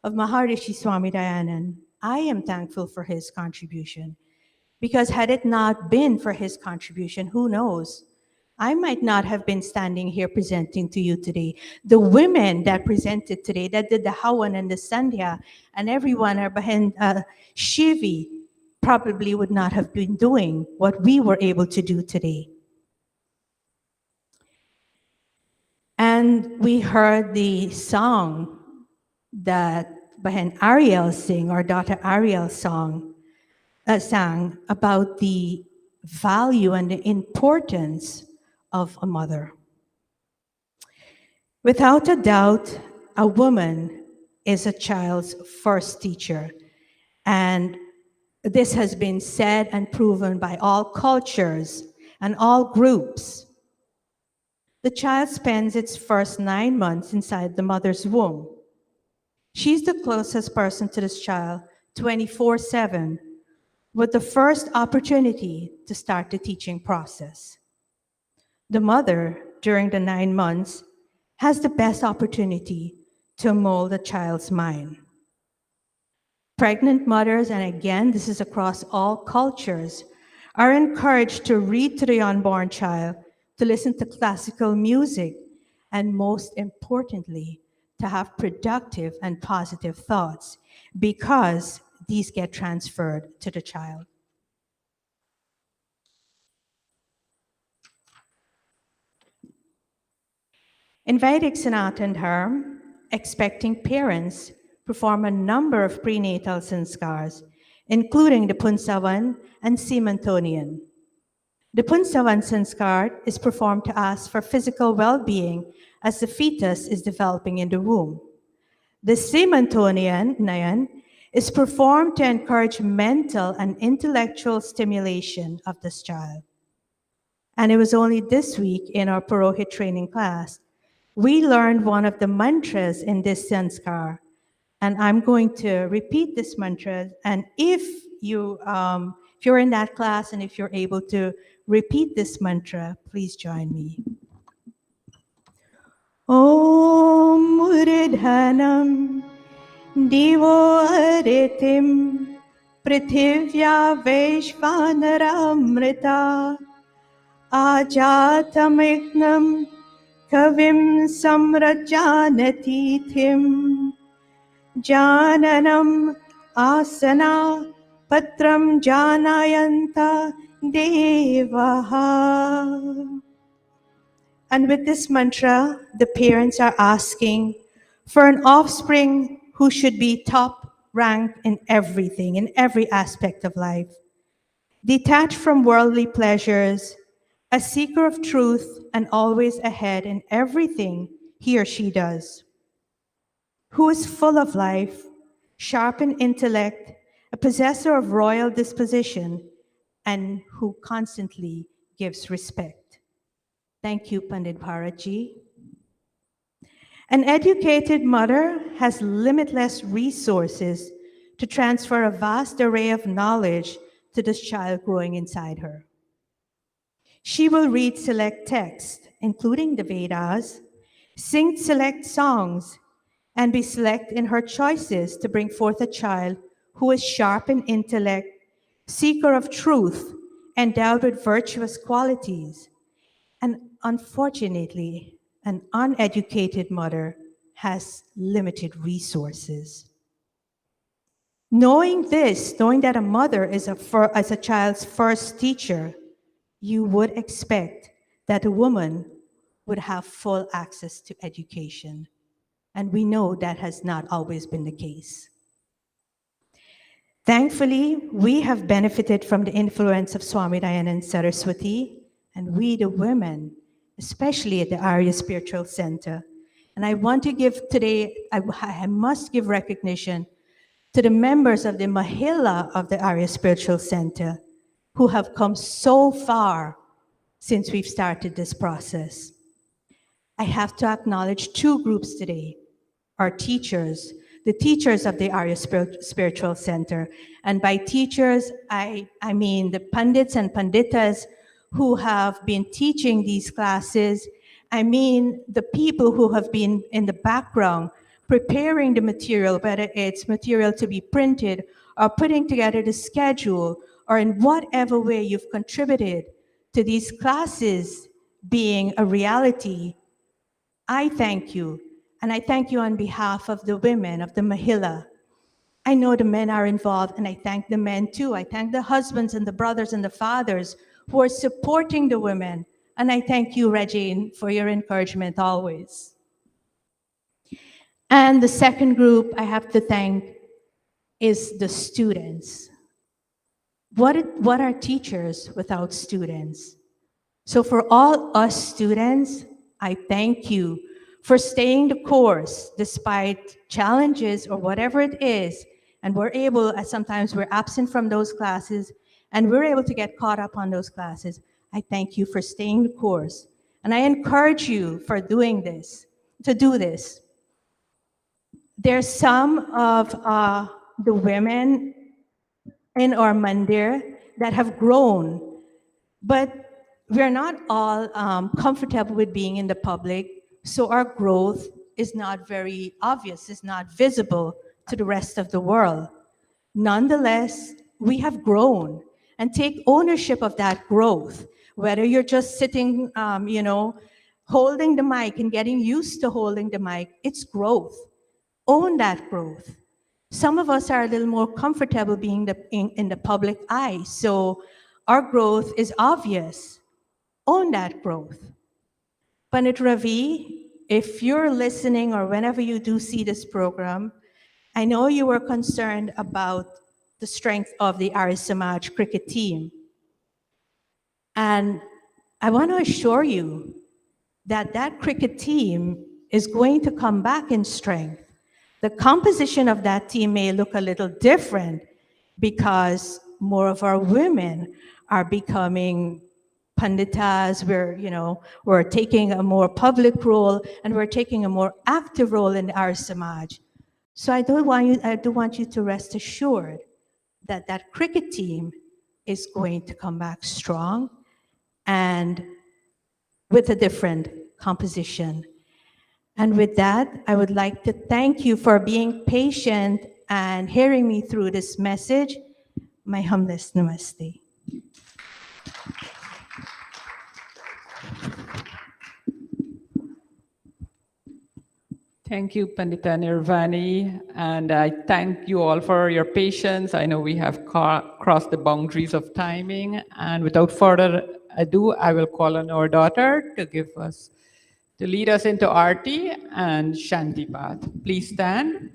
O: of Maharishi Swami Dayananda, I am thankful for his contribution. Because had it not been for his contribution, who knows? I might not have been standing here presenting to you today. The women that presented today, that did the Havan and the Sandhya, and everyone behind Shivi, probably would not have been doing what we were able to do today. And we heard the song that Bahan Arya sang, our daughter Arya sang about the value and the importance of a mother. Without a doubt, a woman is a child's first teacher. And this has been said and proven by all cultures and all groups. The child spends its first 9 months inside the mother's womb. She's the closest person to this child 24/7, with the first opportunity to start the teaching process. The mother, during the 9 months, has the best opportunity to mold the child's mind. Pregnant mothers, and again, this is across all cultures, are encouraged to read to the unborn child, to listen to classical music, and most importantly, to have productive and positive thoughts, because these get transferred to the child. In Vedic Sandhya, expecting parents perform a number of prenatal sanskars, including the Punsavan and Simantonian. The Punsavan sanskar is performed to ask for physical well-being as the fetus is developing in the womb. The Simantonian Nayan is performed to encourage mental and intellectual stimulation of this child. And it was only this week in our Purohit training class, we learned one of the mantras in this sanskar. And I'm going to repeat this mantra. And if you're in that class and if you're able to repeat this mantra, please join me. Om Muridhanam Divo Aritim Prithivya Vaishvanaramrita Ajatamiknam Kavim Samrajanatithim Jananam Asana Patram Janayanta Devaha. And with this mantra, the parents are asking for an offspring who should be top ranked in everything, in every aspect of life, detached from worldly pleasures, a seeker of truth, and always ahead in everything he or she does, who is full of life, sharp in intellect, a possessor of royal disposition, and who constantly gives respect. Thank you, Pandit Bharatji. An educated mother has limitless resources to transfer a vast array of knowledge to this child growing inside her. She will read select texts, including the Vedas, sing select songs, and be select in her choices to bring forth a child who is sharp in intellect, seeker of truth, endowed with virtuous qualities. And unfortunately, an uneducated mother has limited resources. Knowing this, knowing that a mother is as a child's first teacher, you would expect that a woman would have full access to education. And we know that has not always been the case. Thankfully, we have benefited from the influence of Swami Dayananda Saraswati, and we, the women, especially at the Arya Spiritual Center. And I want to give today, I must give recognition to the members of the Mahila of the Arya Spiritual Center who have come so far since we've started this process. I have to acknowledge two groups today, our teachers, the teachers of the Arya Spiritual Center. And by teachers, I mean the Pandits and Panditas who have been teaching these classes. I mean the people who have been in the background preparing the material, whether it's material to be printed or putting together the schedule, or in whatever way you've contributed to these classes being a reality. I thank you, and I thank you on behalf of the women of the Mahila. I know the men are involved, and I thank the men too. I thank the husbands and the brothers and the fathers who are supporting the women. And I thank you, Regine, for your encouragement always. And the second group I have to thank is the students. What are teachers without students? So for all us students, I thank you for staying the course despite challenges or whatever it is. And we're able, sometimes we're absent from those classes, and we're able to get caught up on those classes. I thank you for staying the course. And I encourage you for doing this, to do this. There's some of the women in our mandir that have grown, but we're not all comfortable with being in the public, so our growth is not very obvious, it's not visible to the rest of the world. Nonetheless, we have grown, and take ownership of that growth. Whether you're just sitting, holding the mic and getting used to holding the mic, it's growth. Own that growth. Some of us are a little more comfortable being in the public eye, so our growth is obvious. Own that growth. Pandit Ravi, if you're listening or whenever you do see this program, I know you were concerned about the strength of the Arya Samaj cricket team. And I want to assure you that that cricket team is going to come back in strength. The composition of that team may look a little different because more of our women are becoming panditas. We're taking a more public role, and we're taking a more active role in our Samaj. So I do want you to rest assured that that cricket team is going to come back strong and with a different composition. And with that, I would like to thank you for being patient and hearing me through this message. My humblest namaste.
H: Thank you, Pandita Nirvani, and I thank you all for your patience. I know we have crossed the boundaries of timing, and without further ado, I will call on our daughter to lead us into Aarti and Shanti Path. Please stand.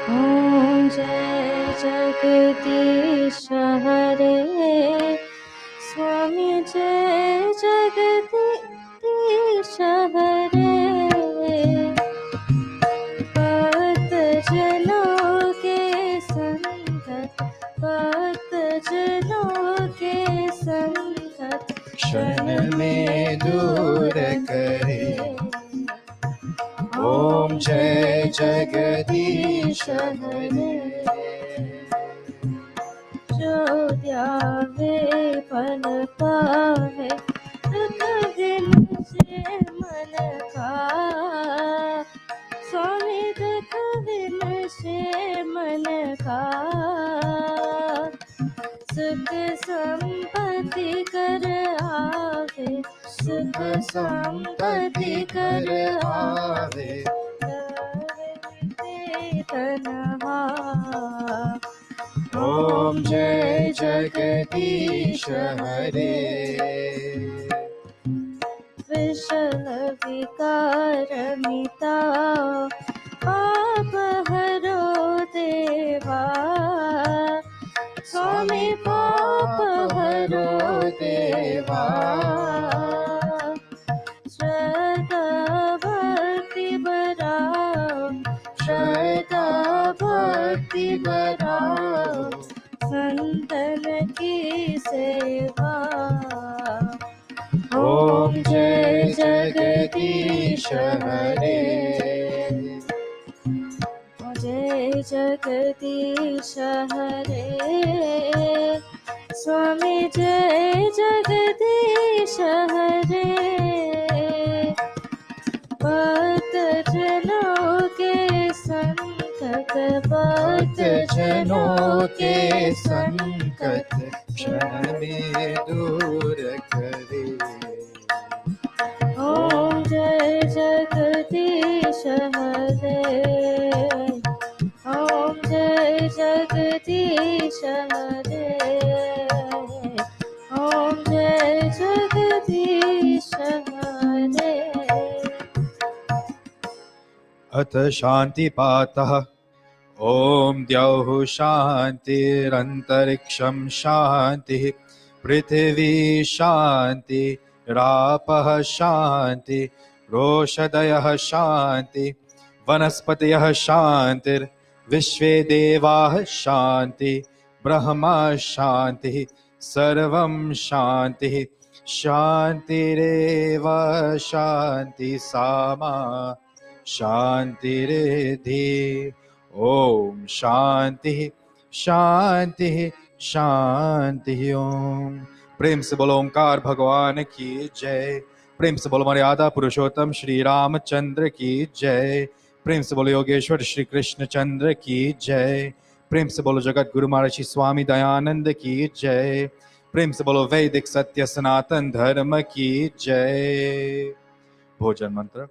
J: Om Jai Jagadish Hare Swami Jai Jagadish Hare Bhakt Jano ke Sangat Bhakt Jano ke Sangat
G: क्षण में दूर करे ओम जय जगदीश हरे
J: जो ध्यावे फल पावे दुख दिन से मन का स्वामी दुख दिन से मन का सुख संपत्ति कर आवे सुख संपत्ति कर आवे तनहा
G: ओम जय जगदीश हरे
J: विषल विकार मिटा पाप हरो देवा स्वामी पाप हरो देवा श्रद्धा भक्ति बढ़ाओ श्रद्धा भक्ति बढ़ाओ संतन की सेवा
G: ओम जय जगदीश हरे
J: जय जगदीश हरे स्वामी जय जगदीश हरे भक्त जनों के संकट भक्त
G: जनों के संकट क्षण में दूर करे
J: ओम जय जगदीश हरे ओम जय जगदीश हरे ओम जय जगदीश हरे
G: अथ शांति पातः ओम द्यौः शान्तिरन्तरिक्षं शान्तिः पृथिवी शान्ति रापः शान्ति रोषधयः शान्ति वनस्पतयः शान्तिर्विश्वे देवाः शान्ति ब्रह्मा शान्तिः सर्वं शान्तिः शान्तिरेव शान्ति सामा शान्तिरेधि ॐ शान्तिः शान्तिः शान्तिः ओम। प्रेम से बोलो ओंकार भगवान की जय। प्रेम से बोलो मर्यादा पुरुषोत्तम श्री रामचंद्र की जय। प्रेम से बोलो योगेश्वर श्री कृष्ण चंद्र की जय। प्रेम से बोलो जगत गुरु महर्षि स्वामी दयानंद की जय। प्रेम से बोलो वैदिक सत्य सनातन धर्म की जय। भोजन मंत्र।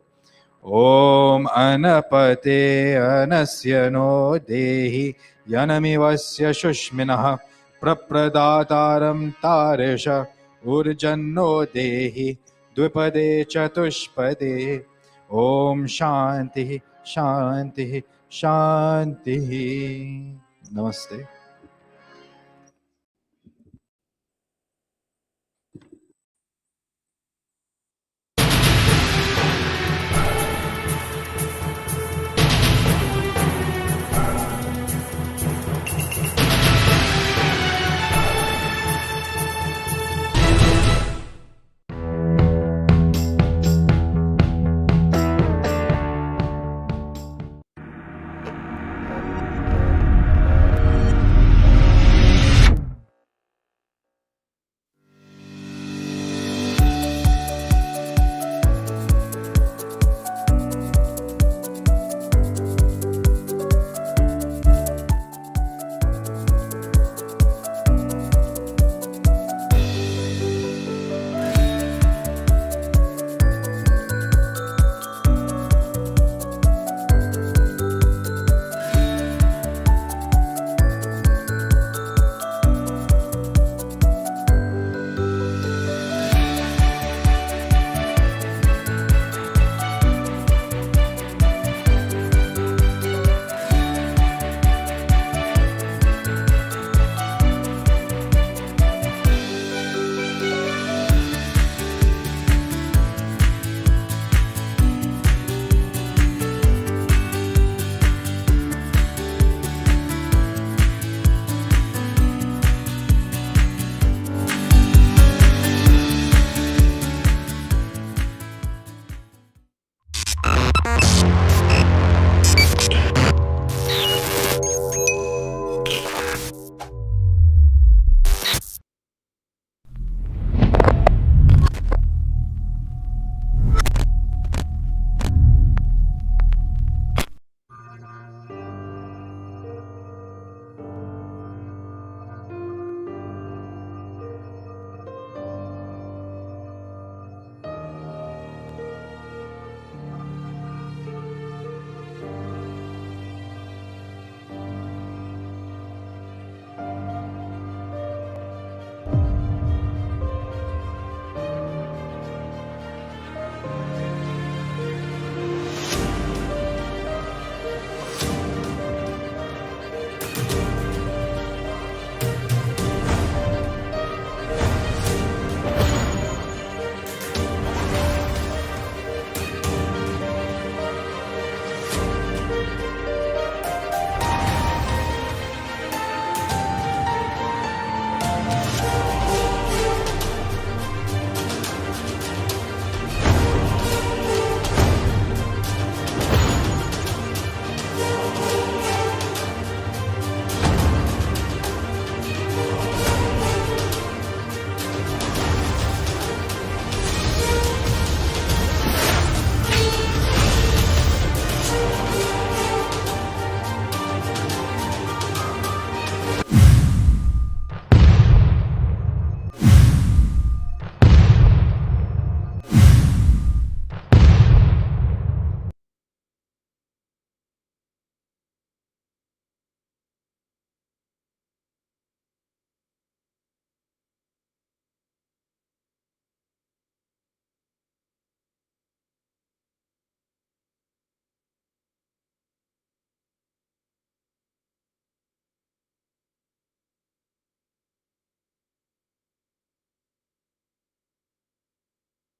G: ओम अनपते अनस्य नो देहि यनमिवस्य शुष्मिनः प्रप्रदातारं तारेश ऊर्जन्नो देहि द्विपदे चतुष्पदे। ओम शांति शांति शांति। नमस्ते।